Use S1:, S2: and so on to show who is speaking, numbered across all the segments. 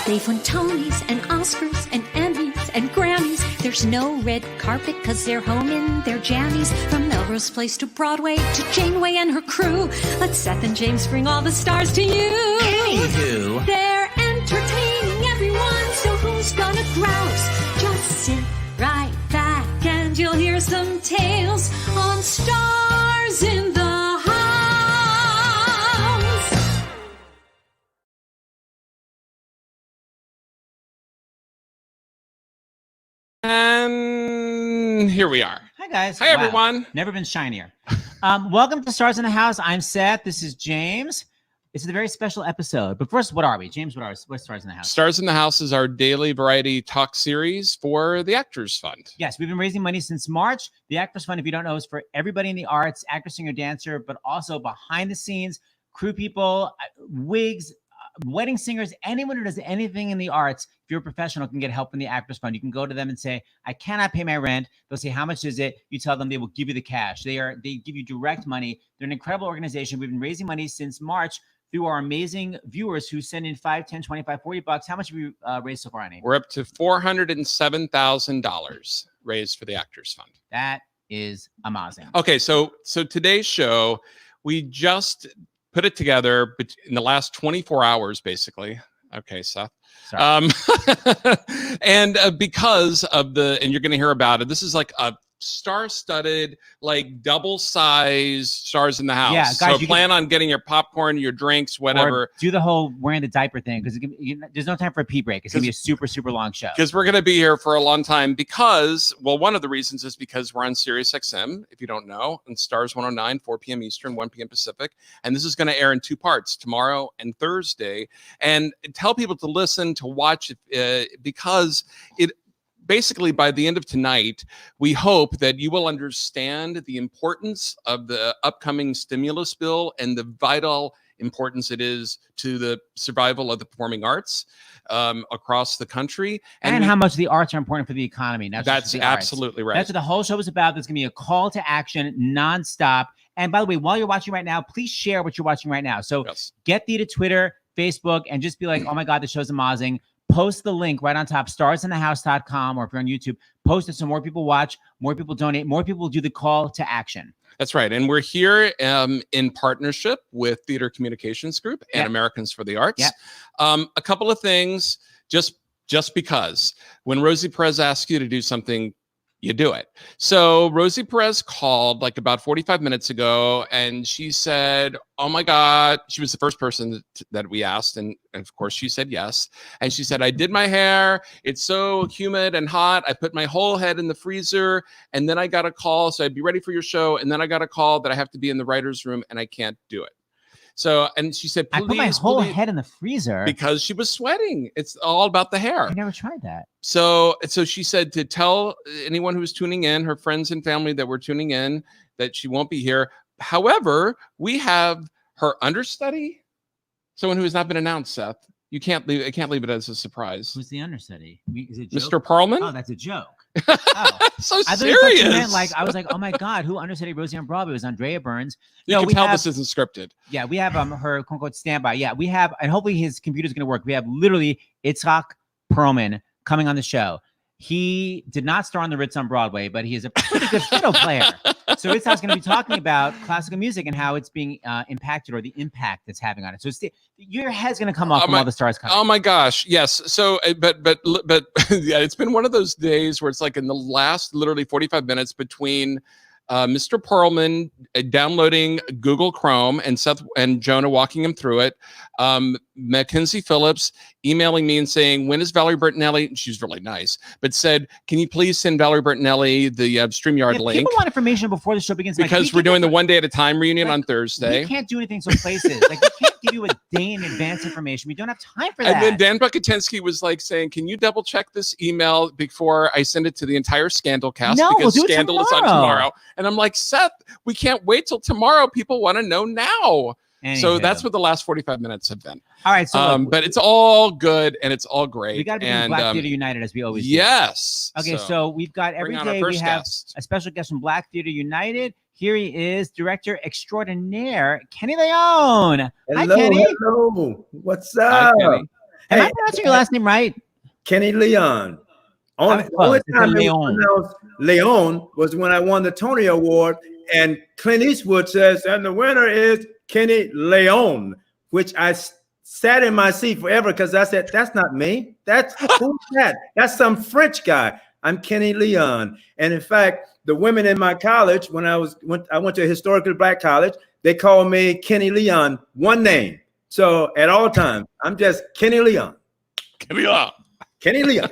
S1: They've won Tonys and Oscars and Emmys and Grammys. There's no red carpet because they're home in their jammies. From Melrose Place to Broadway to Janeway and her crew. Let Seth and James bring all the stars to you.
S2: Anywho.
S1: They're entertaining everyone, so who's gonna grouse? Just sit right back and you'll hear some tales on Stars in the House.
S3: And here we are.
S2: Hi, guys.
S3: Hi, everyone.
S2: Never been shinier. Welcome to Stars in the House. I'm Seth. This is James. This is a very special episode. But first, what are we? James, what's Stars in the House?
S3: Stars in the House is our daily variety talk series for the Actors Fund.
S2: Yes, we've been raising money since March. The Actors Fund, if you don't know, is for everybody in the arts, actor, singer, dancer, but also behind the scenes, crew people, wigs, wedding singers, anyone who does anything in the arts. If you're a professional, can get help from the Actors Fund. You can go to them and say, I cannot pay my rent. They'll say, how much is it? You tell them, they will give you the cash. They give you direct money. They're an incredible organization. We've been raising money since March through our amazing viewers who send in $5, $10, $25, $40. How much have you raised so far, Annie?
S3: We're up to $407,000 raised for the Actors Fund.
S2: That is amazing.
S3: Okay, so today's show, we just put it together in the last 24 hours, basically. Okay, Seth.
S2: Sorry.
S3: And because of and you're going to hear about it, this is like a star-studded, like double-sized Stars in the House.
S2: Yeah, guys,
S3: so plan on getting your popcorn, your drinks, whatever.
S2: Or do the whole wearing the diaper thing, because there's no time for a pee break. It's going to be a super, super long show.
S3: Because we're going to be here for a long time because, well, one of the reasons is because we're on Sirius XM, if you don't know, on Stars 109, 4 p.m. Eastern, 1 p.m. Pacific. And this is going to air in two parts, tomorrow and Thursday. And tell people to listen, to watch, because it basically, by the end of tonight, we hope that you will understand the importance of the upcoming stimulus bill and the vital importance it is to the survival of the performing arts across the country.
S2: And how much the arts are important for the economy.
S3: That's absolutely right.
S2: That's what the whole show is about. There's going to be a call to action nonstop. And by the way, while you're watching right now, please share what you're watching right now. So get thee to Twitter, Facebook, and just be like, oh my God, the show's amazing. Post the link right on top, starsinthehouse.com, or if you're on YouTube, post it so more people watch, more people donate, more people do the call to action.
S3: That's right. And we're here in partnership with Theater Communications Group and Americans for the Arts. A couple of things, just because. When Rosie Perez asks you to do something, you do it. So Rosie Perez called like about 45 minutes ago, and she said, oh my God, she was the first person that we asked. And of course she said yes. And she said, I did my hair. It's so humid and hot. I put my whole head in the freezer, and then I got a call. So I'd be ready for your show. And then I got a call that I have to be in the writer's room and I can't do it. So, and she said, please,
S2: I put my whole head in the freezer
S3: because she was sweating. It's all about the hair.
S2: I never tried that.
S3: So she said to tell anyone who was tuning in, her friends and family that were tuning in, that she won't be here. However, we have her understudy, someone who has not been announced, Seth. I can't leave it as a surprise.
S2: Who's the understudy? Is it a joke?
S3: Mr. Perlman?
S2: Oh, that's a joke. Oh.
S3: So
S2: I
S3: serious.
S2: I was like, oh my God, who understudied Rosie on Broadway? It was Andrea Burns.
S3: You can tell this isn't scripted.
S2: Yeah, we have her quote unquote standby. Yeah, we have, and hopefully his computer's going to work. We have literally Itzhak Perlman coming on the show. He did not star on the Ritz on Broadway, but he is a pretty good fiddle player. So Itzhak's going to be talking about classical music and how it's being impacted, or the impact it's having on it. So your head's going to come off from all the stars coming.
S3: Oh my gosh, yes. So, but yeah, it's been one of those days where it's like in the last literally 45 minutes between Mr. Perlman downloading Google Chrome and Seth and Jonah walking him through it. Mackenzie Phillips emailing me and saying, when is Valerie Bertinelli? She's really nice, but said, can you please send Valerie Bertinelli the StreamYard link?
S2: People want information before the show begins.
S3: Because we're doing the one day at a time reunion on Thursday.
S2: We can't do anything so places. We can't give you a day in advance information. We don't have time for that.
S3: And then Dan Bukatensky was like saying, can you double check this email before I send it to the entire Scandal cast?
S2: No,
S3: because
S2: we'll do
S3: Scandal is on tomorrow. And I'm like, Seth, we can't wait till tomorrow. People want to know now. Anywho. So that's what the last 45 minutes have been.
S2: All right. So
S3: but it's all good and it's all great.
S2: We got to be Black Theater United, as we always do.
S3: Yes.
S2: Okay. So we've got every day we have a special guest from Black Theater United. Here he is, director extraordinaire, Kenny Leone.
S4: Hello,
S2: hi, Kenny.
S4: hello. What's up?
S3: Hi, Kenny.
S2: Am I pronouncing your last name right?
S4: Kenny Leon. Only time it was pronounced Leon was when I won the Tony Award, and Clint Eastwood says, and the winner is Kenny Leon, which I sat in my seat forever because I said, that's not me. Who's that? That's some French guy. I'm Kenny Leon. And in fact, the women in my college, when I went to a historically Black college, they called me Kenny Leon, one name. So at all times, I'm just Kenny Leon.
S3: Kenny Leon.
S4: Kenny Leon.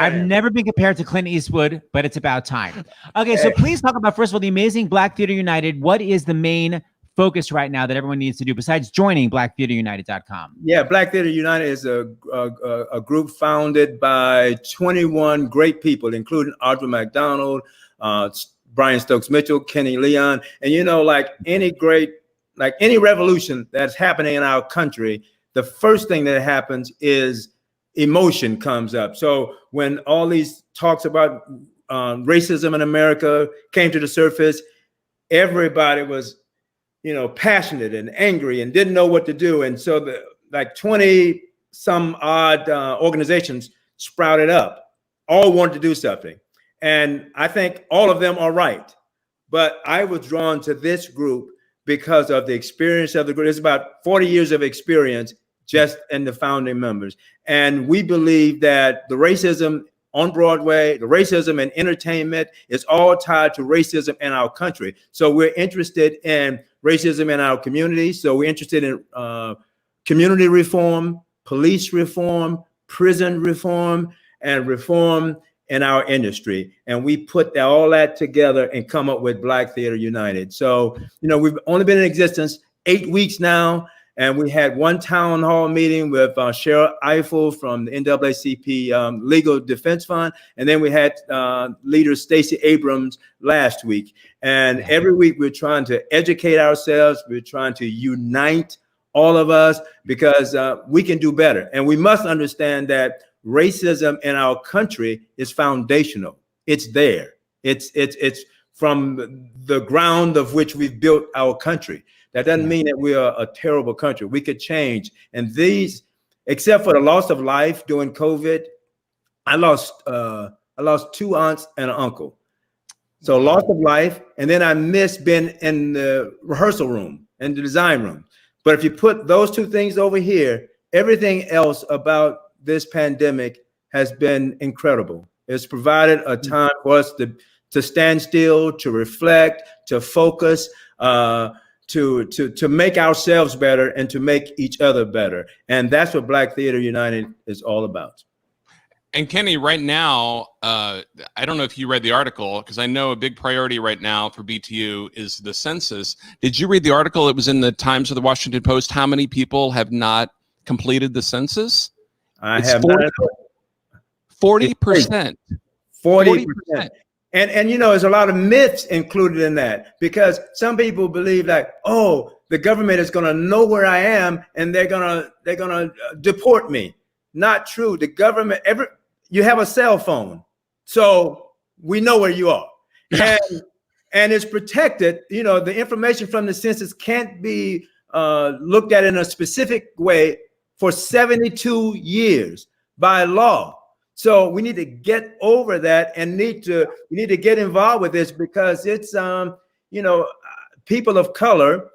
S2: I've never been compared to Clint Eastwood, but it's about time. Okay, so please talk about, first of all, the amazing Black Theater United. What is the main focus right now that everyone needs to do besides joining blacktheaterunited.com?
S4: Yeah, Black Theater United is a group founded by 21 great people, including Audra McDonald, Brian Stokes Mitchell, Kenny Leon. And like any revolution that's happening in our country, the first thing that happens is emotion comes up. So when all these talks about racism in America came to the surface, everybody was, passionate and angry and didn't know what to do. And so 20 some odd organizations sprouted up, all wanted to do something. And I think all of them are right. But I was drawn to this group because of the experience of the group. It's about 40 years of experience just in the founding members. And we believe that the racism on Broadway, the racism in entertainment is all tied to racism in our country. So we're interested in racism in our community. So we're interested in community reform, police reform, prison reform, and reform in our industry. And we put all that together and come up with Black Theater United. So, we've only been in existence 8 weeks now. And we had one town hall meeting with Cheryl Eiffel from the NAACP Legal Defense Fund. And then we had leader Stacey Abrams last week. And every week we're trying to educate ourselves. We're trying to unite all of us because we can do better. And we must understand that racism in our country is foundational. It's there. It's from the ground of which we've built our country. That doesn't mean that we are a terrible country. We could change. And these, except for the loss of life during COVID, I lost 2 aunts and an uncle. So loss of life, and then I missed being in the rehearsal room and the design room. But if you put those 2 things over here, everything else about this pandemic has been incredible. It's provided a time for us to stand still, to reflect, to focus, to make ourselves better and to make each other better. And that's what Black Theater United is all about.
S3: And Kenny, right now, I don't know if you read the article, because I know a big priority right now for BTU is the census. Did you read the article? It was in the Times of the Washington Post. How many people have not completed the census?
S4: I have
S3: 40%.
S4: 40%. And there's a lot of myths included in that, because some people believe that, the government is going to know where I am and they're going to deport me. Not true. The government, you have a cell phone, so we know where you are. And it's protected. The information from the census can't be looked at in a specific way for 72 years by law. So we need to get over that and we need to get involved with this, because it's, people of color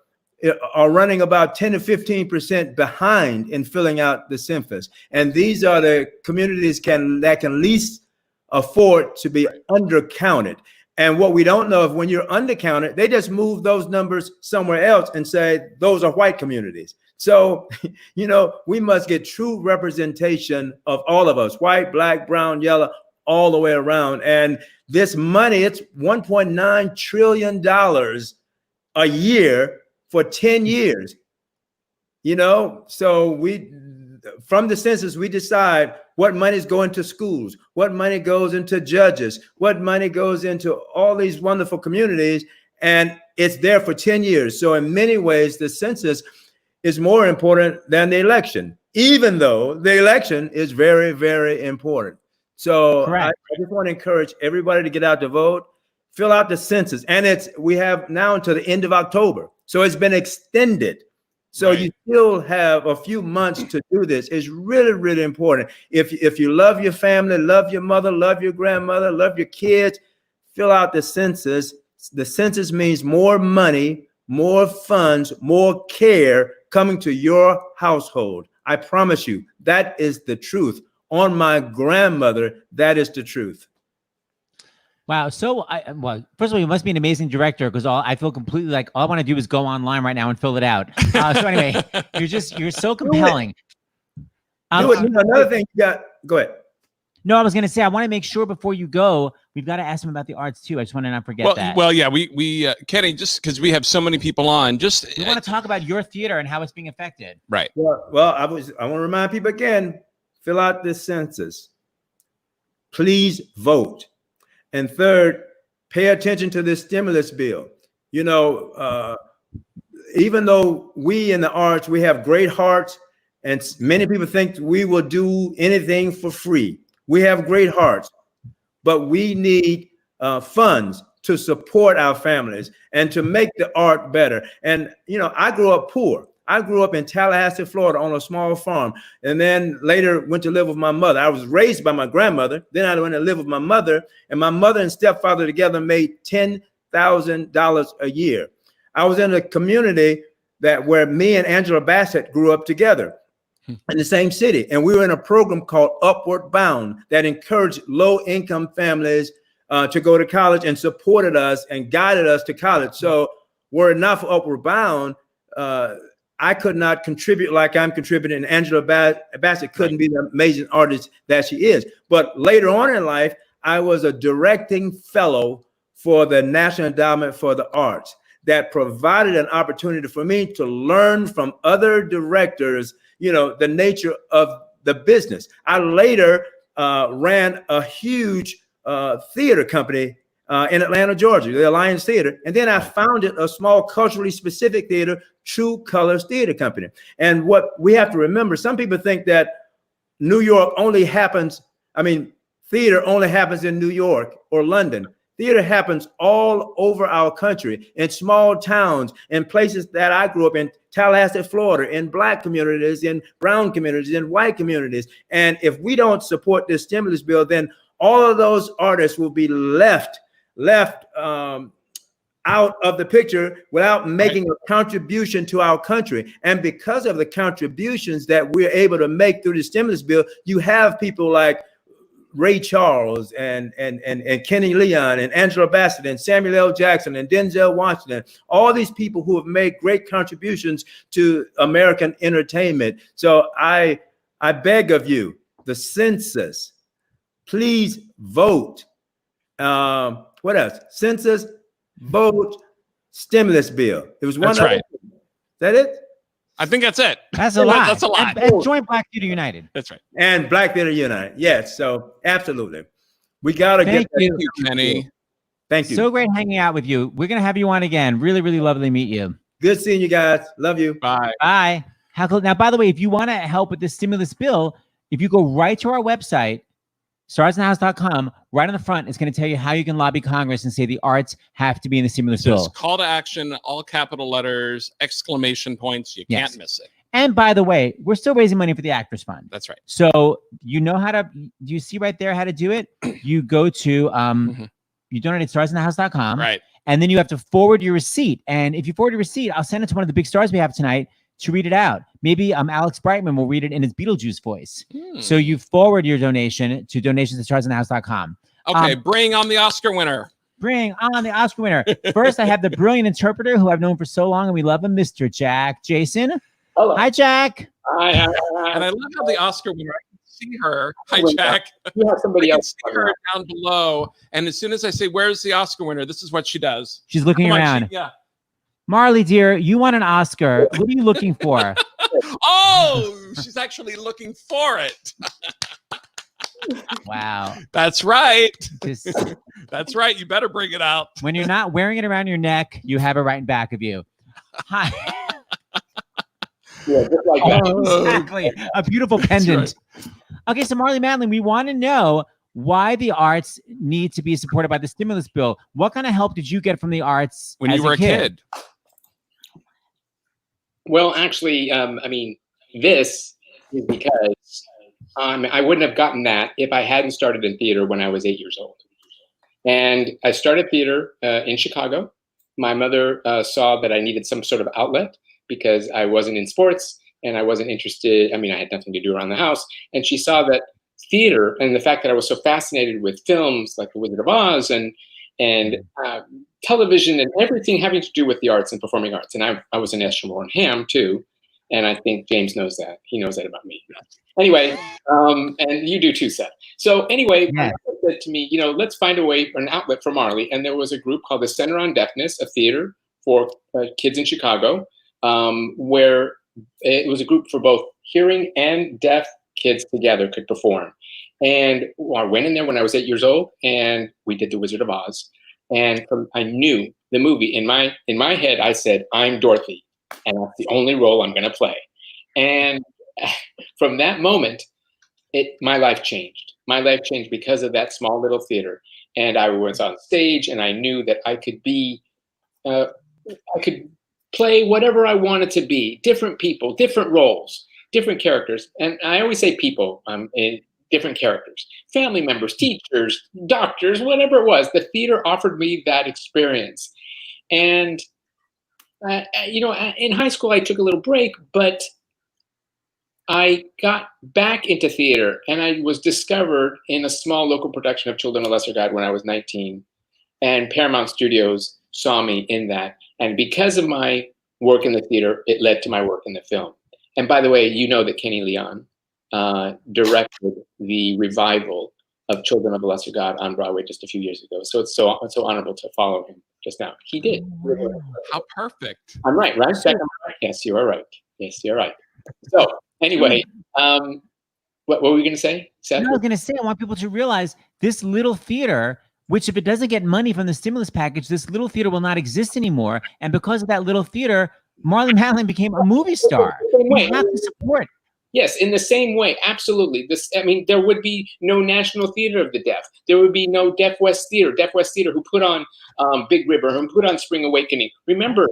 S4: are running about 10 to 15% behind in filling out the census. And these are the communities that can least afford to be undercounted. And what we don't know is when you're undercounted, they just move those numbers somewhere else and say, those are white communities. So, we must get true representation of all of us, white, black, brown, yellow, all the way around. And this money, it's $1.9 trillion a year for 10 years. So from the census, we decide what money is going to schools, what money goes into judges, what money goes into all these wonderful communities, and it's there for 10 years. So in many ways, the census is more important than the election, even though the election is very, very important. So I just want to encourage everybody to get out to vote, fill out the census. And we have now until the end of October. So it's been extended So you still have a few months to do this. It's really, really important. If you love your family, love your mother, love your grandmother, love your kids, fill out the census. The census means more money, more funds, more care coming to your household. I promise you, that is the truth. On my grandmother, that is the truth.
S2: Wow. So, well, first of all, you must be an amazing director, because I feel completely like all I want to do is go online right now and fill it out. So anyway, you're so compelling.
S4: Another thing you got, go ahead.
S2: No, I was going to say, I want to make sure before you go, we've got to ask them about the arts too. I just want to not forget that.
S3: Well, yeah, we Kenny, just because we have so many people on,
S2: we want to talk about your theater and how it's being affected.
S3: Right.
S4: Well, I want to remind people again, fill out this census. Please vote. And third, pay attention to this stimulus bill. You know, even though we in the arts, we have great hearts, and many people think we will do anything for free. We have great hearts, but we need funds to support our families and to make the art better. And, you know, I grew up poor. I grew up in Tallahassee, Florida on a small farm, and then later went to live with my mother. I was raised by my grandmother. Then I went to live with my mother, and my mother and stepfather together made $10,000 a year. I was in a community where me and Angela Bassett grew up together in the same city. And we were in a program called Upward Bound that encouraged low-income families to go to college and supported us and guided us to college. So were it not for Upward Bound, I could not contribute like I'm contributing, and Angela Bassett couldn't be the amazing artist that she is. But later on in life, I was a directing fellow for the National Endowment for the Arts that provided an opportunity for me to learn from other directors, you know, the nature of the business. I later ran a huge theater company in Atlanta, Georgia, the Alliance Theater. And then I founded a small culturally specific theater, True Colors Theater Company. And what we have to remember, some people think that New York only happens, theater only happens in New York or London. Theater happens all over our country, in small towns, in places that I grew up in, Tallahassee, Florida, in Black communities, in brown communities, in white communities. And if we don't support this stimulus bill, then all of those artists will be left out of the picture without making a contribution to our country. And because of the contributions that we're able to make through the stimulus bill, you have people like Ray Charles and Kenny Leon and Angela Bassett and Samuel L. Jackson and Denzel Washington, all these people who have made great contributions to American entertainment. So I beg of you, the census, please vote. What else? Census, vote, stimulus bill. It was one.
S3: That's right.
S4: Is that it?
S3: I think that's it.
S2: That's a lot.
S3: That's a lot.
S2: And join Black Theater United.
S3: That's right.
S4: And Black Theater United. Yes. So absolutely. We got to get
S3: Thank you, Kenny.
S4: Thank you.
S2: So great hanging out with you. We're going to have you on again. Really, really lovely to meet you.
S4: Good seeing you guys. Love you.
S3: Bye.
S2: Bye. How cool. Now, by the way, if you want to help with the stimulus bill, if you go right to our website, starsinthehouse.com, right on the front, it's going to tell you how you can lobby Congress and say the arts have to be in the stimulus bill.
S3: Call to action, all capital letters, exclamation points. You can't miss it.
S2: And by the way, we're still raising money for the Actors Fund.
S3: That's right.
S2: So you know how to, do you see right there how to do it? You go to, you donate at starsinthehouse.com.
S3: Right.
S2: And then you have to forward your receipt. And if you forward your receipt, I'll send it to one of the big stars we have tonight to read it out. Maybe Alex Brightman will read it in his Beetlejuice voice. So you forward your donation to donations@starsinthehouse.com.
S3: Okay, bring on the Oscar winner.
S2: Bring on the Oscar winner. First, I have the brilliant interpreter who I've known for so long and we love him, Mr. Jack Jason.
S5: Hello.
S2: Hi, Jack.
S5: Hi.
S3: And I love how the Oscar winner, I can see her. Hi, Jack.
S5: You have somebody
S3: I can
S5: else.
S3: see her down below. And as soon as I say, where's the Oscar winner? This is what she does.
S2: She's looking
S3: Come on,
S2: around.
S3: yeah.
S2: Marlee, dear, you won an Oscar. What are you looking for?
S3: Oh, she's actually looking for it.
S2: Wow.
S3: That's right.
S2: Just,
S3: That's right. You better bring it out.
S2: when you're not wearing it around your neck, you have it right in back of you. Hi.
S5: Yeah, just like that.
S2: Exactly. A beautiful pendant. Okay, so Marlee Matlin, we want to know why the arts need to be supported by the stimulus bill. What kind of help did you get from the arts
S3: When you were a kid.
S5: Well, actually, I mean, this is because I wouldn't have gotten that if I hadn't started in theater when I was 8 years old. And I started theater in Chicago. My mother saw that I needed some sort of outlet because I wasn't in sports and I wasn't interested. I mean, I had nothing to do around the house. And she saw that theater and the fact that I was so fascinated with films like The Wizard of Oz and television and everything having to do with the arts and performing arts. And I was an Eschermore ham too. And I think James knows that. He knows that about me. Anyway, and you do too, Seth. So anyway, my mother said to me, you know, let's find a way for an outlet for Marlee. And there was a group called the Center on Deafness, a theater for kids in Chicago, where it was a group for both hearing and deaf kids together could perform. And I went in there when I was 8 years old, and we did The Wizard of Oz. And I knew the movie. In my head, I said, I'm Dorothy, and that's the only role I'm going to play. And from that moment, my life changed. My life changed because of that small little theater. And I was on stage, and I knew that I could be, I could play whatever I wanted to be, different people, different roles, different characters. And I always say people, in different characters, family members, teachers, doctors, whatever it was. The theater offered me that experience. And, you know, in high school, I took a little break, but I got back into theater, and I was discovered in a small local production of Children of Lesser God when I was 19. And Paramount Studios saw me in that. And because of my work in the theater, it led to my work in the film. And by the way, you know that Kenny Leon directed the revival of Children of the Lesser God on Broadway just a few years ago. So it's so honorable to follow him just now. He did.
S3: How perfect.
S5: I'm right, right? Yes, you are right. Yes, you're right. So anyway, what were we going to say, Seth?
S2: I was going to say, I want people to realize this little theater, which if it doesn't get money from the stimulus package, this little theater will not exist anymore. And because of that little theater, Marlee Matlin became a movie star. We have to support.
S5: Yes, in the same way, absolutely. I mean, there would be no National Theater of the Deaf. There would be no Deaf West Theater who put on Big River, who put on Spring Awakening. Remember,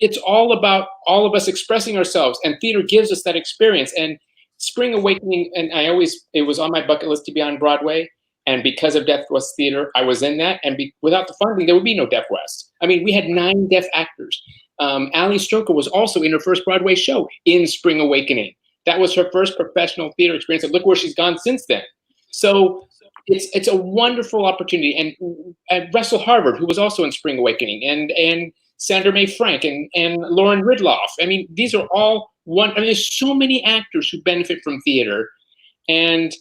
S5: it's all about all of us expressing ourselves, and theater gives us that experience. And Spring Awakening, and it was on my bucket list to be on Broadway. And because of Deaf West Theater, I was in that. And without the funding, there would be no Deaf West. I mean, we had 9 deaf actors. Ali Stroker was also in her first Broadway show in Spring Awakening. That was her first professional theater experience. And look where she's gone since then. So it's a wonderful opportunity. And Russell Harvard, who was also in Spring Awakening, and Sandra Mae Frank and Lauren Ridloff. I mean, these are all there's so many actors who benefit from theater. And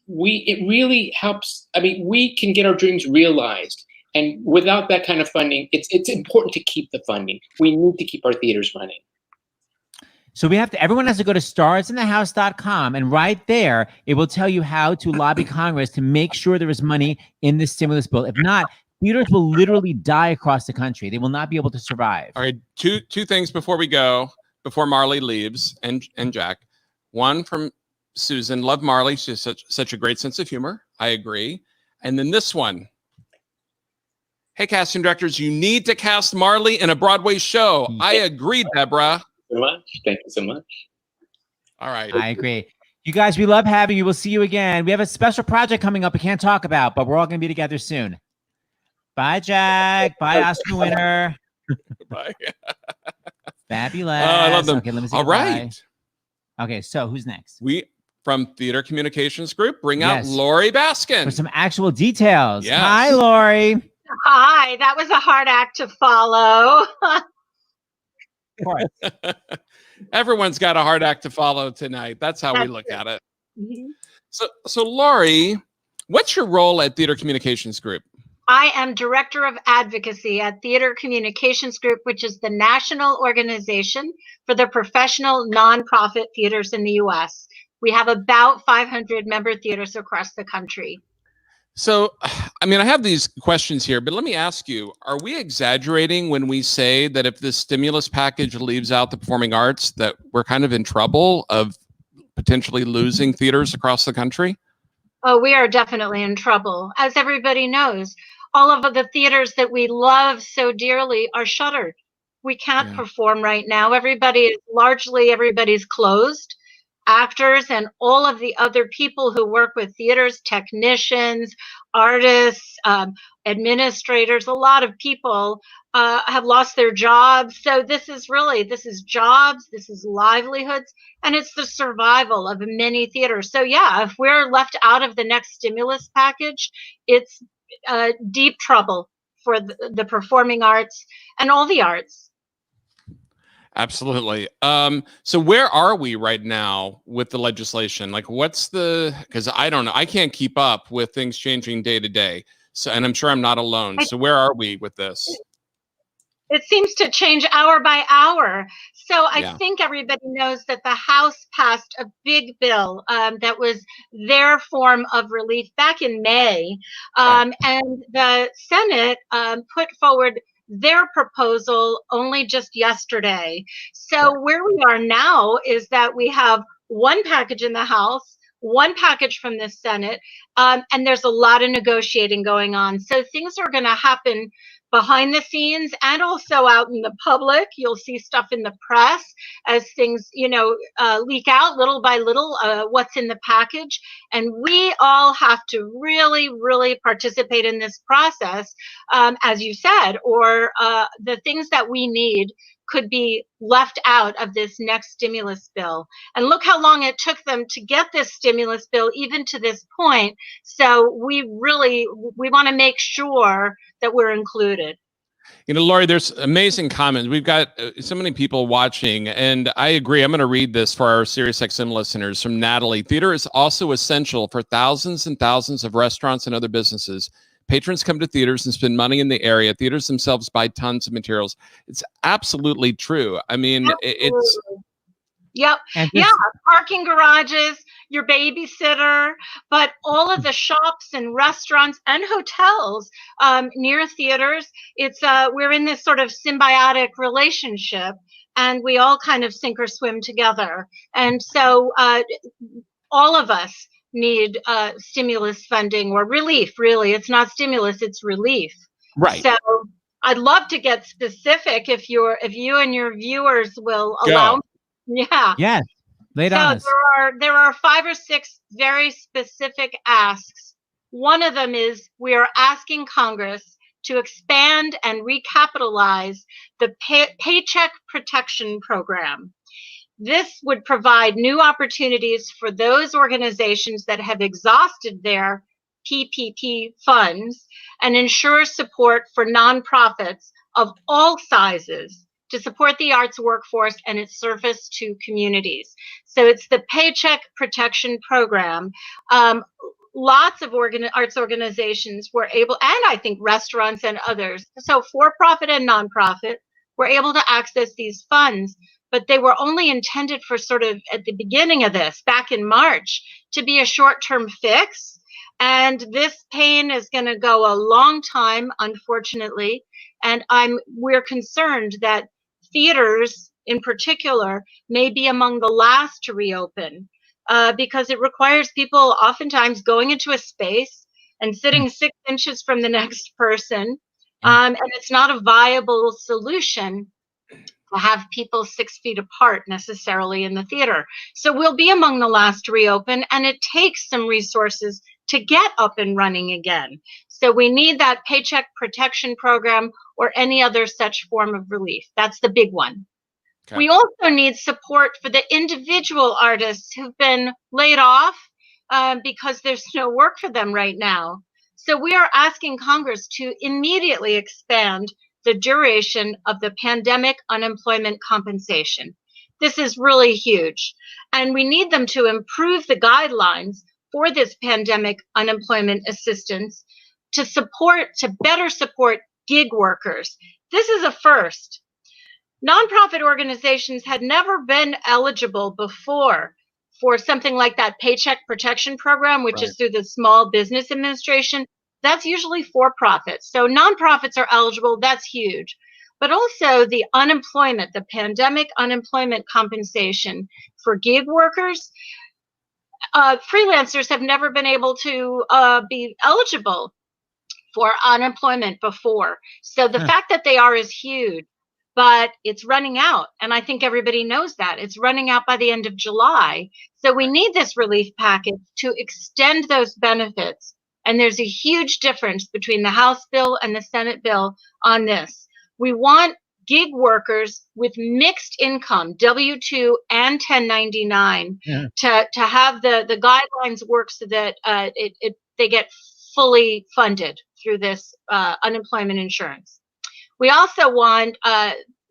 S5: it really helps. I mean, we can get our dreams realized. And without that kind of funding, it's important to keep the funding. We need to keep our theaters running.
S2: So everyone has to go to starsinthehouse.com, and right there, it will tell you how to lobby Congress to make sure there is money in this stimulus bill. If not, theaters will literally die across the country. They will not be able to survive.
S3: All right, two things before we go, before Marlee leaves and Jack. One from Susan, love Marlee. She has such a great sense of humor. I agree. And then this one. Hey, casting directors, you need to cast Marlee in a Broadway show. I agree, Deborah.
S5: Thank you so much.
S3: All right.
S2: I agree. You guys, we love having you. We'll see you again. We have a special project coming up we can't talk about, but we're all going to be together soon. Bye, Jack. Bye, Oscar winner.
S3: Bye.
S2: Fabulous.
S3: Oh, I love them.
S2: Okay, let me say
S3: all right.
S2: Okay, so who's next?
S3: We, from Theater Communications Group, bring out Lori Baskin.
S2: For some actual details.
S3: Yes.
S2: Hi, Lori.
S6: Hi, that was a hard act to follow.
S3: Everyone's got a hard act to follow tonight. That's how we look at it. Mm-hmm. So Lori, what's your role at Theater Communications Group?
S6: I am Director of Advocacy at Theater Communications Group, which is the national organization for the professional nonprofit theaters in the U.S. We have about 500 member theaters across the country.
S3: So, I mean, I have these questions here, but let me ask you, are we exaggerating when we say that if this stimulus package leaves out the performing arts, that we're kind of in trouble of potentially losing theaters across the country?
S6: Oh, we are definitely in trouble. As everybody knows, all of the theaters that we love so dearly are shuttered. We can't perform right now. Everybody's closed. Actors and all of the other people who work with theaters, technicians, artists, administrators, a lot of people have lost their jobs. So this is jobs, this is livelihoods, and it's the survival of many theaters. So yeah, if we're left out of the next stimulus package, it's deep trouble for the performing arts and all the arts.
S3: Absolutely. So where are we right now with the legislation? Like, because I don't know, I can't keep up with things changing day to day. So, and I'm sure I'm not alone. So where are we with this?
S6: It seems to change hour by hour. So I think everybody knows that the House passed a big bill that was their form of relief back in May. And the Senate put forward their proposal only just yesterday. So where we are now is that we have one package in the House, one package from the Senate, and there's a lot of negotiating going on. So things are going to happen behind the scenes and also out in the public. You'll see stuff in the press as things, leak out little by little, what's in the package. And we all have to really, really participate in this process, as you said, or the things that we need could be left out of this next stimulus bill. And look how long it took them to get this stimulus bill even to this point. So we want to make sure that we're included.
S3: Laurie, there's amazing comments. We've got so many people watching, and I agree. I'm going to read this for our SiriusXM listeners from Natalie. Theater is also essential for thousands and thousands of restaurants and other businesses. Patrons come to theaters and spend money in the area. Theaters themselves buy tons of materials. It's absolutely true. I mean, it's...
S6: Yep. Parking garages, your babysitter, but all of the shops and restaurants and hotels near theaters, we're in this sort of symbiotic relationship, and we all kind of sink or swim together. And so all of us need stimulus funding or relief, really. It's not stimulus, it's relief.
S3: Right.
S6: So I'd love to get specific if you and your viewers will allow me. Yeah.
S2: Yes. Lay it on us.
S6: There are 5 or 6 very specific asks. One of them is we are asking Congress to expand and recapitalize the Paycheck Protection Program. This would provide new opportunities for those organizations that have exhausted their PPP funds and ensure support for nonprofits of all sizes to support the arts workforce and its service to communities. So it's the Paycheck Protection Program. Lots of arts organizations were able, and I think restaurants and others, so for-profit and nonprofit, were able to access these funds, but they were only intended for sort of at the beginning of this, back in March, to be a short-term fix. And this pain is going to go a long time, unfortunately. And we're concerned that theaters in particular may be among the last to reopen because it requires people oftentimes going into a space and sitting 6 inches from the next person. And it's not a viable solution to have people 6 feet apart necessarily in the theater. So we'll be among the last to reopen, and it takes some resources to get up and running again. So we need that Paycheck Protection Program or any other such form of relief. That's the big one. Okay. We also need support for the individual artists who've been laid off because there's no work for them right now. So we are asking Congress to immediately expand the duration of the pandemic unemployment compensation. This is really huge. And we need them to improve the guidelines for this pandemic unemployment assistance to better support gig workers. This is a first. Nonprofit organizations had never been eligible before for something like that Paycheck Protection Program, which is through the Small Business Administration. That's usually for-profit. So nonprofits are eligible. That's huge. But also the unemployment, the pandemic unemployment compensation for gig workers. Freelancers have never been able to be eligible for unemployment before. So the fact that they are is huge. but it's running out. And I think everybody knows that. It's running out by the end of July. So we need this relief package to extend those benefits. And there's a huge difference between the House bill and the Senate bill on this. We want gig workers with mixed income, W-2 and 1099, to have the guidelines work so that they get fully funded through this unemployment insurance. We also want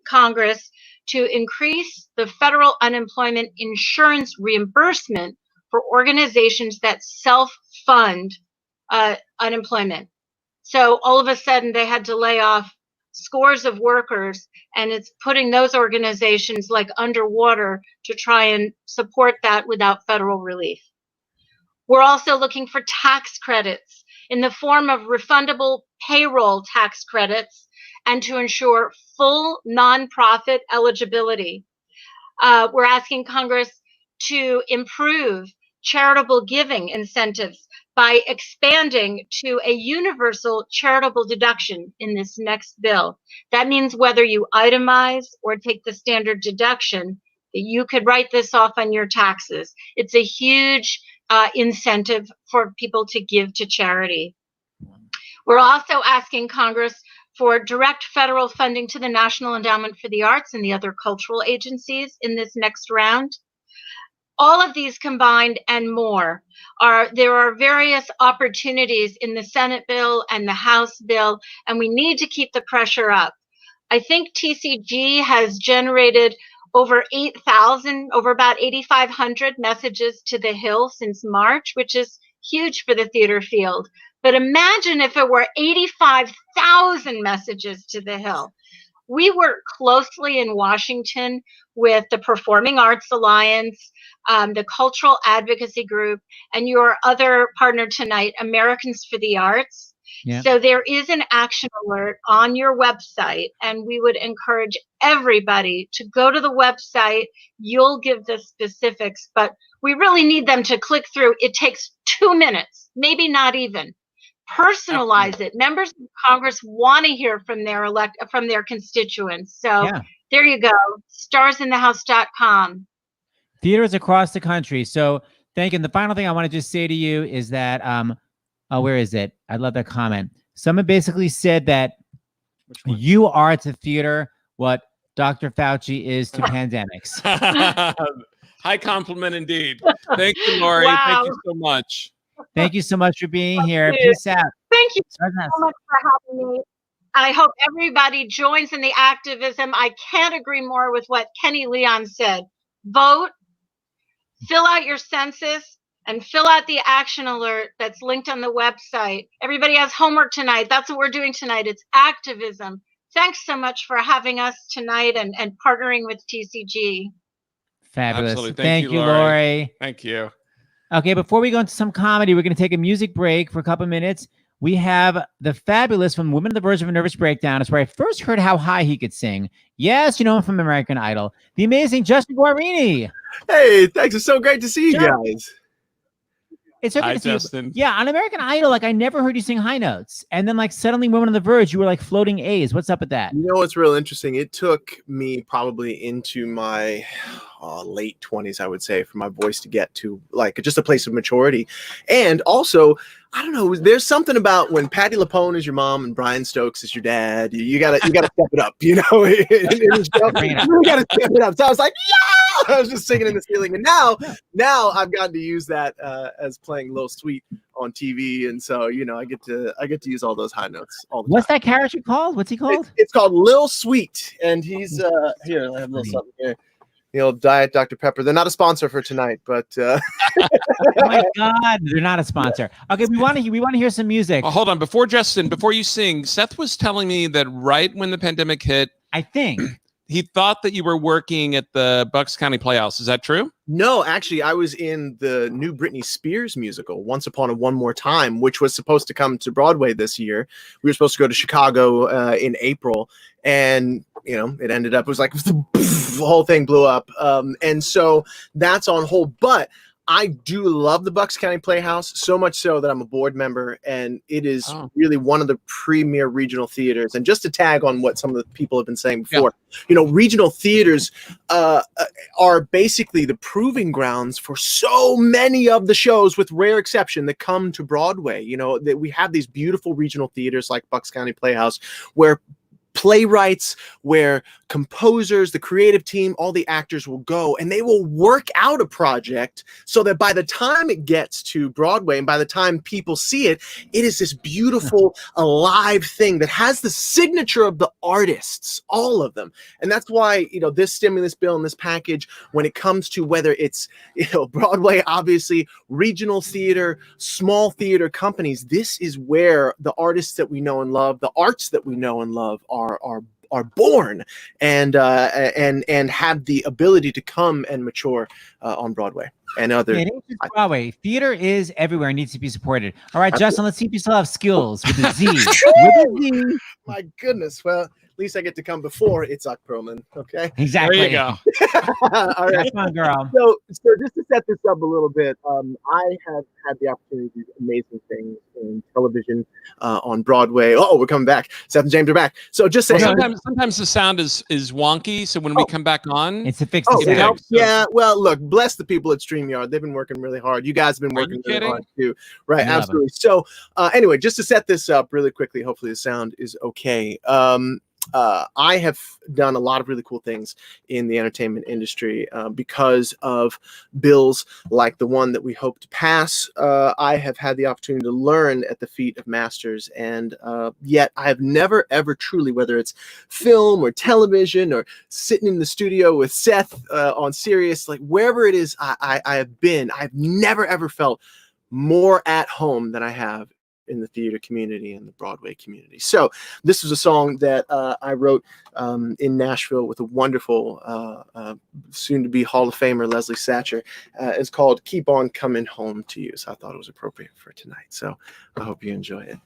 S6: Congress to increase the federal unemployment insurance reimbursement for organizations that self-fund unemployment. So all of a sudden they had to lay off scores of workers, and it's putting those organizations like underwater to try and support that without federal relief. We're also looking for tax credits in the form of refundable payroll tax credits and to ensure full nonprofit eligibility. We're asking Congress to improve charitable giving incentives by expanding to a universal charitable deduction in this next bill. That means whether you itemize or take the standard deduction, you could write this off on your taxes. It's a huge incentive for people to give to charity. We're also asking Congress for direct federal funding to the National Endowment for the Arts and the other cultural agencies in this next round. All of these combined and more there are various opportunities in the Senate bill and the House bill, and we need to keep the pressure up. I think TCG has generated over 8,000, over about 8,500 messages to the Hill since March, which is huge for the theater field. But imagine if it were 85,000 messages to the Hill. We work closely in Washington with the Performing Arts Alliance, the Cultural Advocacy Group, and your other partner tonight, Americans for the Arts. Yeah. So there is an action alert on your website, and we would encourage everybody to go to the website. You'll give the specifics, but we really need them to click through. It takes 2 minutes, maybe not even. Personalize it. Members of Congress want to hear from their constituents. So there you go. Starsinthehouse.com.
S2: Theaters across the country. So thank you. And the final thing I want to just say to you is that where is it? I love that comment. Someone basically said that you are to theater what Dr. Fauci is to pandemics.
S3: High compliment indeed. Thank you, Lori.
S6: Wow.
S3: Thank you so much.
S2: Thank you so much for being here. Peace out.
S6: Thank you so much for having me. I hope everybody joins in the activism. I can't agree more with what Kenny Leon said. Vote, fill out your census, and fill out the action alert that's linked on the website. Everybody has homework tonight. That's what we're doing tonight. It's activism. Thanks so much for having us tonight and partnering with TCG.
S2: Fabulous.
S3: Absolutely.
S2: Thank you, Lori.
S3: Thank you.
S2: Okay, before we go into some comedy, we're going to take a music break for a couple minutes. We have the fabulous from Women on the Verge of a Nervous Breakdown. It's where I first heard how high he could sing. Yes, you know him from American Idol. The amazing Justin Guarini.
S7: Hey, thanks. It's so great to see you guys.
S2: It's so
S3: Hi,
S2: good to
S3: Justin.
S2: see you. Yeah, on American Idol, like I never heard you sing high notes. And then like suddenly Women on the Verge, you were like floating A's. What's up with that?
S7: You know what's real interesting? It took me probably into my late 20s, I would say, for my voice to get to like just a place of maturity. And also, I don't know, there's something about when Patti LuPone is your mom and Brian Stokes is your dad, you gotta step it up, you know. You gotta step it up. So I was like, yeah, I was just singing in the ceiling. And now I've gotten to use that as playing Lil Sweet on TV, and so you know I get to use all those high notes all the
S2: What's
S7: time.
S2: that character called? What's he called?
S7: It's called Lil Sweet, and he's here. I have a little something here. The old Diet Dr. Pepper. They're not a sponsor for tonight, but
S2: Oh my God, they're not a sponsor. Okay, we want to hear some music.
S3: Oh, hold on, before you sing, Seth was telling me that right when the pandemic hit,
S2: I think
S3: he thought that you were working at the Bucks County Playhouse. Is that true?
S7: no, actually, I was in the new Britney Spears musical, Once Upon a One More Time, which was supposed to come to Broadway this year. We were supposed to go to Chicago in April, and you know, it ended up, it was like the whole thing blew up. And so that's on hold. But I do love the Bucks County Playhouse, so much so that I'm a board member, and it is really one of the premier regional theaters. And just to tag on what some of the people have been saying before, regional theaters are basically the proving grounds for so many of the shows, with rare exception, that come to Broadway. That we have these beautiful regional theaters like Bucks County Playhouse, where playwrights, where composers, the creative team, all the actors will go and they will work out a project so that by the time it gets to Broadway and by the time people see it, it is this beautiful, alive thing that has the signature of the artists, all of them. And that's why, this stimulus bill and this package, when it comes to whether it's, Broadway, obviously, regional theater, small theater companies, this is where the artists that we know and love, the arts that we know and love are born and have the ability to come and mature on Broadway and other.
S2: It is Broadway. Theater is everywhere and needs to be supported. All right, Justin, let's see if you still have skills with a Z. With a Z.
S7: My goodness. Well, at least I get to come before Itzhak Perlman. Okay.
S2: Exactly.
S3: There you go.
S7: All right.
S2: Come on, girl.
S7: So just to set this up a little bit, I have had the opportunity to do amazing things in television, on Broadway. Oh, we're coming back. Seth and James are back. So just say
S3: sometimes the sound is wonky. So when we come back on,
S2: it's a fixed
S7: it helps. Yeah. Well, look, bless the people at StreamYard. They've been working really hard. You guys have been working really hard too. Right. Absolutely. So anyway, just to set this up really quickly, hopefully the sound is okay. I have done a lot of really cool things in the entertainment industry because of bills like the one that we hope to pass. I have had the opportunity to learn at the feet of masters, and yet I have never, ever truly, whether it's film or television or sitting in the studio with Seth on Sirius, like wherever it is I have been, I've never, ever felt more at home than I have in the theater community and the Broadway community. So this was a song that I wrote in Nashville with a wonderful soon-to-be Hall of Famer Leslie Satcher. It's called Keep On Coming Home to You. So I thought it was appropriate for tonight. So I hope you enjoy it.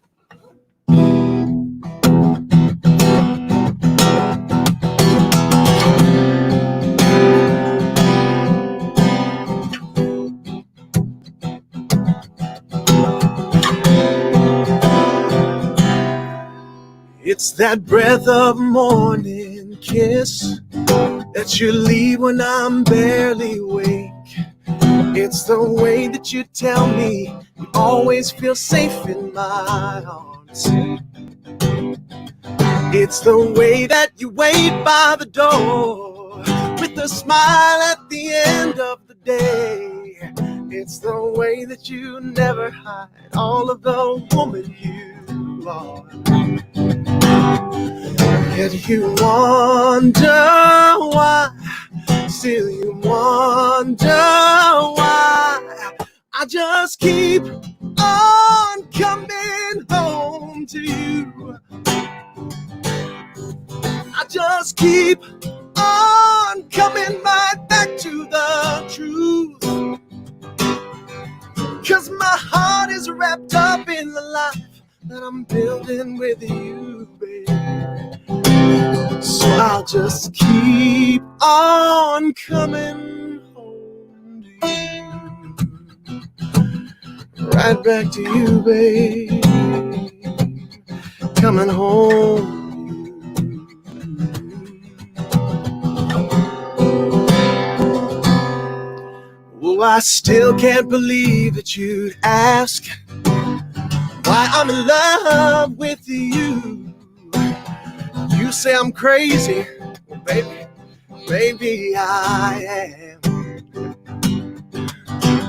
S7: It's that breath of morning kiss that you leave when I'm barely awake. It's the way that you tell me you always feel safe in my arms. It's the way that you wait by the door with a smile at the end of the day. It's the way that you never hide all of the woman you are. Yet you wonder why, still you wonder why I just keep on coming home to you. I just keep on coming right back to the truth. 'Cause my heart is wrapped up in the life that I'm building with you, baby. So I'll just keep on coming home to you. Right back to you, baby. Coming home. Oh, I still can't believe that you'd ask why I'm in love with you. You say I'm crazy, well, baby I am.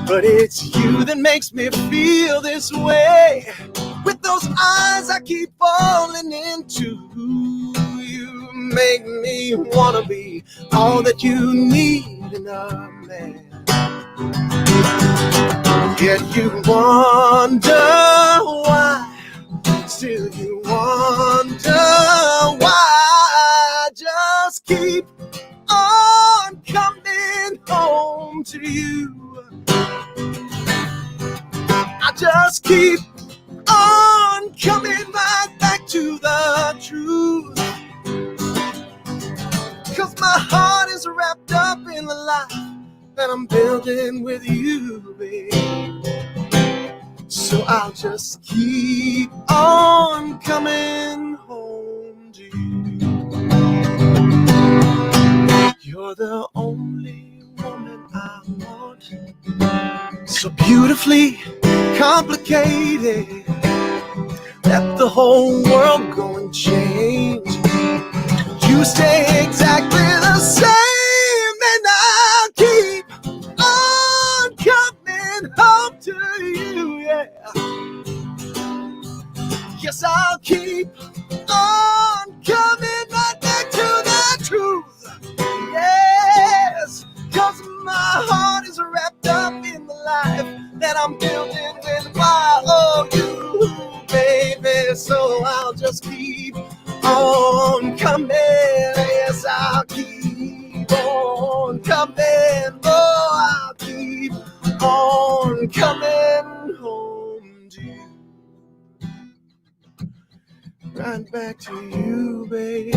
S7: But it's you that makes me feel this way. With those eyes I keep falling into, you make me wanna be all that you need in a man. Yet you wonder why, still you wonder why I just keep on coming home to you. I just keep on coming right back to the truth. 'Cause my heart is wrapped up in the life that I'm building with you, babe. So I'll just keep on coming home to you. You're the only woman I want. So beautifully complicated that the whole world go and change. You stay exactly the same, and I'll keep on coming home to you, yeah. Yes, I'll keep on coming right back to the truth, yes. 'Cause my heart is wrapped up in the life that I'm building with you, baby. So I'll just keep on coming, yes, I'll keep on coming, oh, I'll keep on coming home to you, right back to you, babe,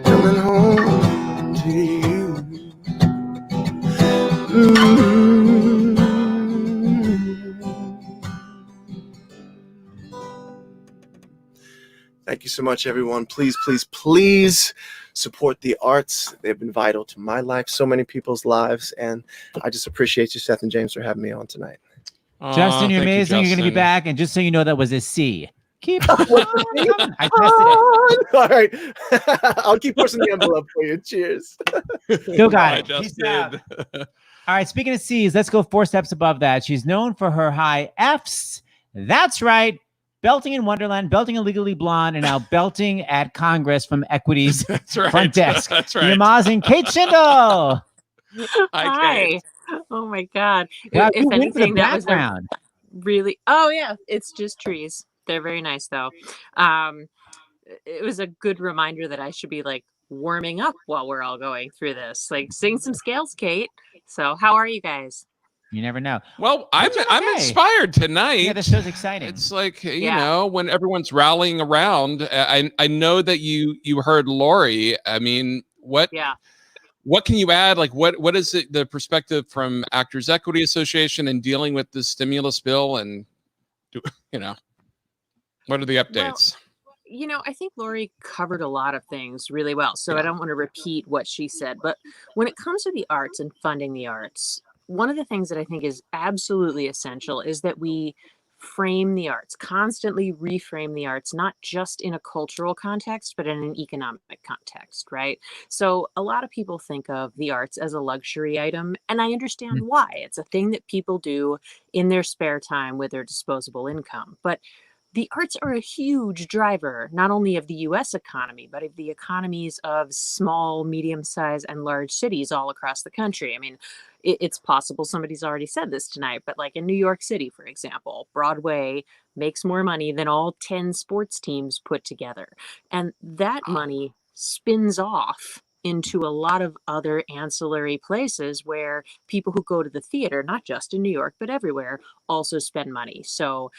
S7: coming home to you. Mm-hmm. Thank you so much, everyone. Please, please, please support the arts. They've been vital to my life, so many people's lives, and I just appreciate you, Seth and James, for having me on tonight.
S2: Justin, you're amazing. You're going to be back, and just so you know, that was a C. Keep on coming. I tested it.
S7: All right. I'll keep pushing the envelope for you. Cheers.
S2: Still got it. Peace out. All right, speaking of C's, let's go 4 steps above that. She's known for her high F's. That's right. Belting in Wonderland, belting illegally blonde, and now belting at Congress from Equity's front desk.
S3: That's right.
S2: Yamaz Kate Schindel.
S8: Hi. Oh my God.
S2: Wow,
S8: If anything, that was
S2: background.
S8: really. Oh yeah, it's just trees. They're very nice though. It was a good reminder that I should be like warming up while we're all going through this. Like sing some scales, Kate. So how are you guys?
S2: You never know.
S3: Well, I'm inspired tonight.
S2: Yeah, this show's exciting.
S3: It's like, you know, when everyone's rallying around, I know that you heard Lori. I mean, what can you add? Like, what is it, the perspective from Actors Equity Association and dealing with the stimulus bill, and what are the updates?
S8: Well, I think Lori covered a lot of things really well, so I don't want to repeat what she said. But when it comes to the arts and funding the arts, one of the things that I think is absolutely essential is that we frame the arts, constantly reframe the arts, not just in a cultural context, but in an economic context, right? So a lot of people think of the arts as a luxury item, and I understand why. It's a thing that people do in their spare time with their disposable income. But the arts are a huge driver, not only of the US economy, but of the economies of small, medium-sized, and large cities all across the country. I mean, it's possible somebody's already said this tonight, but like in New York City, for example, Broadway makes more money than all 10 sports teams put together. And that money spins off into a lot of other ancillary places where people who go to the theater, not just in New York, but everywhere, also spend money. So,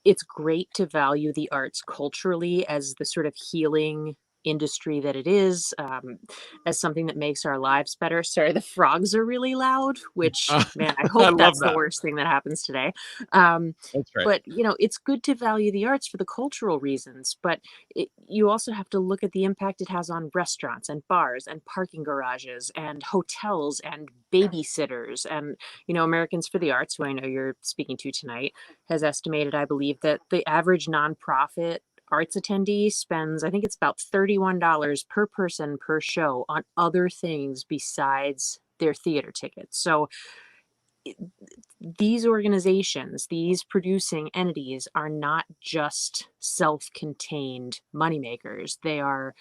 S8: it's great to value the arts culturally as the sort of healing industry that it is, as something that makes our lives better. Sorry, the frogs are really loud, which, man, I hope that's the worst thing that happens today.
S3: That's right.
S8: But, it's good to value the arts for the cultural reasons, but you also have to look at the impact it has on restaurants and bars and parking garages and hotels and babysitters. And, Americans for the Arts, who I know you're speaking to tonight, has estimated, I believe, that the average nonprofit arts attendee spends, I think it's about $31 per person per show on other things besides their theater tickets. So these organizations, these producing entities are not just self-contained moneymakers. They are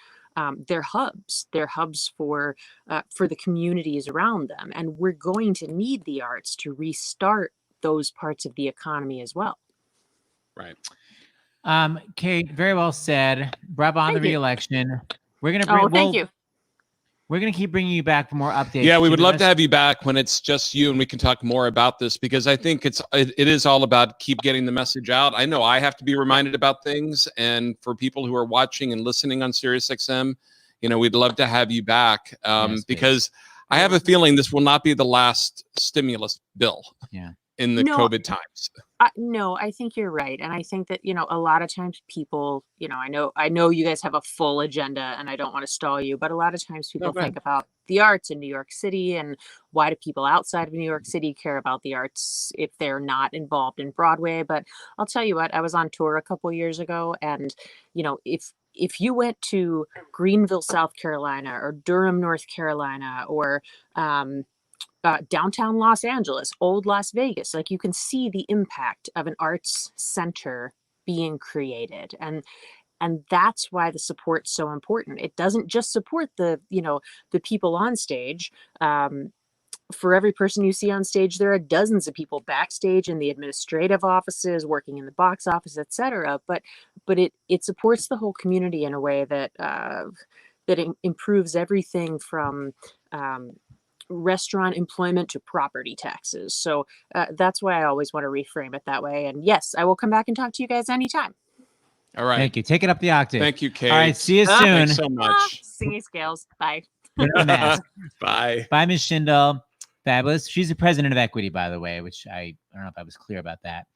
S8: they're hubs. They're hubs for the communities around them. And we're going to need the arts to restart those parts of the economy as well.
S3: Right.
S2: Kate, very well said. Bravo on the re-election. We're gonna
S8: bring. Thank you.
S2: We're gonna keep bringing you back for more updates.
S3: Yeah, we would love to have you back when it's just you, and we can talk more about this, because I think it is all about keep getting the message out. I know I have to be reminded about things, and for people who are watching and listening on SiriusXM, we'd love to have you back
S2: Yes,
S3: because I have a feeling this will not be the last stimulus bill.
S2: Yeah.
S3: In the
S8: No.
S3: COVID times.
S8: No, I think you're right. And I think that, a lot of times people, I know you guys have a full agenda and I don't want to stall you, but a lot of times people
S3: go ahead.
S8: think about the arts in New York City and why do people outside of New York City care about the arts if they're not involved in Broadway? But I'll tell you what, I was on tour a couple years ago and, if you went to Greenville, South Carolina or Durham, North Carolina or, downtown Los Angeles, old Las Vegas, like you can see the impact of an arts center being created. And that's why the support's so important. It doesn't just support the people on stage. For every person you see on stage, there are dozens of people backstage in the administrative offices, working in the box office, etc. But it supports the whole community in a way that improves everything from restaurant employment to property taxes. So that's why I always want to reframe it that way. And yes, I will come back and talk to you guys anytime.
S3: All right.
S2: Thank you. Take it up the octave.
S3: Thank you, Kate.
S2: All right. See you soon.
S3: Thanks so much.
S8: Singing scales. Bye.
S2: Put on a mask.
S3: Bye.
S2: Bye, Ms. Schindel. Fabulous. She's the president of Equity, by the way, which I don't know if I was clear about that.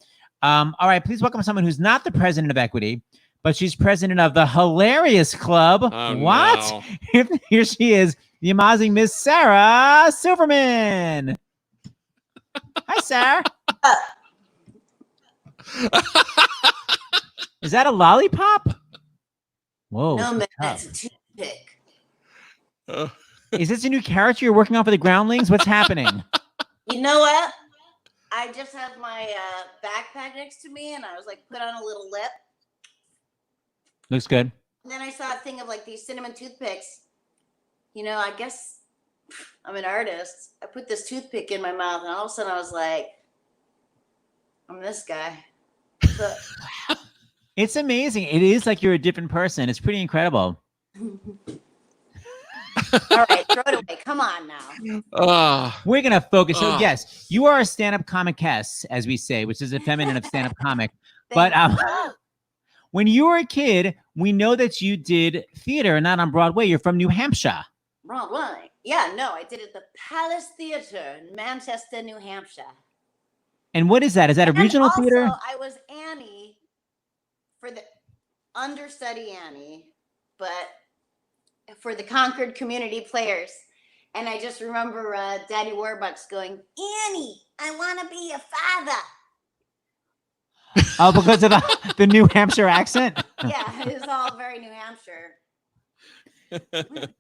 S2: All right. Please welcome someone who's not the president of Equity, but she's president of the Hilarious Club.
S3: Oh,
S2: what?
S3: no.
S2: Here she is, the amazing Miss Sarah Silverman. Hi, Sarah. Is that a lollipop? Whoa.
S9: No, man,
S2: tough.
S9: that's a toothpick.
S2: Is this a new character you're working on for the Groundlings? What's happening?
S9: You know what? I just have my backpack next to me, and I was like, put on a little lip.
S2: Looks good.
S9: And then I saw a thing of like these cinnamon toothpicks. I guess I'm an artist. I put this toothpick in my mouth, and all of a sudden I was like, I'm this guy. So,
S2: It's amazing. It is like you're a different person. It's pretty incredible.
S9: all right, throw it away. Come on now.
S2: We're going to focus. So, yes, you are a stand-up comicess, as we say, which is a feminine of stand-up comic. But when you were a kid, we know that you did theater, not on Broadway. You're from New Hampshire.
S9: Broadway. Yeah, no, I did it at the Palace Theater in Manchester, New Hampshire.
S2: And what is that? Is that a
S9: And
S2: regional
S9: also,
S2: theater?
S9: I was Annie for the understudy Annie, but for the Concord Community Players. And I just remember Daddy Warbucks going, Annie, I want to be a father.
S2: Oh, because of the New Hampshire accent?
S9: Yeah, it was all very New Hampshire.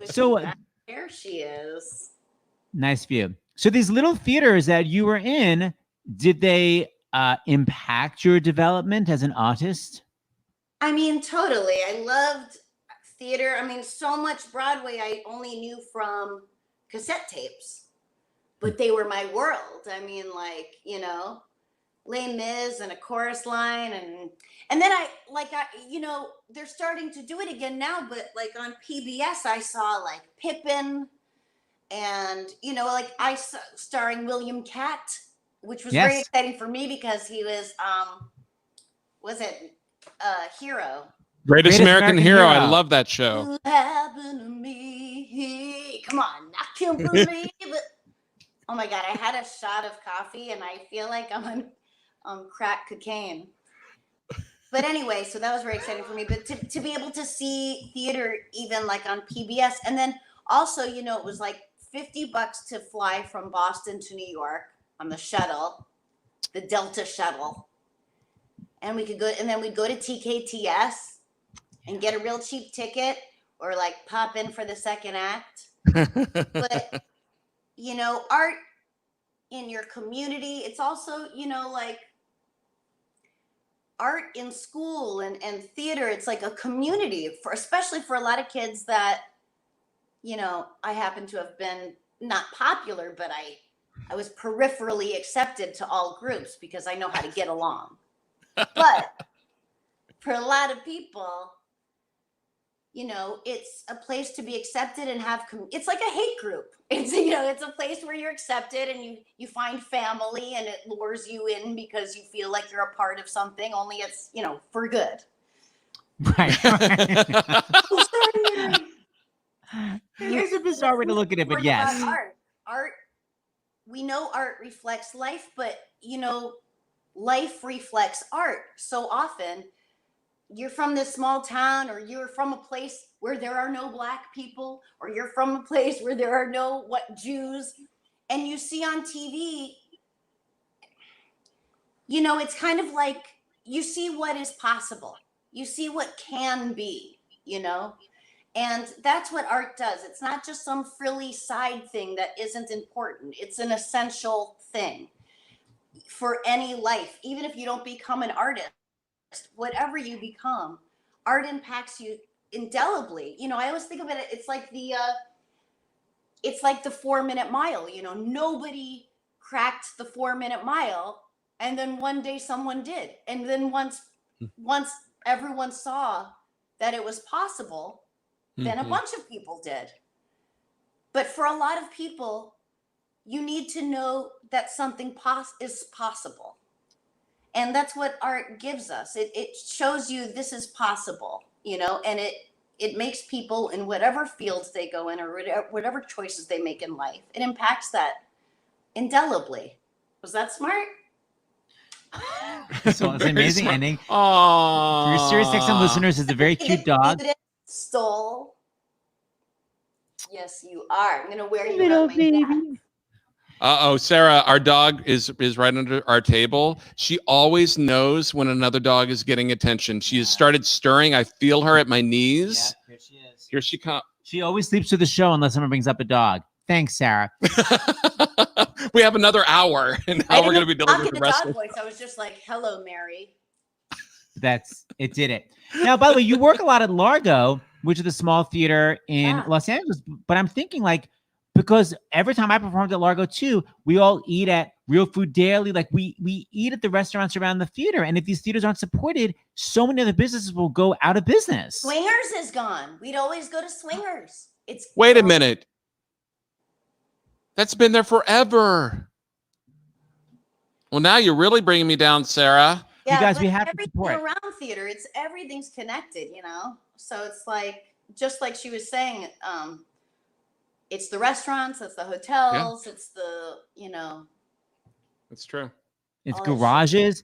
S2: So
S9: there she is.
S2: nice view. So these little theaters that you were in, did they impact your development as an artist?
S9: I mean, totally. I loved theater. I mean, so much Broadway I only knew from cassette tapes, but they were my world. I mean, like, Les Mis and a chorus line. And then they're starting to do it again now, but like on PBS, I saw like Pippin and, I saw starring William Catt, which was very exciting for me because he was Hero.
S3: Greatest American Hero. I love that show.
S9: What happened to me? Come on, I can't believe it. Oh my God, I had a shot of coffee and I feel like I'm on crack cocaine. But anyway, so that was very exciting for me. But to be able to see theater even like on PBS, and then also, it was like $50 to fly from Boston to New York on the shuttle, the Delta shuttle. And we could go, and then we'd go to TKTS and get a real cheap ticket or like pop in for the second act. But, art in your community, it's also, like art in school and theater. It's like a community especially for a lot of kids that, I happen to have been not popular, but I was peripherally accepted to all groups because I know how to get along. But for a lot of people, it's a place to be accepted and have, it's like a hate group. It's, it's a place where you're accepted and you find family and it lures you in because you feel like you're a part of something, only it's, for good.
S2: Right.
S9: Oh, sorry, Mary.
S2: It's a bizarre way to look at it, but
S9: Important
S2: yes.
S9: about art, we know art reflects life, but life reflects art. So often you're from this small town, or you're from a place where there are no Black people, or you're from a place where there are no Jews, and you see on TV, it's kind of like you see what is possible. You see what can be, and that's what art does. It's not just some frilly side thing that isn't important. It's an essential thing for any life. Even if you don't become an artist, whatever you become, art impacts you indelibly. I always think of it, it's like the 4-minute mile. Nobody cracked the 4-minute mile, and then one day someone did. And then once everyone saw that it was possible, then a bunch of people did. But for a lot of people, you need to know that something is possible. And that's what art gives us. It shows you this is possible, and it makes people in whatever fields they go in, or whatever choices they make in life, it impacts that indelibly. Was that smart?
S2: So it's an amazing ending.
S3: Aww.
S2: For your Sirius XM listeners, it's a very cute dog.
S9: Stole. Yes, you are. I'm going to wear you around my neck.
S3: Uh-oh, Sarah, our dog is right under our table. She always knows when another dog is getting attention. She has started stirring. I feel her at my knees.
S2: Yeah, here she is.
S3: Here she comes.
S2: She always sleeps through the show unless someone brings up a dog. Thanks, Sarah.
S3: We have another hour, and now we're going to be delivering the rest of
S9: dog voice. I was just like, hello, Mary.
S2: It did it. Now, by the way, you work a lot at Largo, which is the small theater in Los Angeles. But I'm thinking, because every time I performed at Largo too, we all eat at Real Food Daily. We eat at the restaurants around the theater. And if these theaters aren't supported, so many other businesses will go out of business.
S9: Swingers is gone. We'd always go to Swingers.
S3: Wait a minute. That's been there forever. Well, now you're really bringing me down, Sarah.
S9: Yeah,
S2: you guys, we have to support.
S9: Everything around theater, everything's connected, So it's just like she was saying, it's the restaurants, it's the hotels, it's the,
S3: That's true.
S2: It's garages.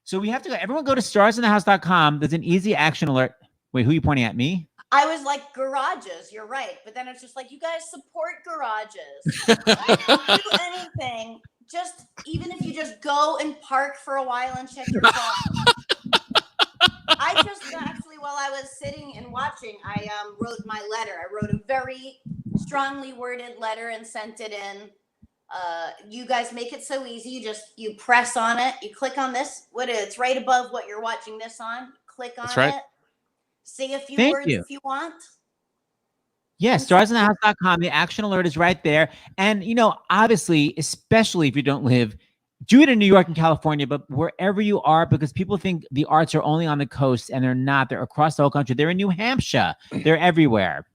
S2: So we have to go. Everyone go to starsinthehouse.com. There's an easy action alert. Wait, who are you pointing at? Me?
S9: I was like, garages, you're right. But then it's just like, you guys support garages. Don't do anything. Even if you just go and park for a while and check your phone. I just actually, while I was sitting and watching, I wrote my letter. I wrote a very strongly worded letter and sent it in. You guys make it so easy. You press on it. You click on this. It's right above what you're watching this on. Click on it. Say a few words if you want.
S2: Yes, starsinthehouse.com. The action alert is right there. And, obviously, especially if you don't live, do it in New York and California, but wherever you are, because people think the arts are only on the coast, and they're not. They're across the whole country. They're in New Hampshire. They're everywhere.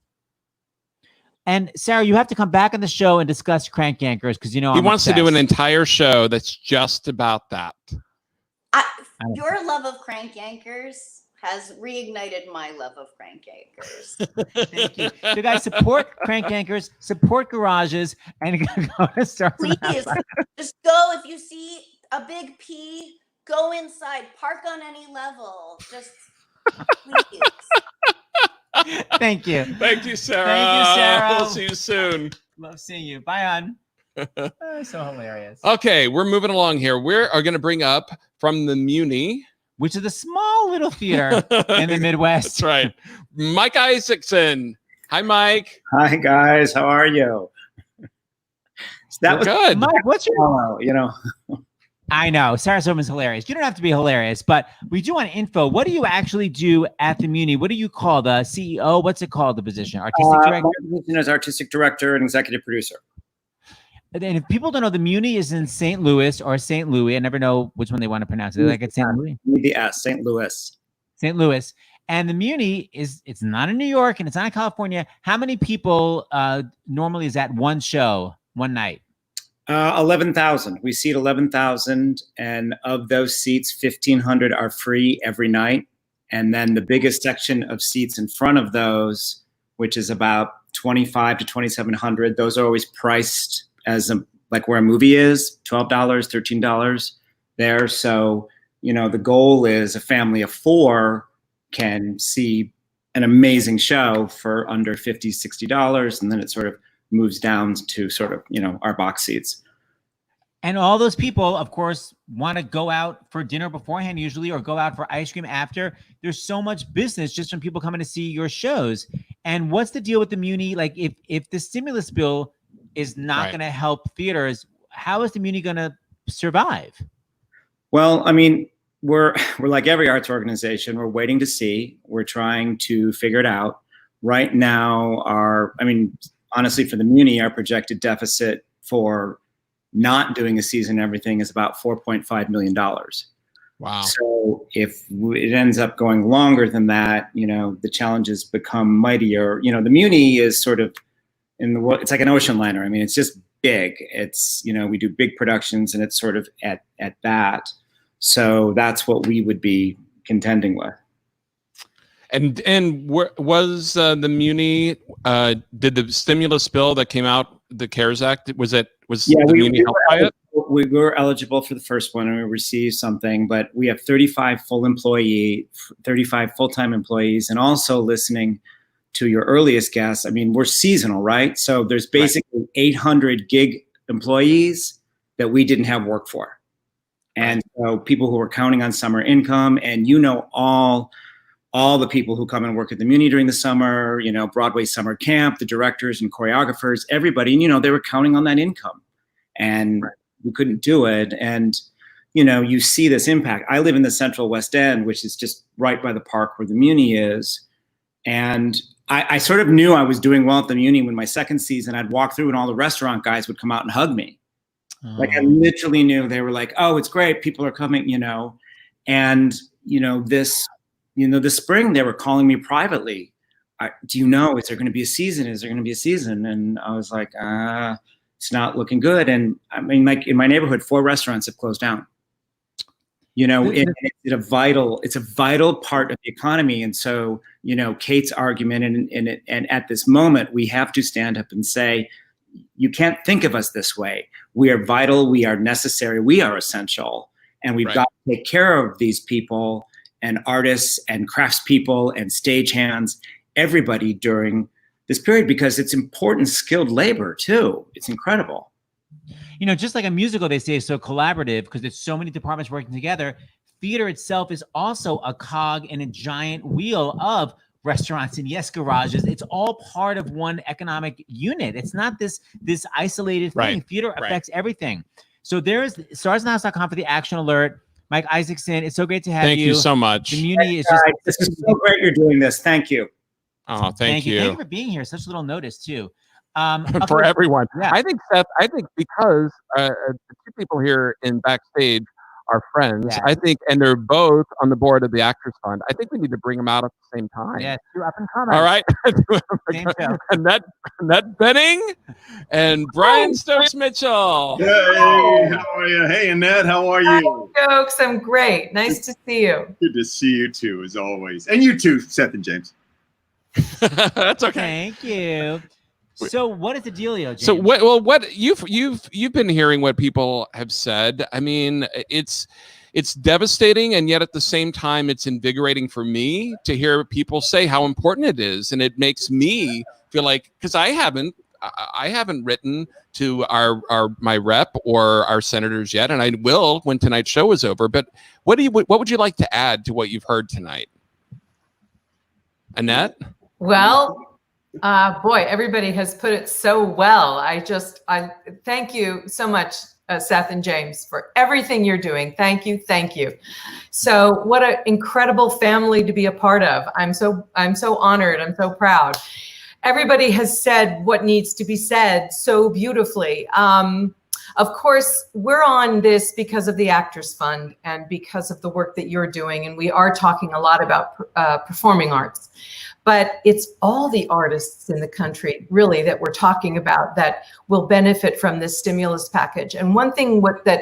S2: And Sarah, you have to come back on the show and discuss Crank Anchors, because he wants
S3: to do an entire show that's just about that.
S9: Your love of Crank Anchors has reignited my love of Crank Anchors.
S2: Thank you. So guys, support Crank Anchors, support garages, and go to Stars.
S9: Please, just go. If you see a big P, go inside. Park on any level. Just please.
S2: Thank you.
S3: Thank you, Sarah.
S2: Thank you, Sarah.
S3: We'll see you soon.
S2: Love seeing you. Bye, hon. So hilarious.
S3: Okay, we're moving along here. We are going to bring up from the Muni,
S2: which is a small little theater in the Midwest.
S3: That's right. Mike Isaacson. Hi, Mike.
S10: Hi, guys. How are you?
S3: That was good.
S2: Mike, what's your...
S10: Oh,
S2: I know. Sarah Silverman's hilarious. You don't have to be hilarious, but we do want info. What do you actually do at the Muni? What do you call the CEO? What's it called, the position? Artistic director?
S10: My position is artistic director and executive producer.
S2: And if people don't know, the Muni is in St. Louis or St. Louis. I never know which one they want to pronounce it. Like it's St. Louis.
S10: The S, St. Louis.
S2: St. Louis. And the Muni it's not in New York and it's not in California. How many people normally is at one show, one night?
S10: 11,000. We seat 11,000. And of those seats, 1,500 are free every night. And then the biggest section of seats in front of those, which is about $2,500 to $2,700. Those are always priced as like where a movie is, $12, $13 there. So, the goal is a family of 4 can see an amazing show for under $50, $60. And then it sort of moves down to sort of, our box seats.
S2: And all those people, of course, want to go out for dinner beforehand usually, or go out for ice cream after. There's so much business just from people coming to see your shows. And what's the deal with the Muni? Like, if the stimulus bill is not going to help theaters, how is the Muni going to survive?
S10: Well, I mean, we're like every arts organization. We're waiting to see. We're trying to figure it out. Right now, honestly, for the Muni, our projected deficit for not doing a season and everything is about $4.5 million.
S3: Wow.
S10: So if it ends up going longer than that, the challenges become mightier. The Muni is sort of in the world, it's like an ocean liner. I mean, it's just big. It's, we do big productions and it's sort of at that. So that's what we would be contending with.
S3: And was the Muni, did the stimulus bill that came out, the CARES Act, was the Muni helped by it?
S10: We were eligible for the first one and we received something, but we have 35 full-time employees. And also, listening to your earliest guest, I mean, we're seasonal, right? So there's basically 800 gig employees that we didn't have work for. And so people who were counting on summer income, and all the people who come and work at the Muni during the summer, Broadway summer camp, the directors and choreographers, everybody, they were counting on that income, and we couldn't do it. And, you see this impact. I live in the Central West End, which is just right by the park where the Muni is. And I sort of knew I was doing well at the Muni when my second season, I'd walk through and all the restaurant guys would come out and hug me. Like, I literally knew. They were like, oh, it's great, people are coming, and, this spring, they were calling me privately. Do you know, is there going to be a season? Is there going to be a season? And I was like, it's not looking good. And I mean, like in my neighborhood, 4 restaurants have closed down. It's a vital part of the economy. And so, Kate's argument, and at this moment, we have to stand up and say, you can't think of us this way. We are vital. We are necessary. We are essential. And we've got to take care of these people and artists and craftspeople and stagehands, everybody during this period, because it's important, skilled labor too. It's incredible.
S2: Just like a musical, they say, is so collaborative because there's so many departments working together. Theater itself is also a cog in a giant wheel of restaurants and garages. It's all part of one economic unit. It's not this isolated thing. Theater affects everything. So there is starsandhouse.com for the action alert. Mike Isaacson, it's so great to have you.
S3: Thank you so much.
S2: The Muni is
S10: this is so great you're doing this. Thank you.
S3: Oh, thank you.
S2: Thank you for being here. Such little notice too.
S3: For everyone.
S2: Yeah.
S3: I think, Seth, because the 2 people here in backstage are friends, I think, and they're both on the board of the Actors Fund, I think we need to bring them out at the same time.
S2: Yeah, 2 up and coming.
S3: All right.
S2: Same show.
S3: Annette Benning and Brian Stokes Mitchell.
S11: Hey, how are you? Hey, Annette, how are you?
S12: Hi, Stokes, I'm great. Nice to see you.
S11: Good to see you too, as always. And you too, Seth and James.
S3: That's okay.
S2: Thank you. So what is the dealio, James?
S3: So what you've been hearing what people have said. I mean, it's devastating, and yet at the same time, it's invigorating for me to hear people say how important it is, and it makes me feel like, because I haven't written to my rep or our senators yet, and I will when tonight's show is over. But what would you like to add to what you've heard tonight, Annette?
S12: Well, boy, everybody has put it so well. I thank you so much, Seth and James, for everything you're doing. Thank you. So what an incredible family to be a part of. I'm so honored. I'm so proud. Everybody has said what needs to be said so beautifully. Of course, we're on this because of the Actors Fund and because of the work that you're doing. And we are talking a lot about performing arts. But it's all the artists in the country, really, that we're talking about that will benefit from this stimulus package. And one thing that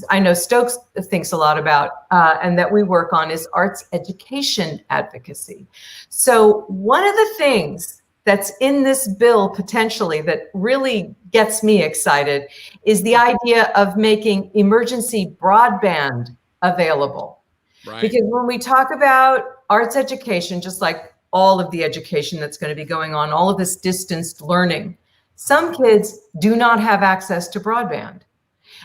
S12: I know Stokes thinks a lot about and that we work on is arts education advocacy. So one of the things that's in this bill potentially that really gets me excited is the idea of making emergency broadband available.
S3: Right.
S12: Because when we talk about arts education, just like all of the education that's going to be going on, all of this distanced learning, some kids do not have access to broadband.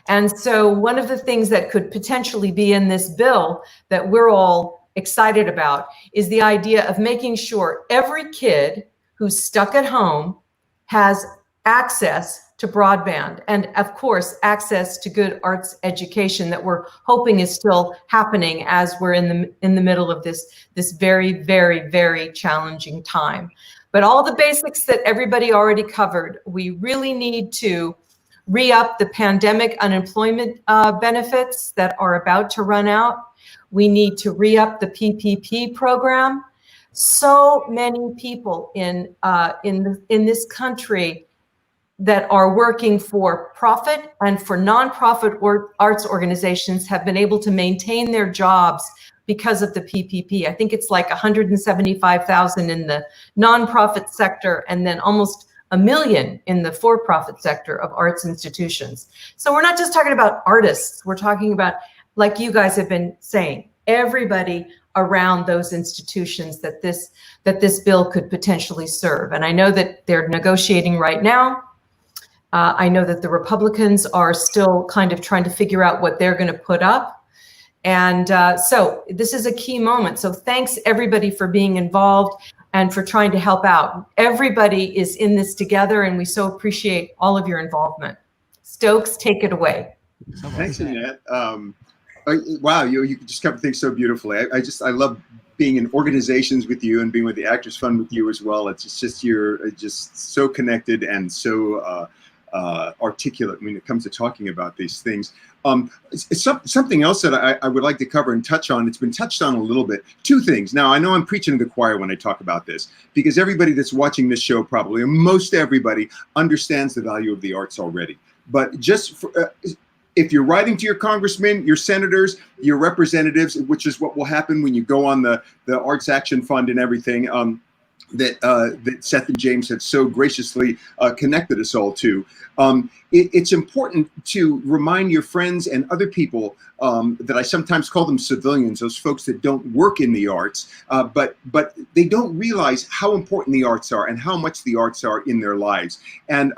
S12: And so one of the things that could potentially be in this bill that we're all excited about is the idea of making sure every kid who's stuck at home has access to broadband and, of course, access to good arts education that we're hoping is still happening as we're in the middle of this very, very, very challenging time. But all the basics that everybody already covered, we really need to re-up the pandemic unemployment benefits that are about to run out. We need to re-up the PPP program. So many people in this country that are working for profit and for nonprofit arts organizations have been able to maintain their jobs because of the PPP. I think it's like 175,000 in the nonprofit sector and then almost 1 million in the for-profit sector of arts institutions. So we're not just talking about artists, we're talking about, like you guys have been saying, everybody around those institutions that this bill could potentially serve. And I know that they're negotiating right now. I know that the Republicans are still kind of trying to figure out what they're going to put up. And so this is a key moment. So thanks everybody for being involved and for trying to help out. Everybody is in this together, and we so appreciate all of your involvement. Stokes, take it away.
S11: Thanks, Annette. Wow, you just covered things so beautifully. I love being in organizations with you and being with the Actors Fund with you as well. It's just you're just so connected and so articulate when it comes to talking about these things. It's something else that I would like to cover and touch on. It's been touched on a little bit. Two things. Now, I know I'm preaching to the choir when I talk about this, because everybody that's watching this show probably, and most everybody, understands the value of the arts already. But just for, if you're writing to your congressmen, your senators, your representatives, which is what will happen when you go on the Arts Action Fund and everything, that Seth and James had so graciously connected us all to. It's important to remind your friends and other people that I sometimes call them civilians, those folks that don't work in the arts, but they don't realize how important the arts are and how much the arts are in their lives. And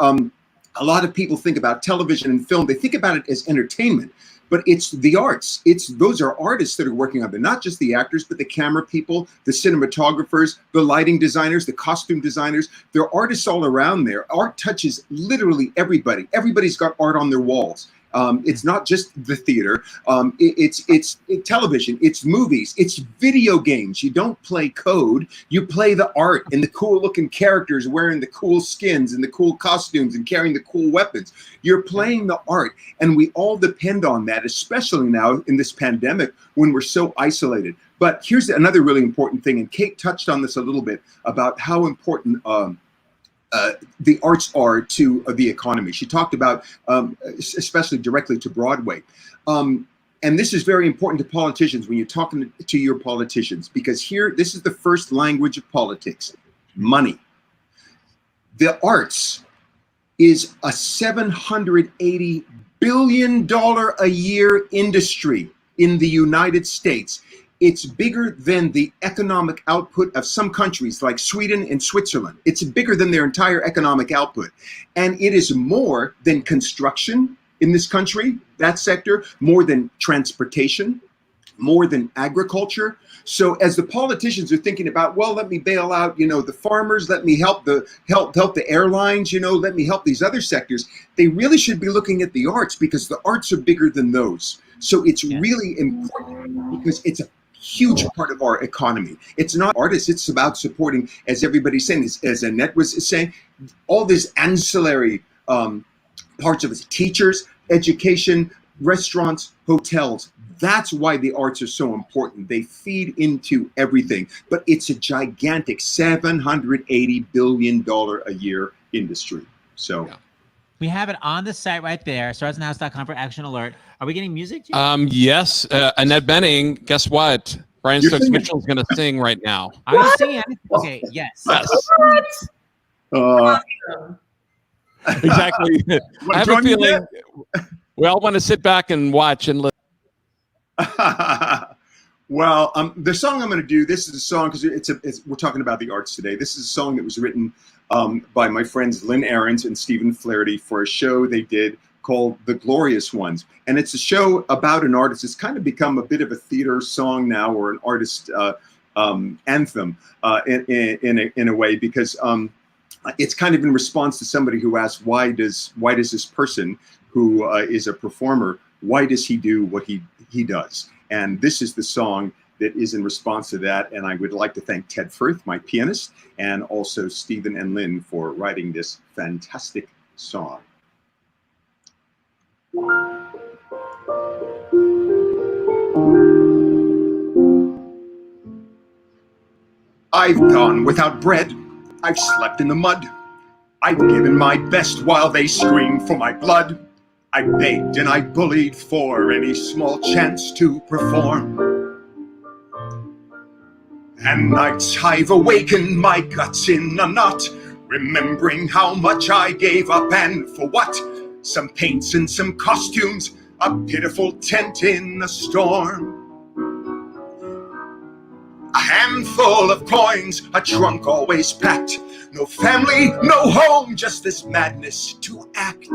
S11: a lot of people think about television and film, they think about it as entertainment. But it's the arts. Those are artists that are working on it, not just the actors, but the camera people, the cinematographers, the lighting designers, the costume designers. There are artists all around there. Art touches literally everybody. Everybody's got art on their walls. It's not just the theater. It's television. It's movies. It's video games. You don't play code. You play the art and the cool looking characters wearing the cool skins and the cool costumes and carrying the cool weapons. You're playing the art, and we all depend on that, especially now in this pandemic when we're so isolated. But here's another really important thing, and Kate touched on this a little bit about how important the arts are to the economy. She talked about, especially directly to Broadway. And this is very important to politicians when you're talking to your politicians, because here, this is the first language of politics, money. The arts is a $780 billion a year industry in the United States. It's bigger than the economic output of some countries like Sweden and Switzerland. It's bigger than their entire economic output. And it is more than construction in this country, that sector, more than transportation, more than agriculture. So as the politicians are thinking about, well, let me bail out, the farmers, let me help the airlines, let me help these other sectors, they really should be looking at the arts, because the arts are bigger than those. So it's really important, because it's a huge part of our economy. It's not artists, it's about supporting, as everybody's saying, as Annette was saying, all these ancillary parts of it, teachers, education, restaurants, hotels. That's why the arts are so important. They feed into everything, but it's a gigantic $780 billion a year industry. So. Yeah.
S2: We have it on the site right there, starsandhouse.com for action alert. Are we getting music, Jim?
S3: Yes. Annette Bening, guess what? Brian Stokes Mitchell is going to sing right now.
S2: Are you singing? Okay, yes.
S3: Yes. Exactly. I have a feeling we all want to sit back and watch and listen.
S11: Well, the song I'm going to do, this is a song because we're talking about the arts today. This is a song that was written by my friends Lynn Ahrens and Stephen Flaherty for a show they did called The Glorious Ones. And it's a show about an artist. It's kind of become a bit of a theater song now, or an artist anthem in a way, because it's kind of in response to somebody who asked, why does this person who is a performer, why does he do what he does? And this is the song that is in response to that. And I would like to thank Ted Firth, my pianist, and also Stephen and Lynn for writing this fantastic song. I've gone without bread. I've slept in the mud. I've given my best while they screamed for my blood. I begged and I bullied for any small chance to perform. And nights I've awakened my guts in a knot, remembering how much I gave up and for what? Some paints and some costumes, a pitiful tent in a storm. A handful of coins, a trunk always packed. No family, no home, just this madness to act.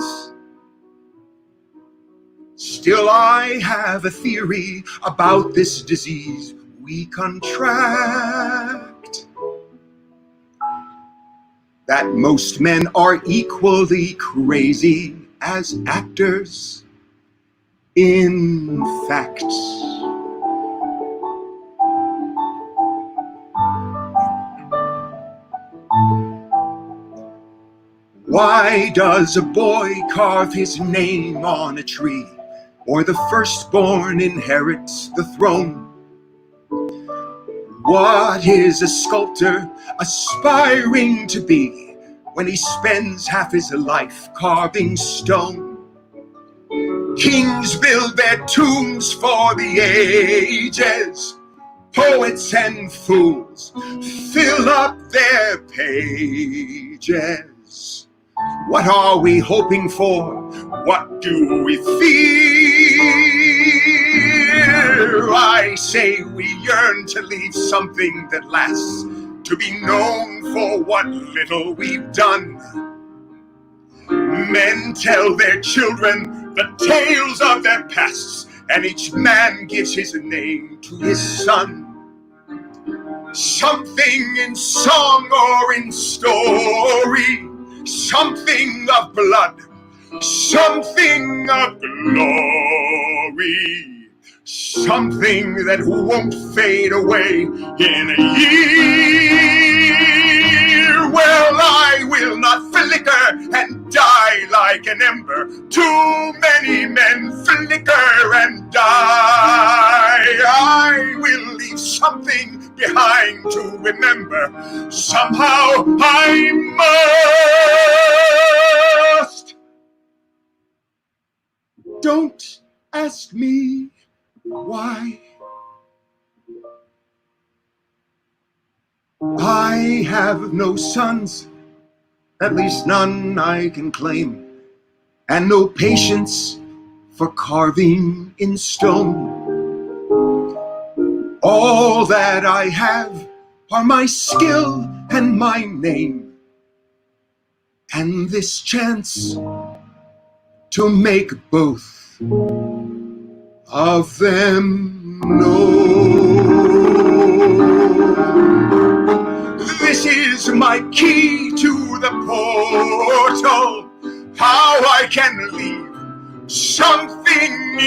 S11: Still I have a theory about this disease we contract. That most men are equally crazy as actors. In fact, why does a boy carve his name on a tree, or the firstborn inherits the throne? What is a sculptor aspiring to be when he spends half his life carving stone? Kings build their tombs for the ages. Poets and fools fill up their pages. What are we hoping for? What do we fear? I say we yearn to leave something that lasts, to be known for what little we've done. Men tell their children the tales of their pasts, and each man gives his name to his son. Something in song or in story, something of blood, something of glory, something that won't fade away in a year. Well, I will not flicker and die like an ember. Too many men flicker and die. I will leave something behind to remember. Somehow I must. Don't ask me why. I have no sons, at least none I can claim, and no patience for carving in stone. All that I have are my skill and my name, and this chance to make both of them known. This is my key to the portal, how I can leave something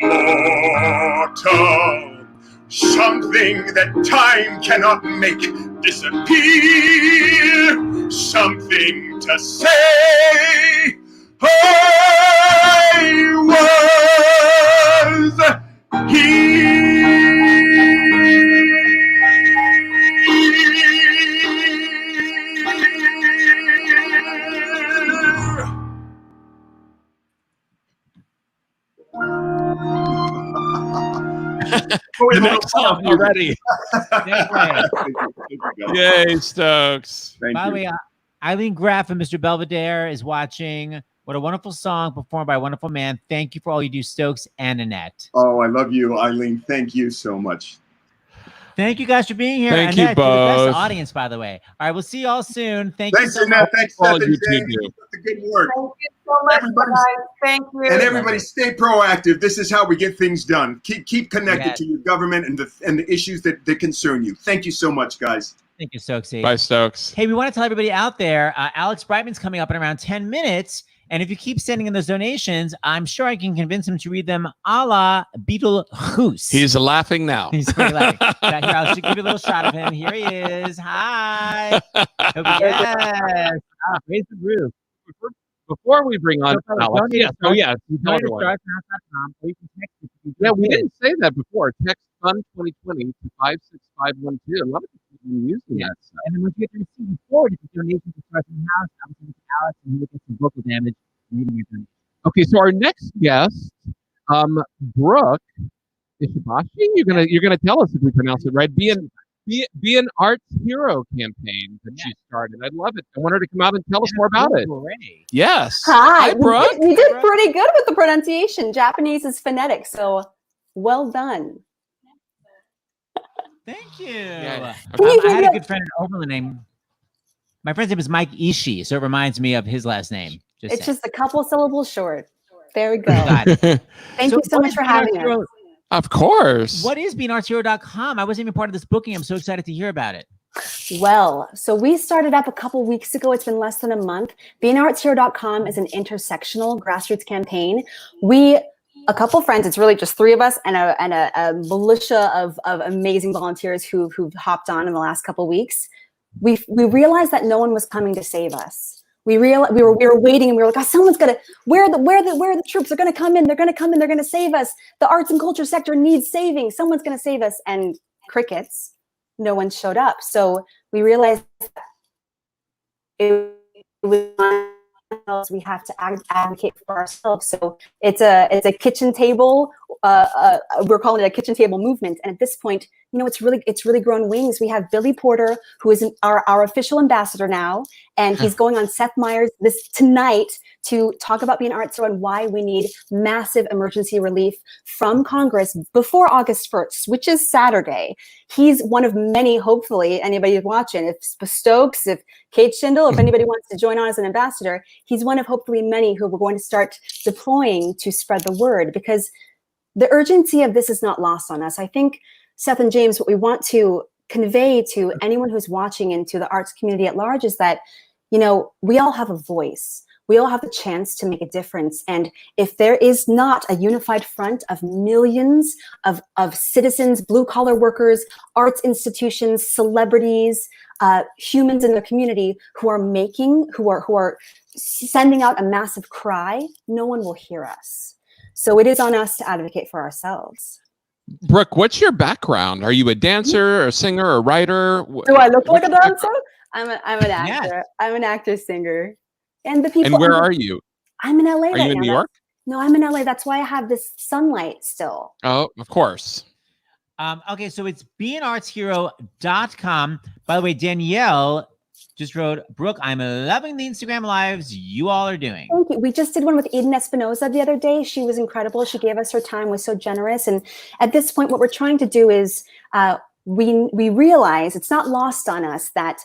S11: immortal. Something that time cannot make disappear. Something to say. I was here.
S3: The next song already. Yay, Stokes.
S2: By the way, Eileen Graff and Mr. Belvedere is watching. What a wonderful song performed by a wonderful man. Thank you for all you do, Stokes and Annette.
S11: Oh, I love you, Eileen. Thank you so much.
S2: Thank you guys for being here.
S3: Thank
S2: Annette,
S3: you
S2: you're the
S3: both.
S2: best audience, by the way. All right, we'll see you all soon.
S11: Thanks,
S2: you so
S11: Annette.
S2: much.
S11: Thanks,
S3: All
S11: Seth and
S3: you two
S11: James.
S3: do.
S11: Keep up the good work.
S12: Thank you so much, guys. Thank you.
S11: And everybody, stay proactive. This is how we get things done. Keep connected
S2: Yes.
S11: to your government and the issues that concern you. Thank you so much, guys.
S2: Thank you, Stokesy.
S3: Bye, Stokes.
S2: Hey, we want to tell everybody out there, Alex Brightman's coming up in around 10 minutes. And if you keep sending in those donations, I'm sure I can convince him to read them a la Beetlejuice.
S3: He's laughing now.
S2: He's really laughing. Here, I'll give you a little shot of him. Here he is. Hi. Yes. Raise the roof.
S3: Before we bring on Alex, yes. Oh, yeah. Yeah, we didn't say that before. Text Fund 2020 to 56512. A lot of people have been using that stuff.
S2: And then once you get to receive forward, if you donate to Trust in the House, I will send it to Alex and he will get some vocal damage.
S3: Okay, so our next guest, Brooke Ishibashi, you're gonna tell us if we pronounce it right. Be an arts hero campaign that she started. I love it. I want her to come out and tell us more about it. Yes.
S13: Hi,
S3: Brooke.
S13: we did pretty good with the pronunciation. Japanese is phonetic, so well done.
S2: Thank you.
S3: Yeah.
S2: I had a good friend in Oberlin named, my friend's name is Mike Ishii, so it reminds me of his last name.
S13: It's just a couple syllables short. There we go. Thank you so
S2: what
S13: much
S2: is
S13: for
S2: Being
S13: having
S2: Arts Hero?
S13: us.
S3: Of course.
S2: What is BeingArtsHero.com? I wasn't even part of this booking. I'm so excited to hear about it.
S13: Well, so we started up a couple weeks ago. It's been less than a month. BeingArtsHero.com is an intersectional grassroots campaign. A couple friends, it's really just three of us and a militia of amazing volunteers who've hopped on in the last couple weeks. We realized that no one was coming to save us. We were waiting and we were like, oh, someone's gonna, where are the troops? They're gonna come in, they're gonna save us. The arts and culture sector needs saving. Someone's gonna save us. And crickets, no one showed up. So we realized it was we have to advocate for ourselves. So it's a kitchen table. We're calling it a kitchen table movement. And at this point, it's really grown wings. We have Billy Porter, who is our official ambassador now, and he's going on Seth Meyers tonight to talk about being an arts hero and why we need massive emergency relief from Congress before August 1st, which is Saturday. He's one of many, hopefully, anybody who's watching, if Stokes, if Kate Schindel, if anybody wants to join on as an ambassador, he's one of hopefully many who we're going to start deploying to spread the word, because the urgency of this is not lost on us. I think, Seth and James, what we want to convey to anyone who's watching and to the arts community at large is that, we all have a voice. We all have the chance to make a difference. And if there is not a unified front of millions of citizens, blue-collar workers, arts institutions, celebrities, humans in their community who are sending out a massive cry, no one will hear us. So it is on us to advocate for ourselves.
S3: Brooke, what's your background? Are you a dancer, or a singer, or a writer?
S13: Do I look like a dancer? I'm an actor. Yes. I'm an actor, singer. And the people.
S3: And where are you?
S13: I'm in LA.
S3: Are you in New York?
S13: No, I'm in LA. That's why I have this sunlight still.
S3: Oh, of course.
S2: Okay, so it's beingartshero.com. By the way, Danielle just wrote, Brooke, I'm loving the Instagram lives you all are doing.
S13: Thank you. We just did one with Eden Espinoza the other day. She was incredible. She gave us her time, was so generous. And at this point, what we're trying to do is we realize it's not lost on us that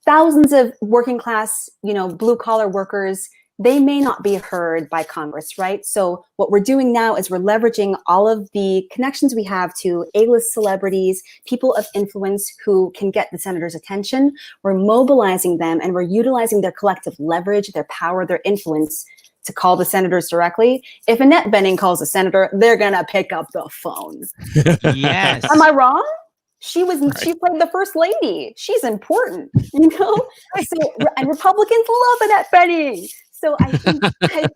S13: thousands of working class, blue collar workers, they may not be heard by Congress, right? So what we're doing now is we're leveraging all of the connections we have to A-list celebrities, people of influence who can get the senator's attention. We're mobilizing them and we're utilizing their collective leverage, their power, their influence to call the senators directly. If Annette Bening calls a senator, they're gonna pick up the phone.
S2: Yes.
S13: Am I wrong? She played the first lady. She's important, So, and Republicans love Annette Bening. So I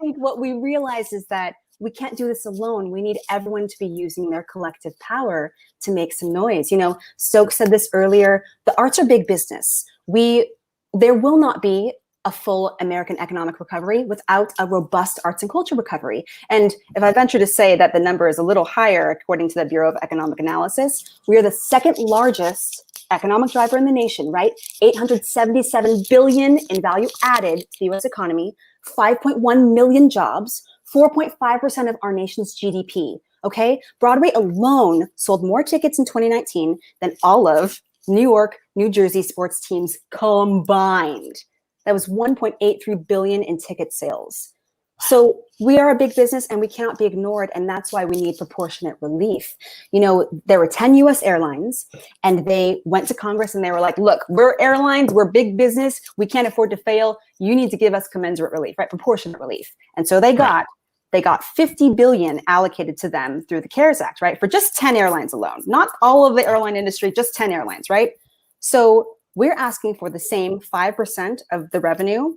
S13: think what we realize is that we can't do this alone. We need everyone to be using their collective power to make some noise. Stokes said this earlier, the arts are big business. There will not be a full American economic recovery without a robust arts and culture recovery. And if I venture to say that the number is a little higher, according to the Bureau of Economic Analysis, we are the second largest economic driver in the nation, right? 877 billion in value added to the US economy, 5.1 million jobs, 4.5% of our nation's GDP. Okay, Broadway alone sold more tickets in 2019 than all of New York, New Jersey sports teams combined. That was 1.83 billion in ticket sales. So we are a big business and we cannot be ignored. And that's why we need proportionate relief. You know, there were 10 US airlines and they went to Congress and they were like, look, we're airlines, we're big business. We can't afford to fail. You need to give us commensurate relief, right? Proportionate relief. And so they got 50 billion allocated to them through the CARES Act, right? For just 10 airlines alone, not all of the airline industry, just 10 airlines, right? So we're asking for the same 5% of the revenue,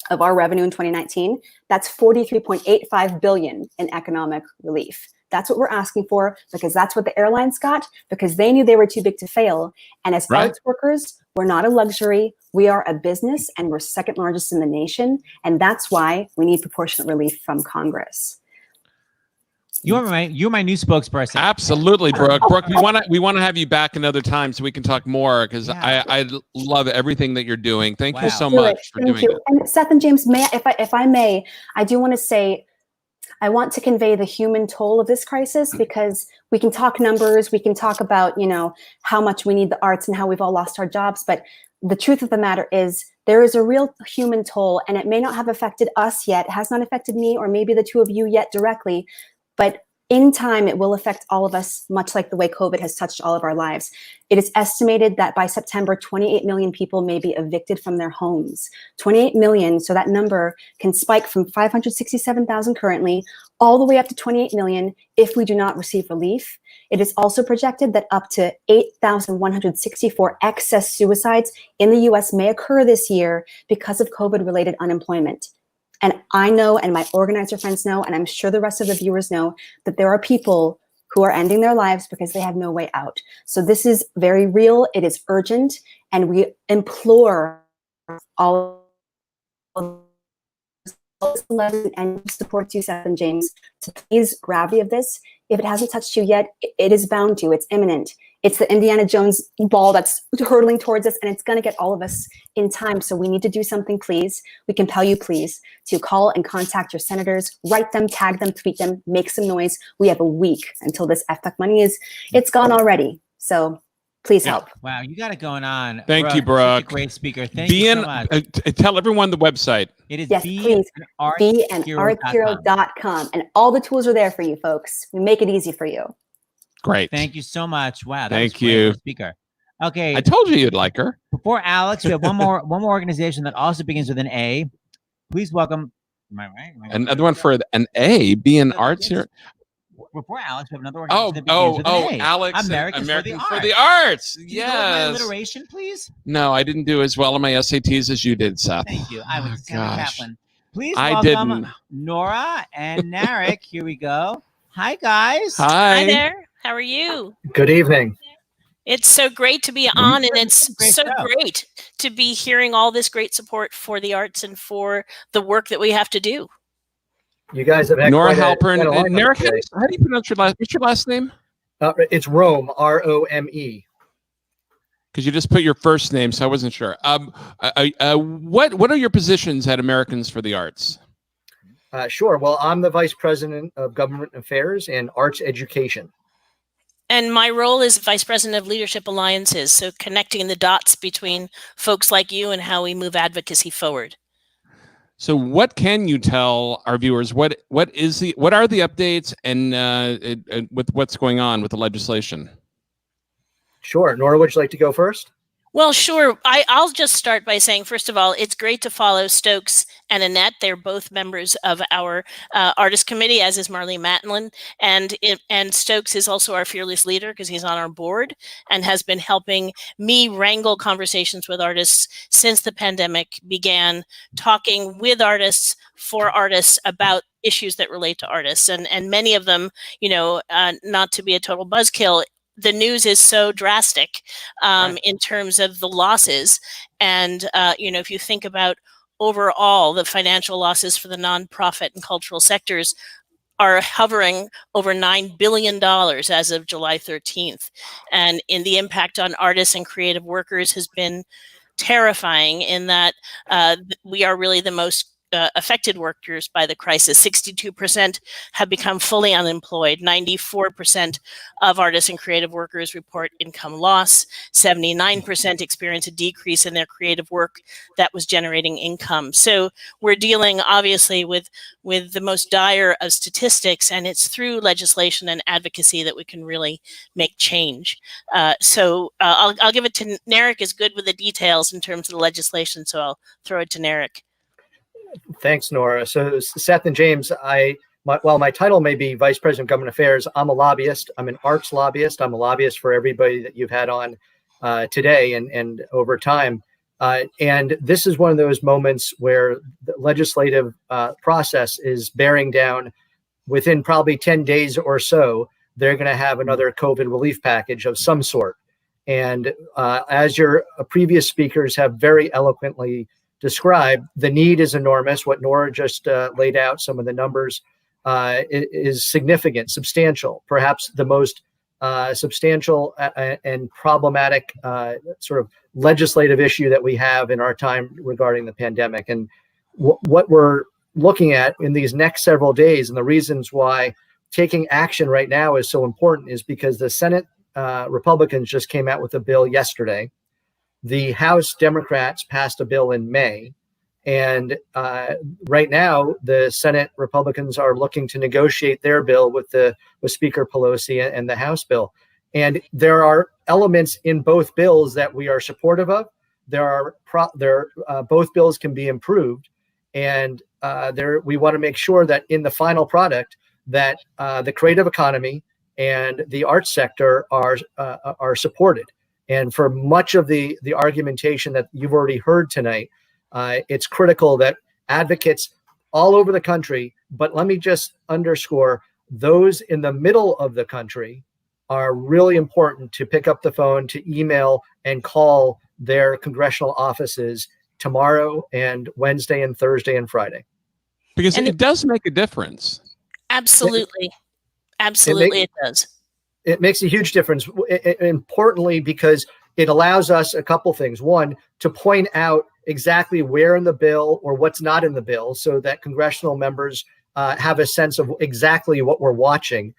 S13: of our revenue in 2019. That's 43.85 billion in economic relief. That's what we're asking for because that's what the airlines got because they knew they were too big to fail. And as arts workers, we're not a luxury. We are a business and we're second largest in the nation. And that's why we need proportionate relief from Congress.
S2: You're my new spokesperson.
S3: Absolutely, Brooke. Brooke, we want to have you back another time so we can talk more because I love everything that you're doing. Thank you so much for doing it.
S13: And Seth and James, if I may, I do want to say, I want to convey the human toll of this crisis because we can talk numbers, we can talk about, you know, how much we need the arts and how we've all lost our jobs. But the truth of the matter is there is a real human toll and it may not have affected us yet. It has not affected me or maybe the two of you yet directly, but in time, it will affect all of us, much like the way COVID has touched all of our lives. It is estimated that by September, 28 million people may be evicted from their homes. 28 million, so that number can spike from 567,000 currently, all the way up to 28 million if we do not receive relief. It is also projected that up to 8,164 excess suicides in the US may occur this year because of COVID-related unemployment. And I know, and my organizer friends know, and I'm sure the rest of the viewers know, that there are people who are ending their lives because they have no way out. So this is very real, it is urgent, and we implore all of and supports you, Seth and James, to please gravity of this. If it hasn't touched you yet, it is bound to, it's imminent. It's the Indiana Jones ball that's hurtling towards us, and it's going to get all of us in time. So we need to do something, please. We compel you, please, to call and contact your senators, write them, tag them, tweet them, make some noise. We have a week until this FTAC money it's gone already. So please help.
S2: Wow, you got it going on.
S3: Thank you, Brooke.
S2: Such a great speaker. Thank you so much.
S3: Tell everyone the website.
S2: It is
S13: beanarthero.com. And all the tools are there for you, folks. We make it easy for you.
S3: Great.
S2: Thank you so much. Wow.
S3: Thank you,
S2: speaker. Okay.
S3: I told you you'd like her.
S2: Before Alex, we have one more organization that also begins with an A. Please welcome. Am I right?
S3: Another one for an A. Be in arts here.
S2: Before Alex, we have another organization that begins with an A.
S3: Alex,
S2: Americans
S3: for the Arts.
S2: Can you go with my alliteration, please?
S3: No, I didn't do as well on my SATs as you did, Seth.
S2: Thank you. I was Matlin. Please
S3: I
S2: welcome
S3: didn't.
S2: Nora and Narek. Here we go. Hi, guys.
S14: Hi there. How are you?
S15: Good evening.
S14: It's so great to be on, and it's so great to be hearing all this great support for the arts and for the work that we have to do.
S15: You guys have had
S3: Nora
S15: quite
S3: Halpern.
S15: a
S3: Narek, how do you pronounce your last? What's your last name?
S15: It's Rome, R-O-M-E.
S3: Because you just put your first name, so I wasn't sure. What are your positions at Americans for the Arts?
S15: Sure. Well, I'm the Vice President of Government Affairs and Arts Education.
S14: And my role is Vice President of Leadership Alliances, so connecting the dots between folks like you and how we move advocacy forward.
S3: So what can you tell our viewers? What are the updates and with what's going on with the legislation?
S15: Sure. Nora, would you like to go first?
S14: Well, sure. I'll just start by saying, first of all, it's great to follow Stokes and Annette. They're both members of our artist committee, as is Marlee Matlin. And Stokes is also our fearless leader because he's on our board and has been helping me wrangle conversations with artists since the pandemic began, talking with artists for artists about issues that relate to artists. And many of them, not to be a total buzzkill, the news is so drastic in terms of the losses. And, if you think about overall the financial losses for the nonprofit and cultural sectors, are hovering over $9 billion as of July 13th. And in the impact on artists and creative workers has been terrifying in that we are really the most affected workers by the crisis. 62% have become fully unemployed. 94% of artists and creative workers report income loss. 79% experience a decrease in their creative work that was generating income. So we're dealing obviously with the most dire of statistics, and it's through legislation and advocacy that we can really make change. I'll give it to Narek, is good with the details in terms of the legislation, so I'll throw it to Narek.
S15: Thanks, Nora. So Seth and James, while my title may be Vice President of Government Affairs, I'm a lobbyist. I'm an arts lobbyist. I'm a lobbyist for everybody that you've had on today and over time. And this is one of those moments where the legislative process is bearing down. Within probably 10 days or so, they're going to have another COVID relief package of some sort. And as your previous speakers have very eloquently described, the need is enormous. What Nora just laid out, some of the numbers, is significant, substantial, perhaps the most substantial and problematic sort of legislative issue that we have in our time regarding the pandemic. And what we're looking at in these next several days, and the reasons why taking action right now is so important, is because the Senate Republicans just came out with a bill yesterday. The House Democrats passed a bill in May. And right now, the Senate Republicans are looking to negotiate their bill with Speaker Pelosi and the House bill. And there are elements in both bills that we are supportive of. Both bills can be improved, and we want to make sure that in the final product that the creative economy and the arts sector are supported. And for much of the argumentation that you've already heard tonight, it's critical that advocates all over the country, but let me just underscore, those in the middle of the country are really important to pick up the phone, to email and call their congressional offices tomorrow and Wednesday and Thursday and Friday.
S3: Because it does make a difference.
S14: Absolutely. Absolutely, it does.
S15: It makes a huge difference, importantly, because it allows us a couple things. One, to point out exactly where in the bill or what's not in the bill so that congressional members have a sense of exactly what we're watching.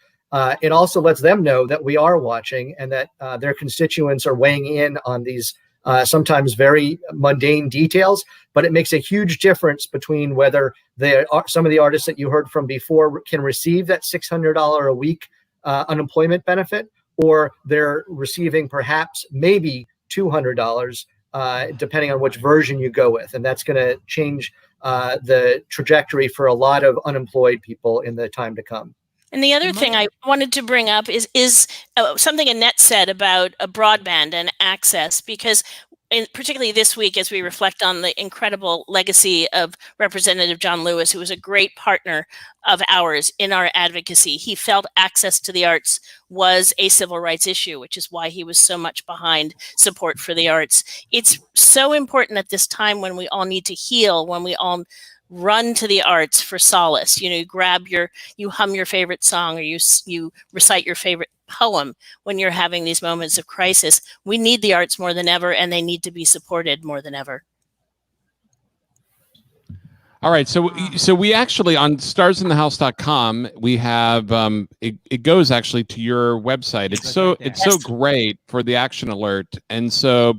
S15: It also lets them know that we are watching and that their constituents are weighing in on these sometimes very mundane details, but it makes a huge difference between whether some of the artists that you heard from before can receive that $600 a week unemployment benefit, or they're receiving perhaps maybe $200, depending on which version you go with. And that's going to change the trajectory for a lot of unemployed people in the time to come.
S14: And the other thing I wanted to bring up is something Annette said about broadband and access, because particularly this week, as we reflect on the incredible legacy of Representative John Lewis, who was a great partner of ours in our advocacy, he felt access to the arts was a civil rights issue, which is why he was so much behind support for the arts. It's so important at this time when we all need to heal, when we all run to the arts for solace. You hum your favorite song, or you recite your favorite poem when you're having these moments of crisis. We need the arts more than ever, and they need to be supported more than ever.
S3: All right, so we actually on starsinthehouse.com we have it goes actually to your website. It's so great for the action alert, and so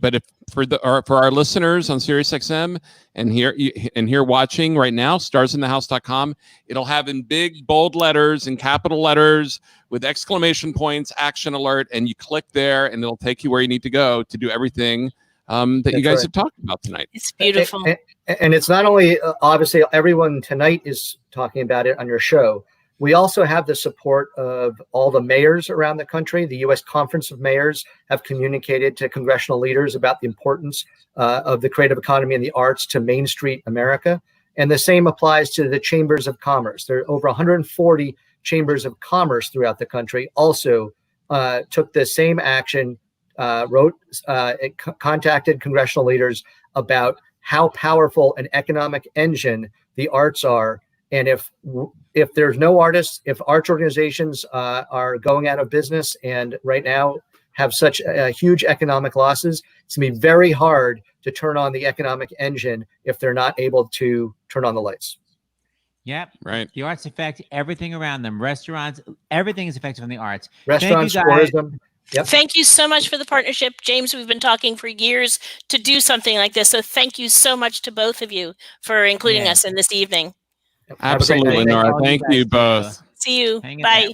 S3: for our listeners on SiriusXM and here watching right now, starsinthehouse.com, it'll have in big bold letters and capital letters with exclamation points, action alert, and you click there and it'll take you where you need to go to do everything that you guys have talked about tonight.
S14: It's beautiful.
S15: And it's not only, obviously, everyone tonight is talking about it on your show. We also have the support of all the mayors around the country. The U.S. Conference of Mayors have communicated to congressional leaders about the importance of the creative economy and the arts to Main Street America. And the same applies to the chambers of commerce. There are over 140 chambers of commerce throughout the country also took the same action, contacted congressional leaders about how powerful an economic engine the arts are, And if there's no artists, if arts organizations are going out of business and right now have such huge economic losses, it's going to be very hard to turn on the economic engine if they're not able to turn on the lights.
S2: Yep.
S3: Right.
S2: The arts affect everything around them. Restaurants, everything is affected from the arts.
S15: Restaurants,
S2: Thank you guys.
S15: tourism. Yep.
S14: Thank you so much for the partnership. James, we've been talking for years to do something like this. So thank you so much to both of you for including us in this evening.
S3: Absolutely, Nora. Thank you both.
S14: See you.
S2: Hang in
S14: Bye.
S2: there.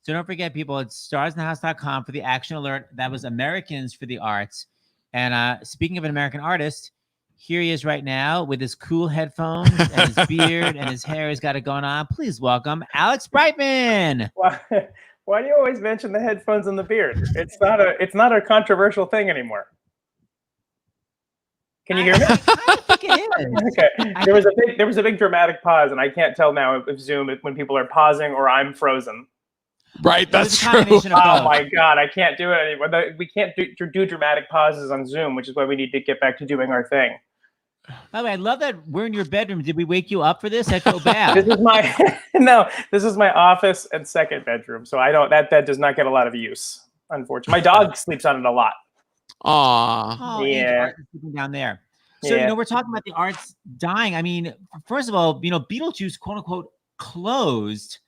S2: So don't forget, people, it's starsinthehouse.com for the action alert. That was Americans for the Arts. And speaking of an American artist, here he is right now with his cool headphones and his beard and his hair. He's got it going on. Please welcome Alex Brightman.
S16: Why do you always mention the headphones and the beard? It's not a controversial thing anymore. Can you hear me?
S2: I think it is.
S16: Okay. There was a big dramatic pause, and I can't tell now if Zoom when people are pausing or I'm frozen.
S3: Right, that's true.
S16: Oh my God, I can't do it anymore. We can't do dramatic pauses on Zoom, which is why we need to get back to doing our thing.
S2: By the way, I love that we're in your bedroom. Did we wake you up for this? I feel bad.
S16: This is my office and second bedroom, so that bed does not get a lot of use, unfortunately. My dog sleeps on it a lot.
S3: Aw.
S2: Yeah. Sleeping down there. So, we're talking about the arts dying. I mean, first of all, Beetlejuice, quote unquote, closed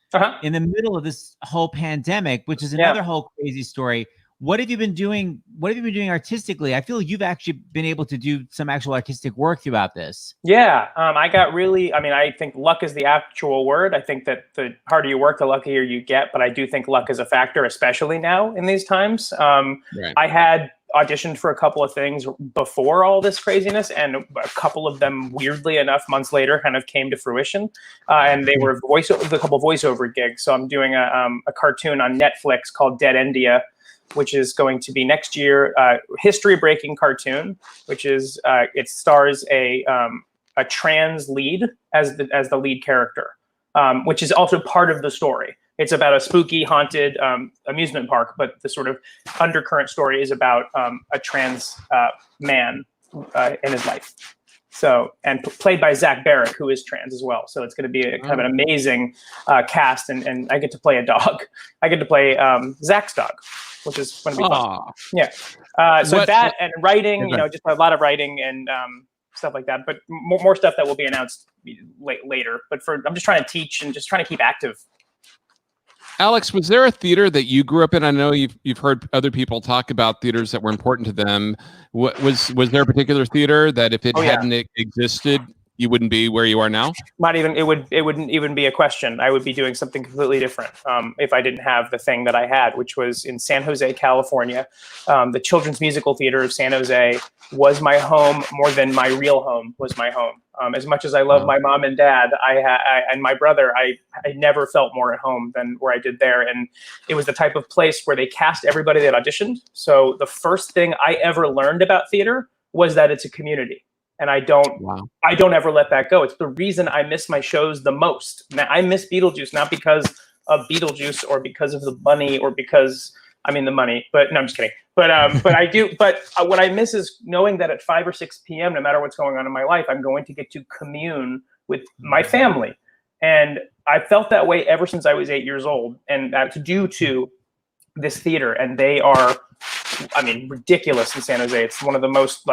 S2: in the middle of this whole pandemic, which is another whole crazy story. What have you been doing? What have you been doing artistically? I feel you've actually been able to do some actual artistic work throughout this.
S16: Yeah, I think luck is the actual word. I think that the harder you work, the luckier you get. But I do think luck is a factor, especially now in these times.
S3: Right.
S16: I had auditioned for a couple of things before all this craziness, and a couple of them, weirdly enough, months later kind of came to fruition, and they were a couple voiceover gigs. So I'm doing a cartoon on Netflix called Dead India, which is going to be next year, history-breaking cartoon, which is it stars a trans lead as the lead character, which is also part of the story. It's about a spooky, haunted amusement park, but the sort of undercurrent story is about a trans man in his life. So, and played by Zach Barrett, who is trans as well. So it's going to be a kind of an amazing cast, and I get to play a dog. I get to play Zach's dog, which is going to be fun. Yeah. That and writing, just a lot of writing and stuff like that. But more stuff that will be announced later. But I'm just trying to teach and just trying to keep active.
S3: Alex, was there a theater that you grew up in? I know you've heard other people talk about theaters that were important to them. Was there a particular theater that if it hadn't existed, you wouldn't be where you are now?
S16: It wouldn't even be a question. I would be doing something completely different if I didn't have the thing that I had, which was in San Jose, California. The Children's Musical Theater of San Jose was my home more than my real home was my home. As much as I love my mom and dad, and my brother, I never felt more at home than where I did there. And it was the type of place where they cast everybody that auditioned. So the first thing I ever learned about theater was that it's a community. And I don't ever let that go. It's the reason I miss my shows the most. I miss Beetlejuice, not because of Beetlejuice or because of the money or because the money, but no, I'm just kidding. But I do. But what I miss is knowing that at 5 or 6 p.m., no matter what's going on in my life, I'm going to get to commune with my family. And I felt that way ever since I was 8 years old. And that's due to this theater. And they are, ridiculous in San Jose. It's one of the most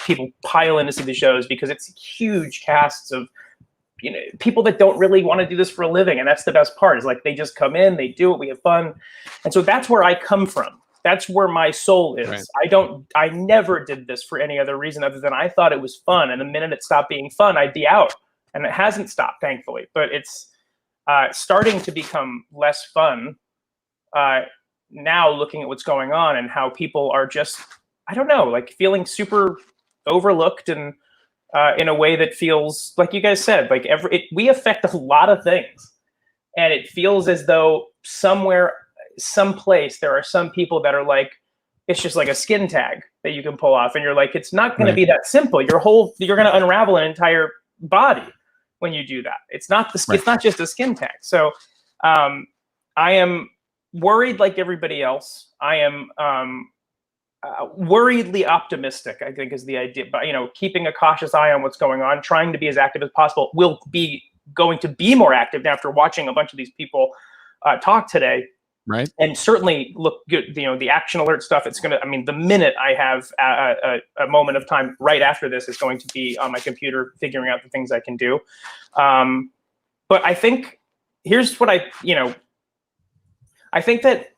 S16: people pile in to see the shows because it's huge casts of people that don't really want to do this for a living. And that's the best part is they just come in, they do it, we have fun. And so that's where I come from. That's where my soul is. Right. I never did this for any other reason other than I thought it was fun. And the minute it stopped being fun, I'd be out. And it hasn't stopped, thankfully, but it's starting to become less fun now looking at what's going on and how people are just, feeling super overlooked and in a way that feels, like you guys said, we affect a lot of things. And it feels as though someplace, there are some people that are it's just like a skin tag that you can pull off. And you're it's not going to be that simple. You're going to unravel an entire body when you do that. It's not it's not just a skin tag. So I am worried like everybody else. I am worriedly optimistic, I think is the idea. But keeping a cautious eye on what's going on, trying to be as active as possible will be going to be more active now after watching a bunch of these people talk today.
S3: Right.
S16: And certainly look good, the action alert stuff, it's going to, I mean, the minute I have a moment of time right after this is going to be on my computer figuring out the things I can do. But I think here's what I think that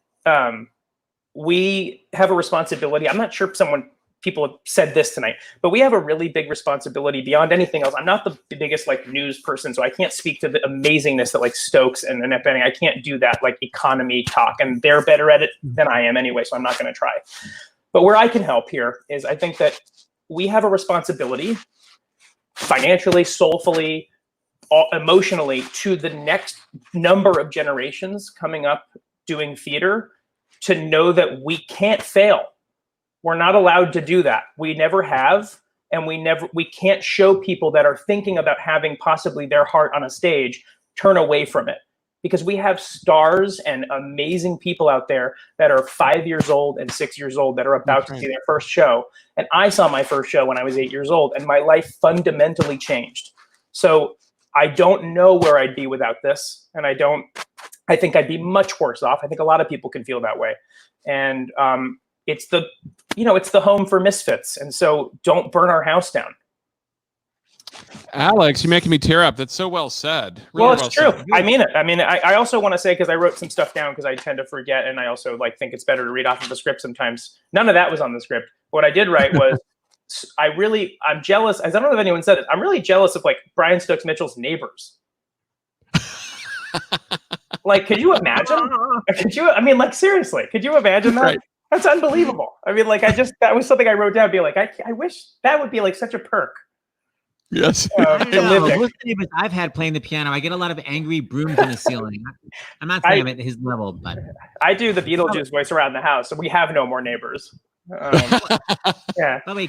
S16: we have a responsibility. I'm not sure if people have said this tonight, but we have a really big responsibility beyond anything else. I'm not the biggest news person, so I can't speak to the amazingness that Stokes and Annette Bening. I can't do that economy talk, and they're better at it than I am anyway, so I'm not going to try. But where I can help here is I think that we have a responsibility financially, soulfully, emotionally to the next number of generations coming up doing theater to know that we can't fail. We're not allowed to do that. We never have, and we can't show people that are thinking about having possibly their heart on a stage turn away from it, because we have stars and amazing people out there that are 5 years old and 6 years old that are about to see their first show. And I saw my first show when I was 8 years old, and my life fundamentally changed. So I don't know where I'd be without this, and I think I'd be much worse off. I think a lot of people can feel that way. And it's the home for misfits. And so don't burn our house down.
S3: Alex, you're making me tear up. That's so well said. Really
S16: well, it's true.
S3: Said.
S16: I mean it. I mean, I also want to say, because I wrote some stuff down because I tend to forget. And I also think it's better to read off of the script sometimes. None of that was on the script. What I did write was, I'm jealous. I don't know if anyone said it. I'm really jealous of Brian Stokes Mitchell's neighbors. Could you imagine? Seriously, could you imagine that? Right. That's unbelievable. I mean, that was something I wrote down. Be I wish that would be such a perk.
S3: Yes.
S2: Most neighbors I've had playing the piano, I get a lot of angry brooms in the ceiling. I'm not saying I'm at his level, but
S16: I do the Beetlejuice voice around the house, so we have no more neighbors. Yeah.
S2: By the way,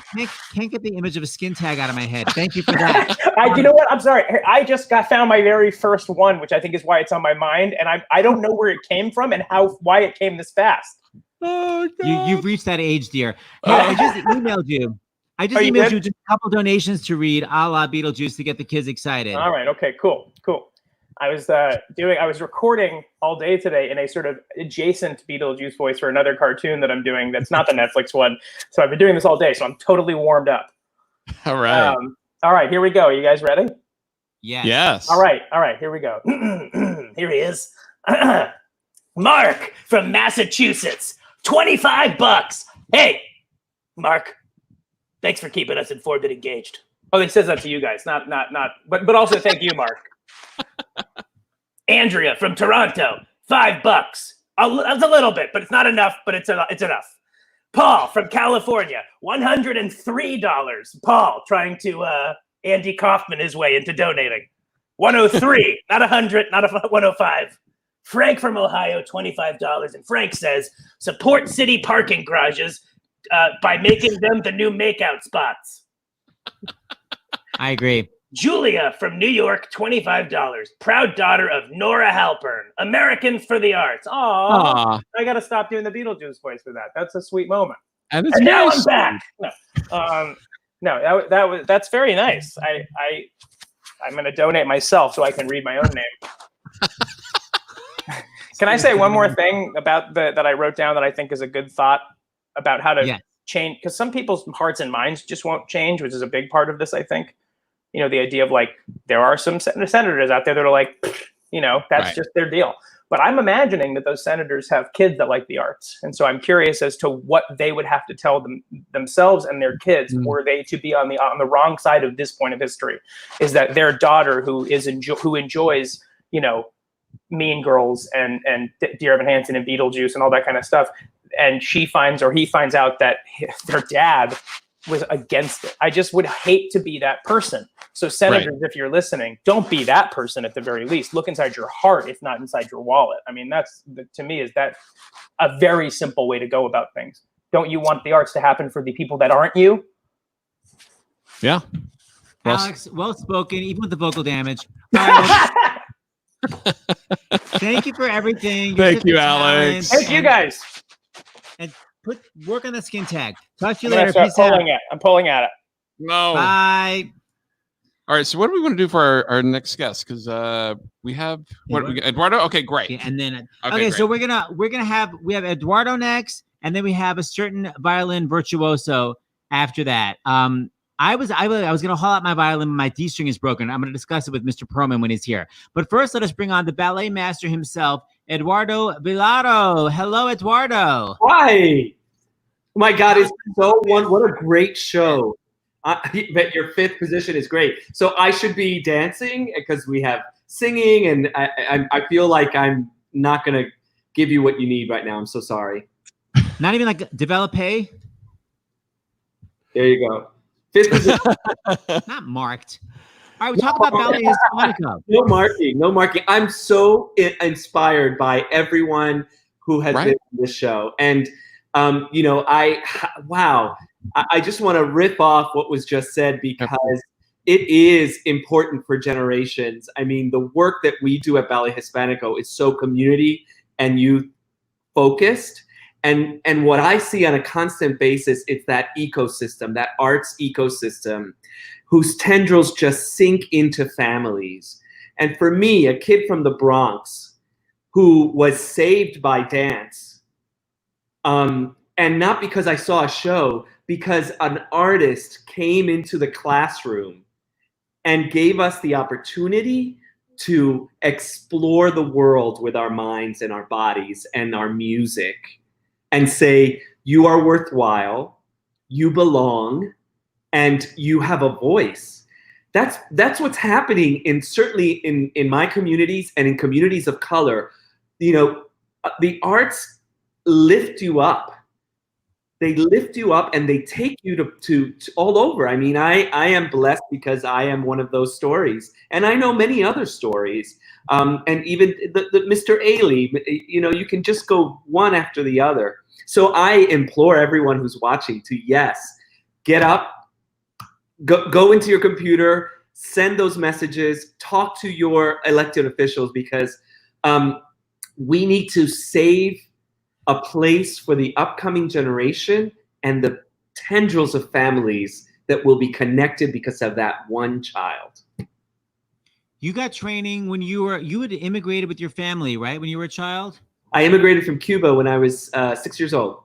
S2: can't get the image of a skin tag out of my head. Thank you for that.
S16: You know what? I'm sorry. I just found my very first one, which I think is why it's on my mind, and I don't know where it came from and why it came this fast.
S3: Oh, God.
S2: You've reached that age, dear. Hey, I just emailed you. I just emailed you just a couple donations to read a la Beetlejuice to get the kids excited.
S16: All right. Okay. Cool. I was recording all day today in a sort of adjacent Beetlejuice voice for another cartoon that I'm doing that's not the Netflix one. So I've been doing this all day, so I'm totally warmed up.
S3: All right.
S16: All right. Here we go. Are you guys ready?
S2: Yes.
S3: Yes.
S16: All right. Here we go. Here he is. Marc from Massachusetts. $25. Hey, Marc. Thanks for keeping us informed and engaged. Oh, it says that to you guys, but also thank you, Marc. Andrea from Toronto, $5. That's a little bit, but it's not enough, but it's enough. Paul from California, $103. Paul trying to Andy Kaufman his way into donating. 103, not 100, not 105. Frank from Ohio, $25. And Frank says, support city parking garages by making them the new makeout spots.
S2: I agree.
S16: Julia from New York, $25. Proud daughter of Nora Halpern. Americans for the Arts. Aww. I got to stop doing the Beetlejuice voice for that. That's a sweet moment. And now I'm back. No, that's very nice. I'm going to donate myself so I can read my own name. Can I say one more thing about that I wrote down that I think is a good thought about how to change? Because some people's hearts and minds just won't change, which is a big part of this, I think. The idea of there are some senators out there that are that's just their deal. But I'm imagining that those senators have kids that like the arts. And so I'm curious as to what they would have to tell themselves and their kids were they to be on the wrong side of this point of history, is that their daughter who enjoys, Mean Girls and Dear Evan Hansen and Beetlejuice and all that kind of stuff. And he finds out that their dad was against it. I just would hate to be that person. So senators, if you're listening, don't be that person at the very least. Look inside your heart, if not inside your wallet. I mean, to me, is that a very simple way to go about things. Don't you want the arts to happen for the people that aren't you?
S3: Yeah.
S2: Alex, well spoken, even with the vocal damage. Right, thank you for everything.
S3: Thank you, Alex.
S16: Thank you guys.
S2: And work on the skin tag. Talk to you later.
S16: Peace out. I'm pulling at it.
S3: No.
S2: Bye.
S3: All right. So what do we want to do for our next guest? Because we have Eduardo. Okay, great.
S2: Yeah, and then
S3: Okay,
S2: so we have Eduardo next, and then we have a certain violin virtuoso after that. I was gonna haul out my violin. My D string is broken. I'm gonna discuss it with Mr. Perlman when he's here. But first, let us bring on the ballet master himself, Eduardo Vilaro. Hello, Eduardo.
S17: Hi. Oh my God, it's so what a great show. But your fifth position is great. So I should be dancing because we have singing, and I feel like I'm not gonna give you what you need right now. I'm so sorry.
S2: Not even like develope.
S17: There you go. Fifth position.
S2: Not marked. All right, we talk about ballet hispanico.
S17: No marking. I'm so inspired by everyone who has been on this show, and I just want to rip off what was just said because it is important for generations. I mean, the work that we do at Ballet Hispanico is so community and youth focused. And what I see on a constant basis, it's that ecosystem, that arts ecosystem, whose tendrils just sink into families. And for me, a kid from the Bronx who was saved by dance, and not because I saw a show, because an artist came into the classroom and gave us the opportunity to explore the world with our minds and our bodies and our music and say, you are worthwhile, you belong, and you have a voice. That's what's happening certainly in my communities and in communities of color. The arts lift you up. They lift you up and they take you to all over. I mean, I am blessed because I am one of those stories. And I know many other stories. And even the Mr. Ailey, you can just go one after the other. So I implore everyone who's watching to, yes, get up, go into your computer, send those messages, talk to your elected officials, because we need to save a place for the upcoming generation and the tendrils of families that will be connected because of that one child.
S2: You got training when you had immigrated with your family, right? When you were a child?
S17: I immigrated from Cuba when I was 6 years old.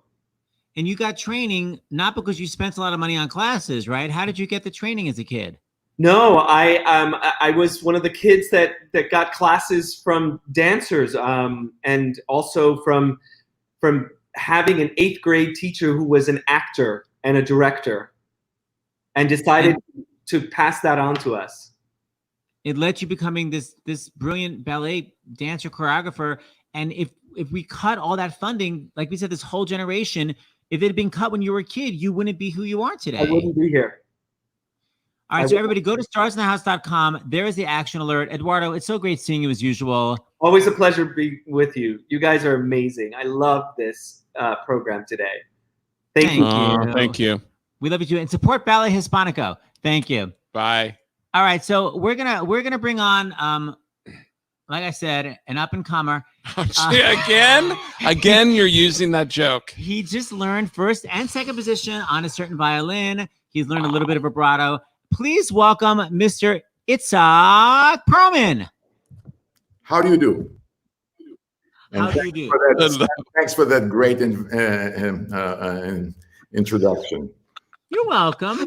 S2: And you got training not because you spent a lot of money on classes, right? How did you get the training as a kid?
S17: No, I was one of the kids that got classes from dancers, and also from having an 8th grade teacher who was an actor and a director and decided to pass that on to us.
S2: It led you becoming this brilliant ballet dancer, choreographer. And if we cut all that funding, like we said, this whole generation, if it had been cut when you were a kid, you wouldn't be who you are today.
S17: I wouldn't be here.
S2: All right, so everybody go to starsinthehouse.com. There is the action alert. Eduardo, it's so great seeing you as usual.
S17: Always a pleasure being with you. You guys are amazing. I love this program today. Thank you.
S3: Thank you.
S2: We love you too. And support Ballet Hispanico. Thank you.
S3: Bye.
S2: All right, so we're gonna bring on like I said, an up and comer.
S3: Again, you're using that joke.
S2: He just learned first and second position on a certain violin. He's learned a little bit of vibrato. Please welcome Mr. Itzhak Perlman.
S18: How do you do?
S2: How do you do?
S18: Thanks for that great introduction.
S2: You're welcome.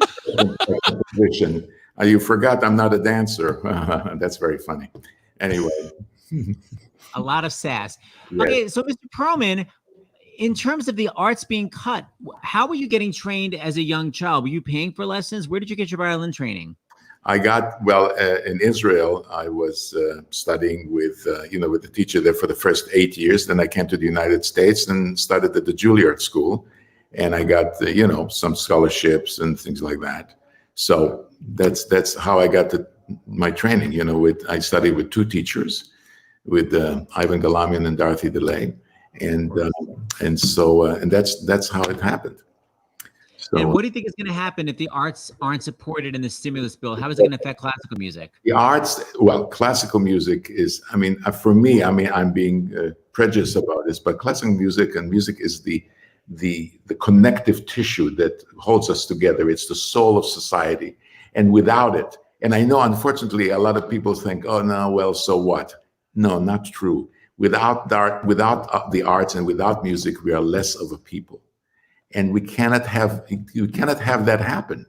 S18: You forgot I'm not a dancer. That's very funny. Anyway.
S2: A lot of sass.
S18: Yes.
S2: Okay, so Mr. Perlman, in terms of the arts being cut, how were you getting trained as a young child? Were you paying for lessons? Where did you get your violin training?
S18: I got, in Israel, I was studying with the teacher there for the first 8 years. Then I came to the United States and studied at the Juilliard School. And I got, some scholarships and things like that. So that's how I got my training. I studied with 2 teachers, with Ivan Galamian and Dorothy DeLay. And that's how it happened. So,
S2: and what do you think is going to happen if the arts aren't supported in the stimulus bill? How is it going to affect classical music?
S18: The arts, classical music is, for me, I'm being prejudiced about this, but classical music is the connective tissue that holds us together. It's the soul of society. And without it, And I know, unfortunately, a lot of people think, oh, no, well, so what? No, not true. Without the arts and without music, we are less of a people. And you cannot have that happen.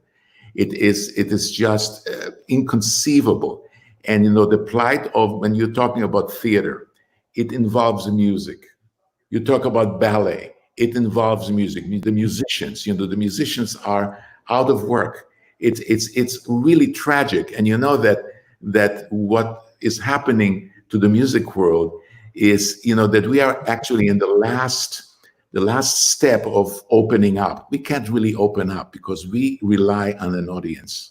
S18: It is just inconceivable. And, the plight of, when you're talking about theater, it involves music. You talk about ballet, it involves music. The musicians, the musicians are out of work. It's really tragic. And that what is happening to the music world is, that we are actually in the last step of opening up. We can't really open up because we rely on an audience.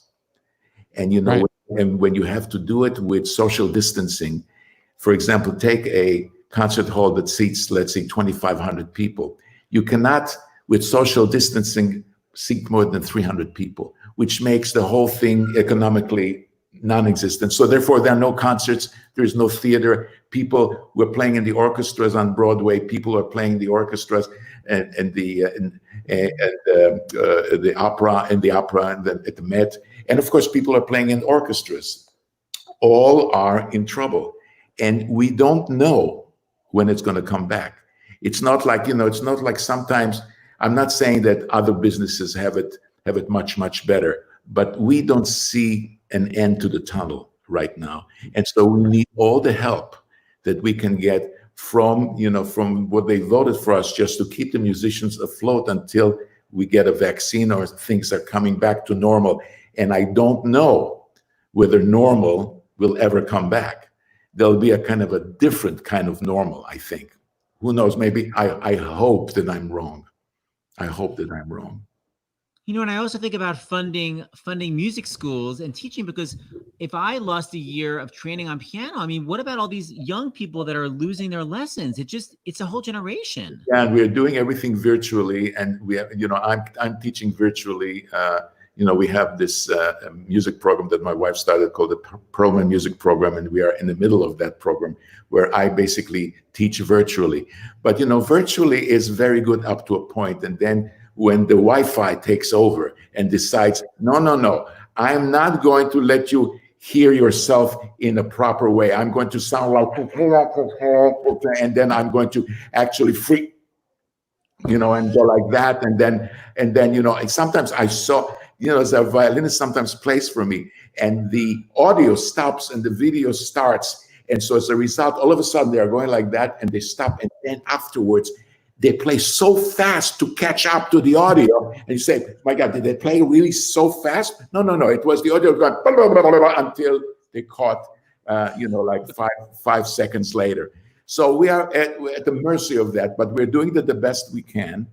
S18: And,
S3: Right.
S18: and when you have to do it with social distancing, for example, take a concert hall that seats, let's say, 2,500 people. You cannot, with social distancing, seat more than 300 people, which makes the whole thing economically non-existent. So therefore, there are no concerts, there's no theater. People were playing in the orchestras on Broadway. People are playing the orchestras and the opera and at the Met. And of course, people are playing in orchestras. All are in trouble. And we don't know when it's going to come back. It's not like, it's not like sometimes, I'm not saying that other businesses have it much, much better, but we don't see an end to the tunnel right now. And so we need all the help that we can get from what they voted for us, just to keep the musicians afloat until we get a vaccine or things are coming back to normal. And I don't know whether normal will ever come back. There'll be a kind of a different kind of normal, I think. Who knows? Maybe I hope that I'm wrong. I hope that I'm wrong.
S2: And I also think about funding music schools and teaching, because if I lost a year of training on piano, I mean, what about all these young people that are losing their lessons? It's a whole generation.
S18: Yeah, and we're doing everything virtually, and we have, I'm teaching virtually. We have this music program that my wife started called the Perlman Music Program, and we are in the middle of that program where I basically teach virtually. But, virtually is very good up to a point. And then when the Wi-Fi takes over and decides, no, I'm not going to let you hear yourself in a proper way. I'm going to sound like, and then I'm going to actually freak, and go like that. And then, and sometimes I saw, as a violinist sometimes plays for me, and the audio stops and the video starts. And so as a result, all of a sudden they're going like that and they stop. And then afterwards, they play so fast to catch up to the audio. And you say, my God, did they play really so fast? No. It was the audio going blah, blah, blah, blah, blah, until they caught, like 5 seconds later. So we are at the mercy of that, but we're doing the best we can.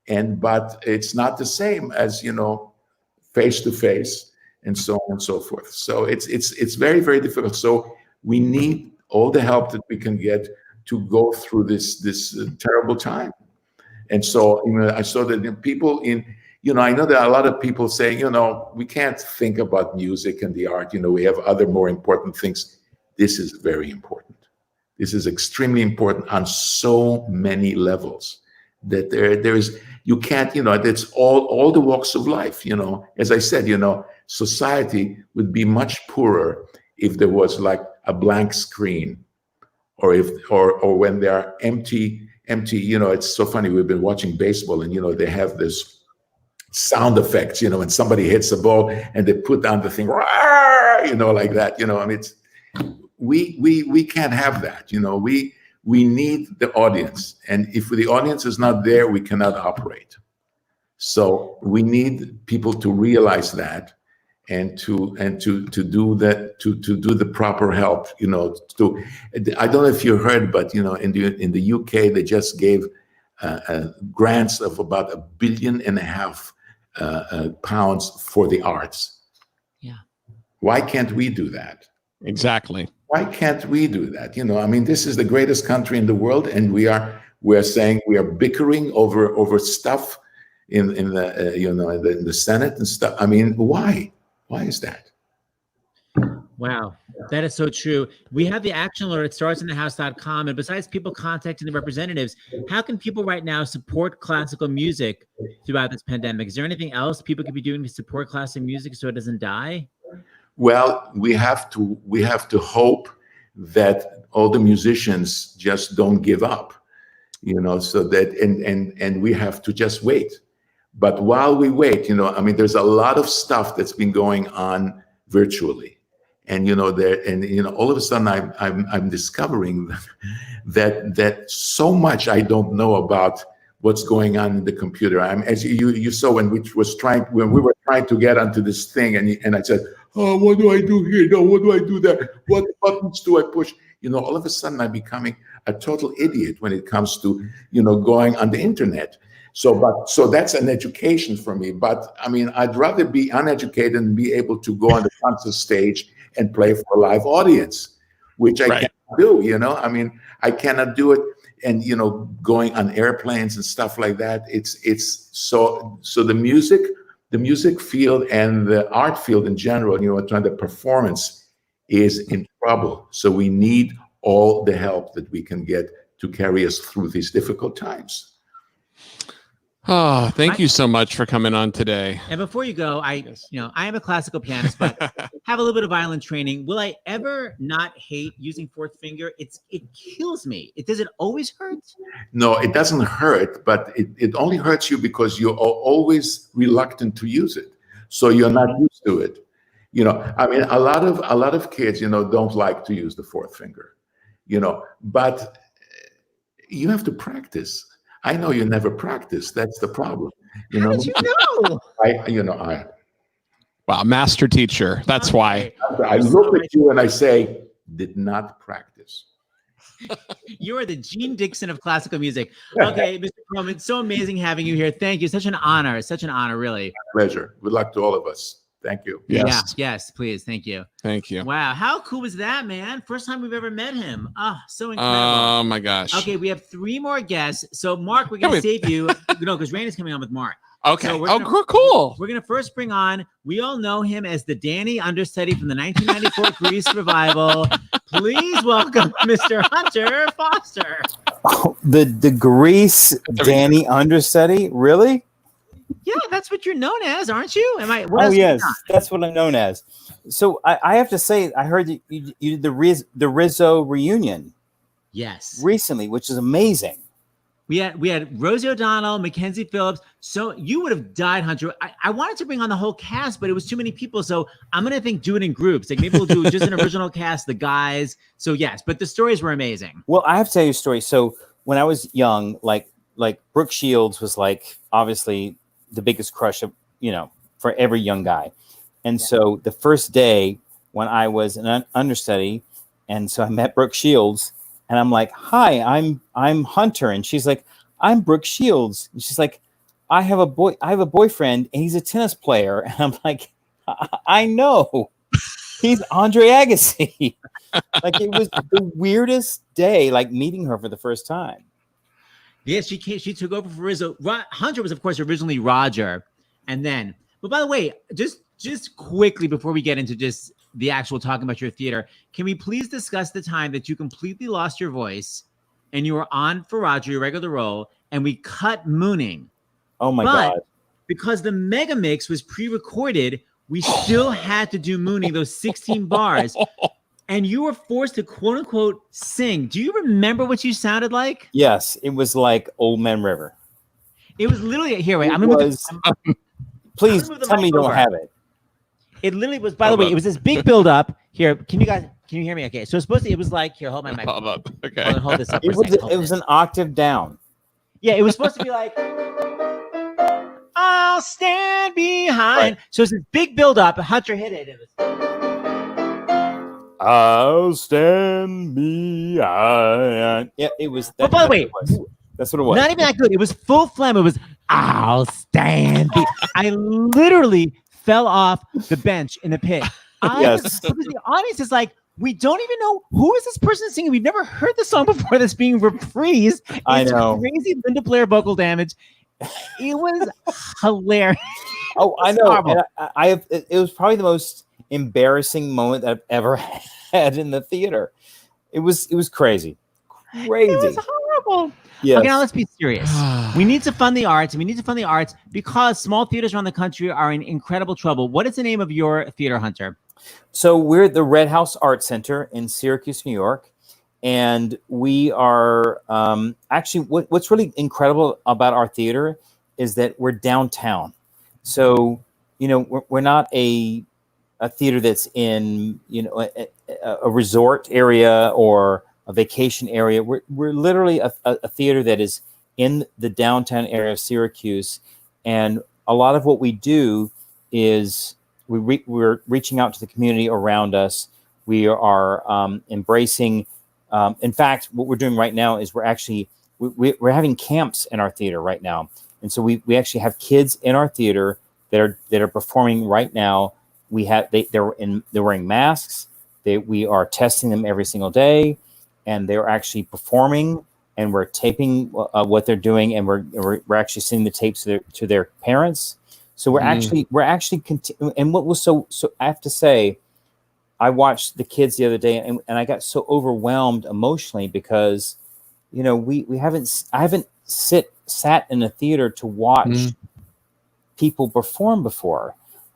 S18: But it's not the same as, face to face and so on and so forth. So it's very, very difficult. So we need all the help that we can get to go through this terrible time. And so I saw that people I know there are a lot of people saying, we can't think about music and the art. We have other more important things. This is very important. This is extremely important on so many levels that there is, you can't, it's all the walks of life. As I said, society would be much poorer if there was like a blank screen, or when there are empty, it's so funny. We've been watching baseball and, they have this sound effects, when somebody hits a ball and they put down the thing, like that, it's, we can't have that. We need the audience. And if the audience is not there, we cannot operate. So we need people to realize that and to do that, to do the proper help, I don't know if you heard, but, in the UK, they just gave grants of about £1.5 billion pounds for the arts.
S2: Yeah.
S18: Why can't we do that?
S3: Exactly.
S18: Why can't we do that? This is the greatest country in the world, and we're saying we are bickering over stuff in the Senate and stuff. I mean, why? Why is that?
S2: Wow, that is so true. We have the action alert. It starts in thehouse.com. And besides people contacting the representatives, how can people right now support classical music throughout this pandemic? Is there anything else people could be doing to support classical music so it doesn't die?
S18: Well, we have to hope that all the musicians just don't give up, so that and we have to just wait. But while we wait, there's a lot of stuff that's been going on virtually, and all of a sudden I'm discovering that so much I don't know about what's going on in the computer. As you saw when we were trying to get onto this thing, and I said, oh, what do I do here? No, what do I do there? What buttons do I push? All of a sudden I'm becoming a total idiot when it comes to, going on the internet. So that's an education for me. But I'd rather be uneducated and be able to go on the concert stage and play for a live audience, which I can't do, I cannot do it. And, going on airplanes and stuff like that, it's so the music field and the art field in general, the performance is in trouble. So we need all the help that we can get to carry us through these difficult times.
S3: Oh, thank you so much for coming on today.
S2: And before you go, I am a classical pianist, but have a little bit of violin training. Will I ever not hate using fourth finger? It kills me. Does it always hurt?
S18: No, it doesn't hurt, but it only hurts you because you're always reluctant to use it. So you're not used to it. A lot of kids, don't like to use the fourth finger, but you have to practice. I know you never practice. That's the problem.
S2: How did you know?
S3: Wow, master teacher. That's why.
S18: I look at you and I say, did not practice.
S2: You are the Gene Dixon of classical music. Okay, Mr. Perlman, so amazing having you here. Thank you. Such an honor, really.
S18: Pleasure. Good luck to all of us. Thank you.
S3: Yes.
S2: Yes, please. Thank you.
S3: Thank you.
S2: Wow, how cool was that, man? First time we've ever met him. Oh, so incredible.
S3: Oh my gosh.
S2: Okay, we have 3 more guests. So Marc, we're going to save you. Because Raina's coming on with Marc.
S3: Okay.
S2: So
S3: cool.
S2: We're going to first bring on, we all know him as the Danny understudy from the 1994 Grease revival. Please welcome Mr. Hunter Foster.
S19: Oh, the Grease Danny understudy? Really?
S2: Yeah, that's what you're known as, aren't you?
S19: Yes, that's what I'm known as. So I have to say, I heard that you did the Rizzo reunion.
S2: Yes.
S19: Recently, which is amazing.
S2: We had Rosie O'Donnell, Mackenzie Phillips. So you would have died, Hunter. I wanted to bring on the whole cast, but it was too many people. So I'm going to do it in groups. Like maybe we'll do just an original cast, the guys. So yes, but the stories were amazing.
S19: Well, I have to tell you a story. So when I was young, like Brooke Shields was obviously the biggest crush of, for every young guy. And so the first day when I was an understudy, and so I met Brooke Shields, and I'm like, hi, I'm Hunter. And she's like, I'm Brooke Shields. And she's like, I have a boyfriend and he's a tennis player. And I'm like, I know. He's Andre Agassi. It was the weirdest day, meeting her for the first time.
S2: Yes, she took over for Rizzo. Hunter was, of course, originally Roger. And then, but by the way, just quickly before we get into just the actual talking about your theater, can we please discuss the time that you completely lost your voice and you were on for Roger, your regular role, and we cut Mooning?
S19: Oh my God.
S2: Because the mega mix was pre-recorded, we still had to do Mooning, those 16 bars. And you were forced to quote unquote sing. Do you remember what you sounded like?
S19: Yes, it was like Old Man River.
S2: It was literally here. Wait,
S19: please tell me you don't have it.
S2: It literally was. By the way, it was this big build up. Here, can you hear me? Okay, so it was like here. Hold my mic.
S3: Hold up. Okay.
S2: Hold this up.
S19: It was an octave down.
S2: Yeah, it was supposed to be like, I'll stand behind. Right. So it's this big build up. Hunter hit it. It was.
S19: I'll stand behind. Yeah, it was.
S2: But by the way,
S19: that's what it was.
S2: Not even that good. It was full phlegm. It was, I'll stand. I literally fell off the bench in the pit.
S19: Yes.
S2: The audience is like, we don't even know who is this person singing. We've never heard the song before that's being reprised.
S19: I know.
S2: Crazy Linda Blair vocal damage. It was hilarious.
S19: Oh, I know. And it was probably the most embarrassing moment that I've ever had in the theater. It was crazy. Crazy.
S2: It was horrible.
S19: Yes.
S2: Okay, now let's be serious. We need to fund the arts. We need to fund the arts because small theaters around the country are in incredible trouble. What is the name of your theater, Hunter?
S19: So we're at the Red House Art Center in Syracuse, New York. And we are actually, what's really incredible about our theater is that we're downtown. So, you know, we're not a theater that's in, you know, a resort area or a vacation area. We're literally a theater that is in the downtown area of Syracuse. And a lot of what we do is we're reaching out to the community around us. We are embracing. In fact, what we're doing right now is we're actually we're having camps in our theater right now, and so we actually have kids in our theater that are performing right now. We have they're wearing masks. We are testing them every single day, and they're actually performing. And we're taping what they're doing, and we're actually sending the tapes to their parents. So we're actually and what was so I have to say, I watched the kids the other day, and I got so overwhelmed emotionally because, you know, I haven't sat in a theater to watch people perform before.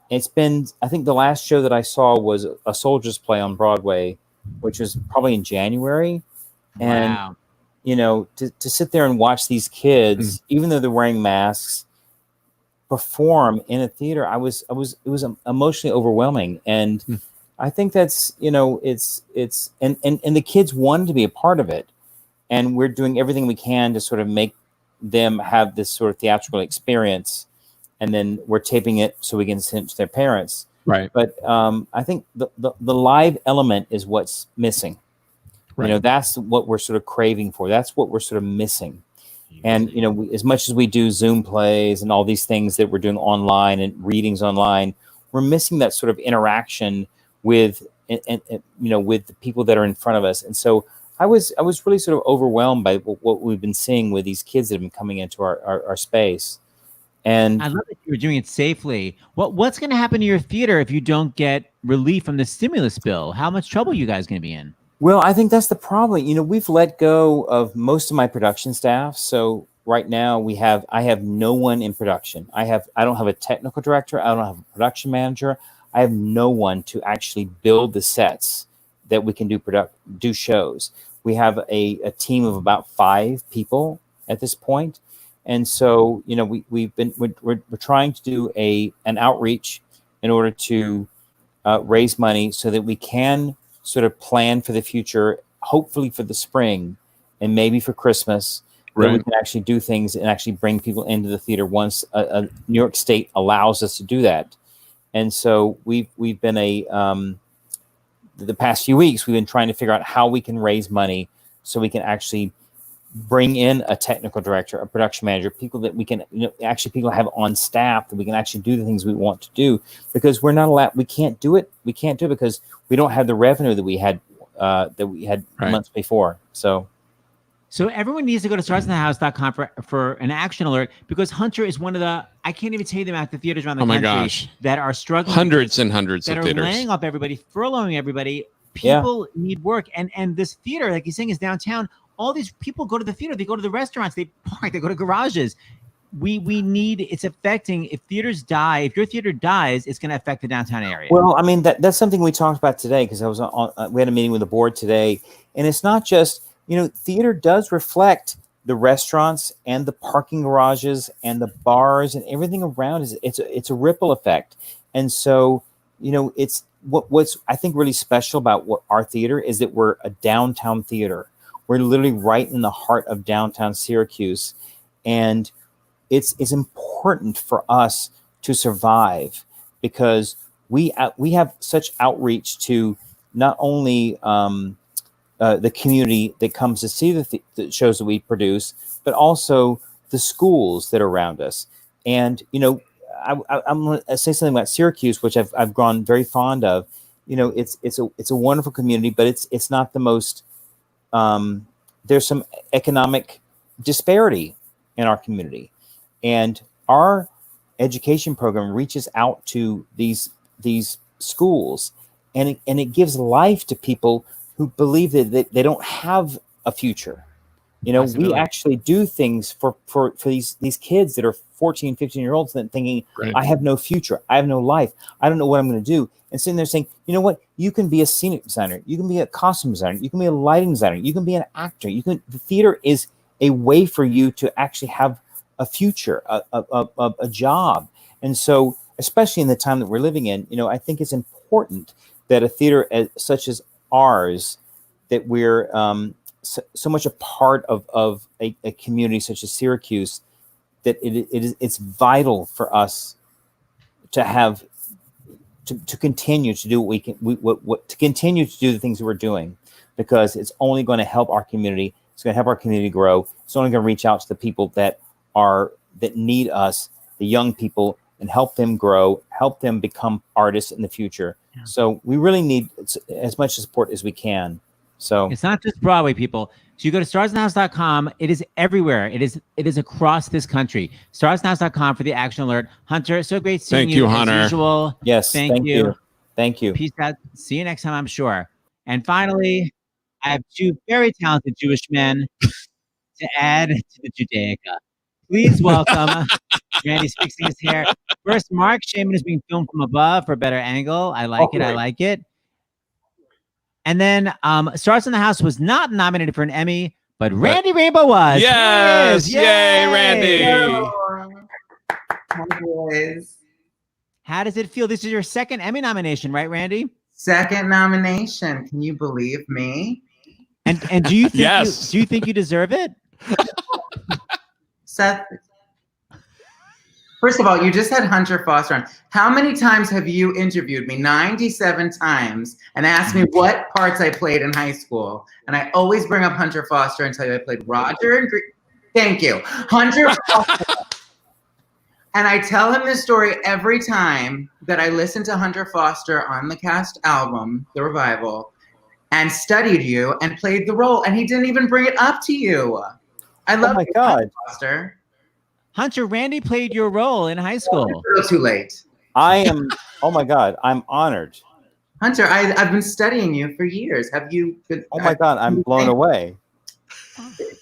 S19: It's been, I think the last show that I saw was A Soldier's Play on Broadway, which was probably in January. And,
S2: wow.
S19: You know, to sit there and watch these kids, even though they're wearing masks, perform in a theater, it was emotionally overwhelming. And I think that's, you know, it's and the kids wanted to be a part of it, and we're doing everything we can to sort of make them have this sort of theatrical experience, and then we're taping it so we can send it to their parents.
S3: Right.
S19: But I think the live element is what's missing.
S3: Right.
S19: You know, that's what we're sort of craving for. That's what we're sort of missing. And, you know, as much as we do Zoom plays and all these things that we're doing online and readings online, we're missing that sort of interaction with, and you know, with the people that are in front of us. And so I was really sort of overwhelmed by what we've been seeing with these kids that have been coming into our space. And
S2: I love that you're doing it safely. What's going to happen to your theater if you don't get relief from the stimulus bill? How much trouble are you guys going to be in?
S19: Well, I think that's the problem. You know, we've let go of most of my production staff. So right now I have no one in production. I don't have a technical director. I don't have a production manager. I have no one to actually build the sets that we can do shows. We have a team of about 5 people at this point. And so, you know, we're trying to do an outreach in order to raise money so that we can sort of plan for the future, hopefully for the spring and maybe for Christmas, that we can actually do things and actually bring people into the theater once New York State allows us to do that. And so we've been the past few weeks, we've been trying to figure out how we can raise money so we can actually bring in a technical director, a production manager, people that we can, you know, actually people have on staff that we can actually do the things we want to do, because we're not allowed, we can't do it because we don't have the revenue that we had months before. So
S2: everyone needs to go to starsinthehouse.com for an action alert, because Hunter is one of the, I can't even tell you the amount of theaters around the country that are struggling.
S3: Hundreds and hundreds
S2: that
S3: of
S2: are
S3: theaters.
S2: laying off everybody, furloughing everybody. People need work. And this theater, like he's saying, is downtown. All these people go to the theater, they go to the restaurants, they park, they go to garages. We need, it's affecting, if theaters die, if your theater dies, it's going to affect the downtown area.
S19: Well, I mean, that's something we talked about today, because I was we had a meeting with the board today, and it's not just, you know, theater does reflect the restaurants and the parking garages and the bars and everything around. It's a ripple effect. And so, you know, it's what's I think really special about what our theater is that we're a downtown theater. We're literally right in the heart of downtown Syracuse, and it's important for us to survive, because we have such outreach to not only the community that comes to see the shows that we produce, but also the schools that are around us. And, you know, I'm going to say something about Syracuse, which I've grown very fond of. You know, it's a wonderful community, but it's not the most. There's some economic disparity in our community, and our education program reaches out to these schools, and it gives life to people who believe that they don't have a future. You know, we actually do things for these kids that are 14, 15-year-olds and thinking, I have no future. I have no life. I don't know what I'm going to do. And sitting there saying, you know what? You can be a scenic designer. You can be a costume designer. You can be a lighting designer. You can be an actor. The theater is a way for you to actually have a future, a job. And so, especially in the time that we're living in, you know, I think it's important that a theater such as ours, that we're so much a part of a community such as Syracuse, that it's vital for us to have to continue to do what we can, to continue to do the things that we're doing, because it's only going to help our community. It's going to help our community grow. It's only going to reach out to the people that need us, the young people, and help them grow, help them become artists in the future. Yeah. So we really need as much support as we can. So
S2: it's not just Broadway, people. So you go to starsinthehouse.com. It is everywhere. It is across this country. Starsinthehouse.com for the action alert. Hunter, so great seeing you.
S3: Hunter.
S2: As usual.
S19: Yes.
S2: Thank you.
S19: Thank you.
S2: Peace out. See you next time, I'm sure. And finally, I have two very talented Jewish men to add to the Judaica. Please welcome Randy's fixing his hair. First, Marc Shaiman is being filmed from above for a better angle. I like it. I like it. And then Stars in the House was not nominated for an Emmy, but Randy Rainbow was.
S3: Yes. Yay, Randy.
S2: How does it feel? This is your second Emmy nomination, right, Randy?
S20: Second nomination. Can you believe me?
S2: And do you think do you think you deserve it?
S20: Seth, first of all, you just had Hunter Foster on. How many times have you interviewed me? 97 times, and asked me what parts I played in high school. And I always bring up Hunter Foster and tell you I played Roger and thank you, Hunter Foster. And I tell him this story every time that I listen to Hunter Foster on the cast album, The Revival, and studied you and played the role, and he didn't even bring it up to you. I love
S19: my God,
S20: Foster.
S2: Hunter, Randy played your role in high school.
S20: Too late.
S19: I am. Oh my God, I'm honored.
S20: Hunter, I've been studying you for years. Have you been?
S19: Oh my God, I'm blown away.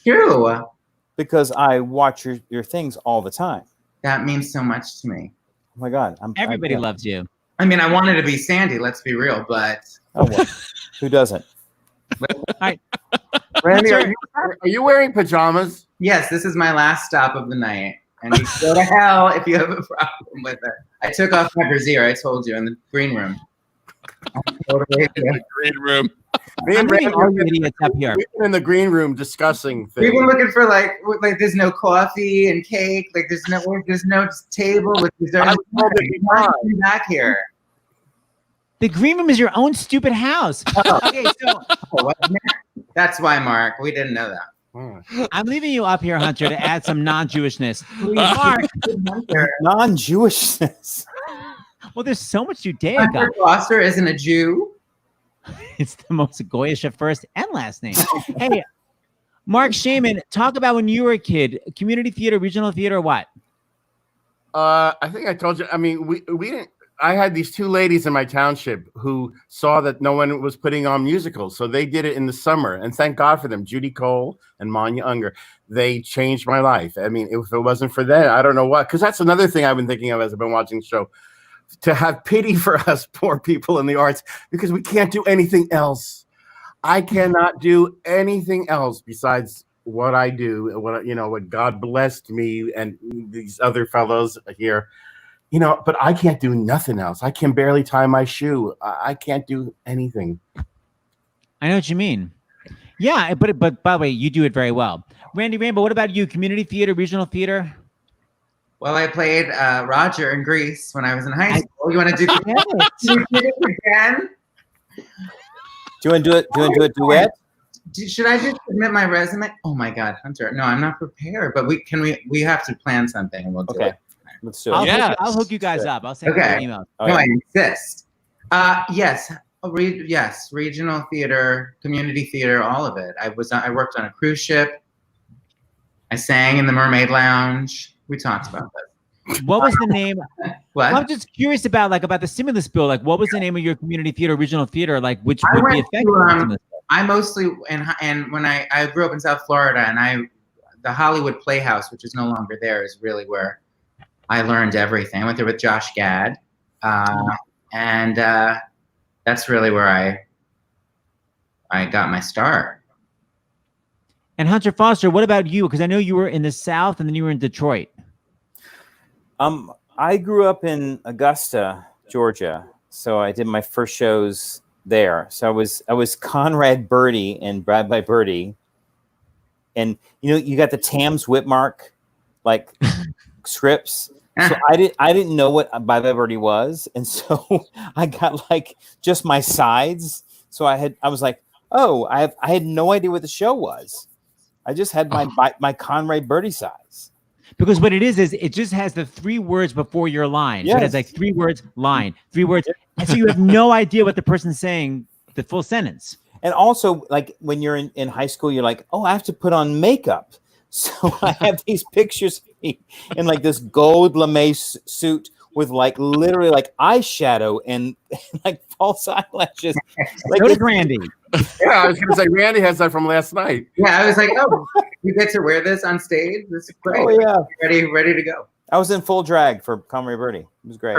S20: True.
S19: Because I watch your things all the time.
S20: That means so much to me.
S19: Oh my God,
S2: everybody loves you.
S20: I mean, I wanted to be Sandy. Let's be real, but
S19: well, who doesn't?
S21: Randy, are you wearing pajamas?
S20: Yes, this is my last stop of the night. And you go to hell if you have a problem with it. I took off my brassiere, I told you, in the green room.
S3: In the green room.
S21: Me and Randy
S2: are idiots up here.
S21: We've been in the green room discussing things.
S20: We've been looking for like there's no coffee and cake, like there's no table with dessert. Back here.
S2: The green room is your own stupid house. Okay, so
S20: that's why, Marc. We didn't know that.
S2: I'm leaving you up here, Hunter, to add some non-Jewishness. Please, Marc.
S19: Non-Jewishness.
S2: Well, there's so much Judaica.
S20: Hunter Foster isn't a Jew.
S2: It's the most goyish of first and last name. Hey, Marc Shaiman, talk about when you were a kid. Community theater, regional theater, what?
S21: I think I told you. I mean, we didn't. I had these two ladies in my township who saw that no one was putting on musicals, so they did it in the summer, and thank God for them. Judy Cole and Manya Unger. They changed my life. I mean, if it wasn't for them, I don't know what. Because that's another thing I've been thinking of as I've been watching the show. To have pity for us poor people in the arts, because we can't do anything else. I cannot do anything else besides what I do, what God blessed me and these other fellows here. But I can't do nothing else. I can barely tie my shoe. I can't do anything.
S2: I know what you mean. Yeah, but by the way, you do it very well. Randy Rainbow, what about you? Community theater, regional theater?
S20: Well, I played Roger in Greece when I was in high school. You want to do it again?
S19: Do you want to do it? Do you want to do a duet?
S20: Should I just submit my resume? Oh my God, Hunter! No, I'm not prepared. But we have to plan something, and we'll do it.
S19: Let's do it.
S2: I'll hook you guys up. I'll send you an email.
S20: No, I insist. Yes, regional theater, community theater, all of it. I worked on a cruise ship. I sang in the Mermaid Lounge. We talked about that.
S2: What was the name?
S20: What?
S2: Well, I'm just curious about the stimulus bill. Like, what was the name of your community theater, regional theater? Like, which would be effective?
S20: I mostly and when I grew up in South Florida, and the Hollywood Playhouse, which is no longer there, is really where I learned everything. I went there with Josh Gad, and that's really where I got my start.
S2: And Hunter Foster, what about you? Because I know you were in the South and then you were in Detroit.
S19: I grew up in Augusta, Georgia, so I did my first shows there. So I was Conrad Birdie and Brad by Birdie, and you got the Tams Whitmark like scripts. So I didn't know what Bye Bye Birdie was, and so I got like just my sides. So I was like, oh, I had no idea what the show was. I just had my Conrad Birdie size.
S2: Because what it is it just has the 3 words before your line.
S19: Yes.
S2: So it has like 3 words, line, 3 words. And so you have no idea what the person's saying, the full sentence.
S19: And also, like when you're in high school, you're like, oh, I have to put on makeup. So I have these pictures of me in like this gold lame suit with like literally like eyeshadow and like false eyelashes. Like
S2: so did Randy.
S21: Yeah, I was gonna say Randy has that from last night.
S20: Yeah, I was like, oh, you get to wear this on stage? This is great.
S19: Oh yeah,
S20: ready to go.
S19: I was in full drag for Conrad Birdie. It was great.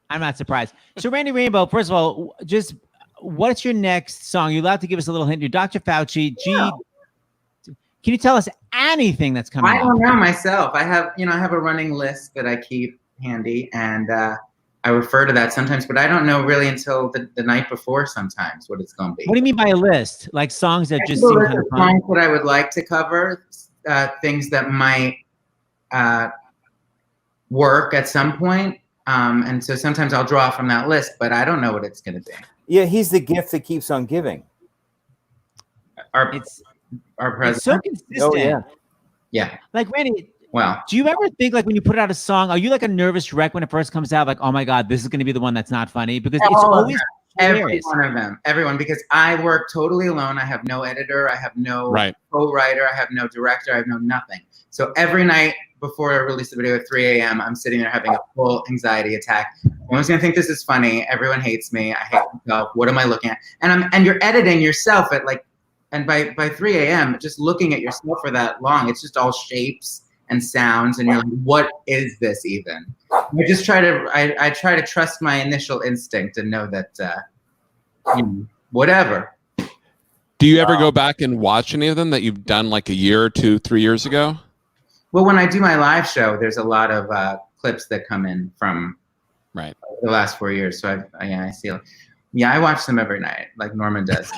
S2: I'm not surprised. So Randy Rainbow, first of all, just what's your next song? You're allowed to give us a little hint. You're Dr. Fauci.
S20: Yeah.
S2: Can you tell us anything that's coming
S20: I
S2: up?
S20: don't know myself. I have a running list that I keep handy, and I refer to that sometimes, but I don't know really until the night before sometimes what it's going to be.
S2: What do you mean by a list? Like songs that just
S20: seem
S2: kind of fun?
S20: Songs that I would like to cover, things that might work at some point. And so sometimes I'll draw from that list, but I don't know what it's going to be.
S19: Yeah, he's the gift that keeps on giving.
S20: Our president.
S2: It's so consistent.
S19: Oh yeah.
S20: Yeah.
S2: Like Randy,
S20: well,
S2: do you ever think like when you put out a song, are you like a nervous wreck when it first comes out? Like, oh my God, this is going to be the one that's not funny? Because it's always
S20: every
S2: hilarious.
S20: one of them, everyone, because I work totally alone. I have no editor. I have no co-writer. I have no director. I have no nothing. So every night before I release the video at 3 a.m., I'm sitting there having a full anxiety attack. No one's gonna think this is funny. Everyone hates me. I hate myself. What am I looking at? And you're editing yourself at like, and by 3 a.m., just looking at yourself for that long, it's just all shapes and sounds, and you're like, what is this even? I try to trust my initial instinct and know that whatever.
S3: Do you ever go back and watch any of them that you've done like a year or 2, 3 years ago?
S20: Well, when I do my live show, there's a lot of clips that come in from the last 4 years. So I see. Yeah, I watch them every night, like Norman does.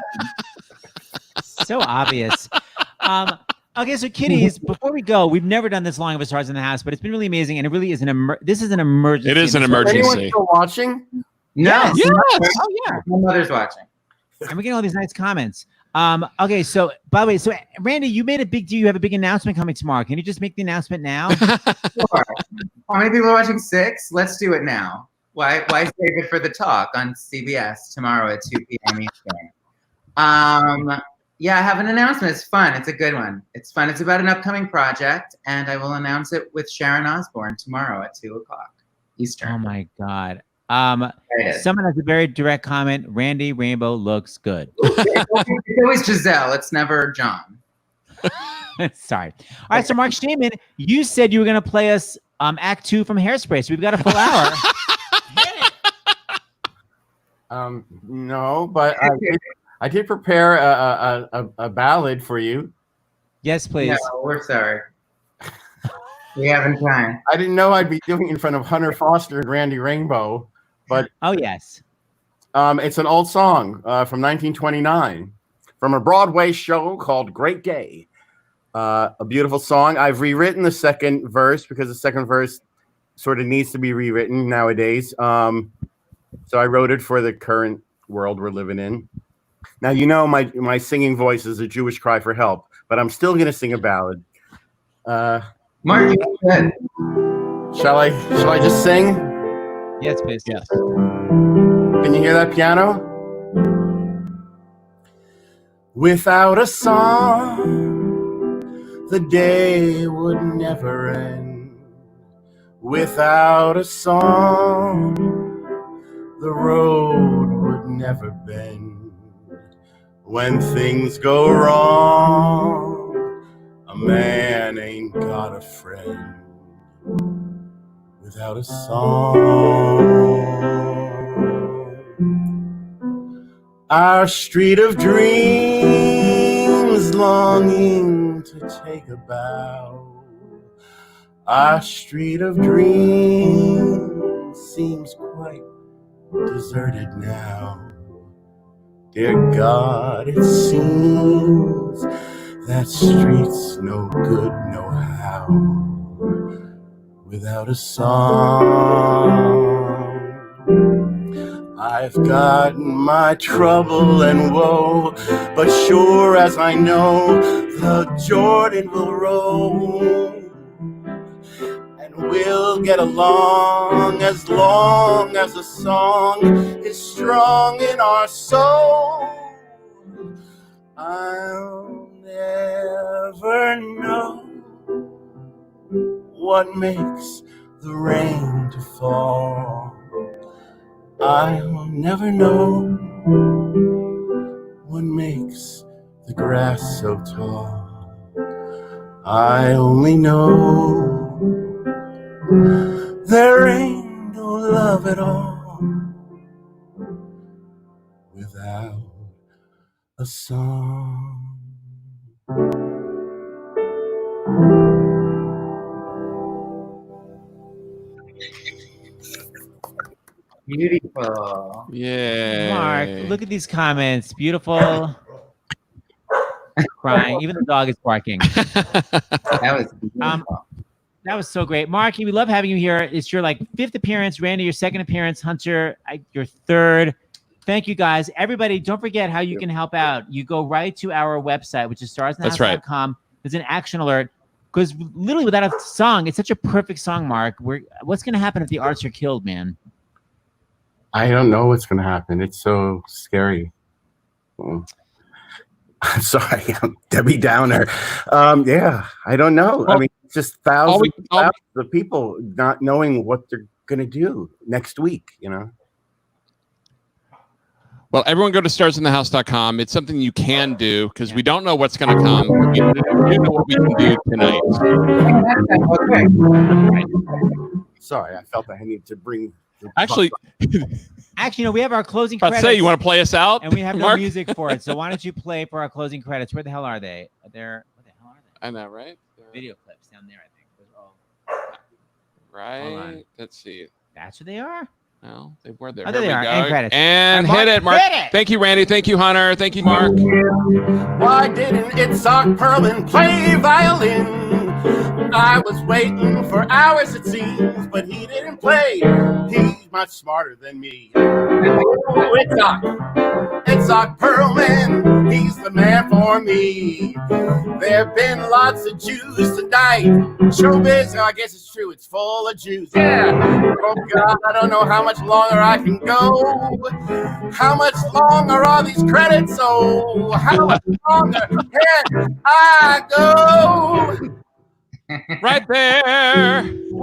S2: So obvious. Okay, so kiddies, before we go, we've never done this long of a Stars in the House, but it's been really amazing, and it really is this is an emergency.
S3: It is an emergency.
S21: Is anyone still watching?
S20: No.
S2: Yes.
S20: Oh yeah. My mother's watching.
S2: And we're getting all these nice comments. Okay, so by the way, so Randy, you made a big deal. You have a big announcement coming tomorrow. Can you just make the announcement now?
S20: Sure. How many people are watching 6? Let's do it now. Why save it for the talk on CBS tomorrow at 2 p.m. Eastern? Yeah, I have an announcement. It's fun. It's a good one. It's fun. It's about an upcoming project, and I will announce it with Sharon Osbourne tomorrow at 2 o'clock Eastern.
S2: Oh my God. Someone has a very direct comment. Randy Rainbow looks good.
S20: It's always Giselle. It's never John.
S2: Sorry. All right. So Marc Shaiman, you said you were going to play us Act 2 from Hairspray. So we've got a full hour.
S21: No, but I did prepare a ballad for you.
S2: Yes, please.
S20: No, we're sorry. We haven't time.
S21: I didn't know I'd be doing it in front of Hunter Foster and Randy Rainbow, but
S2: oh yes,
S21: it's an old song from 1929 from a Broadway show called Great Gay. A beautiful song. I've rewritten the second verse because the second verse sort of needs to be rewritten nowadays. So I wrote it for the current world we're living in. Now, you know, my singing voice is a Jewish cry for help, but I'm still going to sing a ballad.
S20: Mark,
S21: shall I just sing?
S2: Yes, please. Yes.
S21: Can you hear that piano? Without a song, the day would never end. Without a song, the road would never bend. when things go wrong. A man ain't got a friend without a song. Our street of dreams longing to take a bow. Our street of dreams seems quite deserted now. Dear God, it seems that street's no good, no how, without a song. I've got my trouble and woe, but sure as I know, the Jordan will roll. We'll get along as long as the song is strong in our soul. I'll never know what makes the rain to fall. I'll never know what makes the grass so tall. I only know there ain't no love at all without a song.
S20: Beautiful.
S3: Yeah.
S2: Mark, look at these comments. Beautiful. Crying. Even the dog is barking.
S20: That was beautiful.
S2: That was so great. Marky, we love having you here. It's your 5th appearance. Randy, your 2nd appearance. Hunter, your 3rd. Thank you, guys. Everybody, don't forget how you can help out. You go right to our website, which is starsinthehouse.com. There's an action alert. Because literally without a song, it's such a perfect song, Mark. What's going to happen if the arts are killed, man?
S21: I don't know what's going to happen. It's so scary. I'm sorry, I'm Debbie Downer. Yeah, I don't know. I mean, just thousands of people not knowing what they're going to do next week, you know?
S3: Well, everyone go to starsinthehouse.com. It's something you can do because we don't know what's going to come. We do know what we can do tonight.
S21: Sorry, I felt I needed to bring...
S3: Actually,
S2: we have our closing
S3: I'd
S2: credits.
S3: say, you want to play us out?
S2: And we have no
S3: Mark?
S2: music for it. So why don't you play for our closing credits? Where the hell are they? What the hell are they?
S3: I know, right?
S2: Video clips down there, I think.
S3: Right. Let's see.
S2: That's what they are?
S3: No, they were there.
S2: Oh, there they are. End credits.
S3: And
S2: Mark,
S3: hit it, Mark.
S2: hit it!
S3: Thank you, Randy. Thank you, Hunter. Thank you, Mark.
S21: Why didn't Itzhak Perlman play violin? I was waiting for hours, it seems, but he didn't play. He's much smarter than me. Oh, Itzhak Perlman, he's the man for me. There have been lots of Jews tonight. Showbiz, I guess it's true, it's full of Jews. Yeah. Oh, God, I don't know how much longer I can go. How much longer are these credits? Oh, how much longer can I go?
S3: Right there.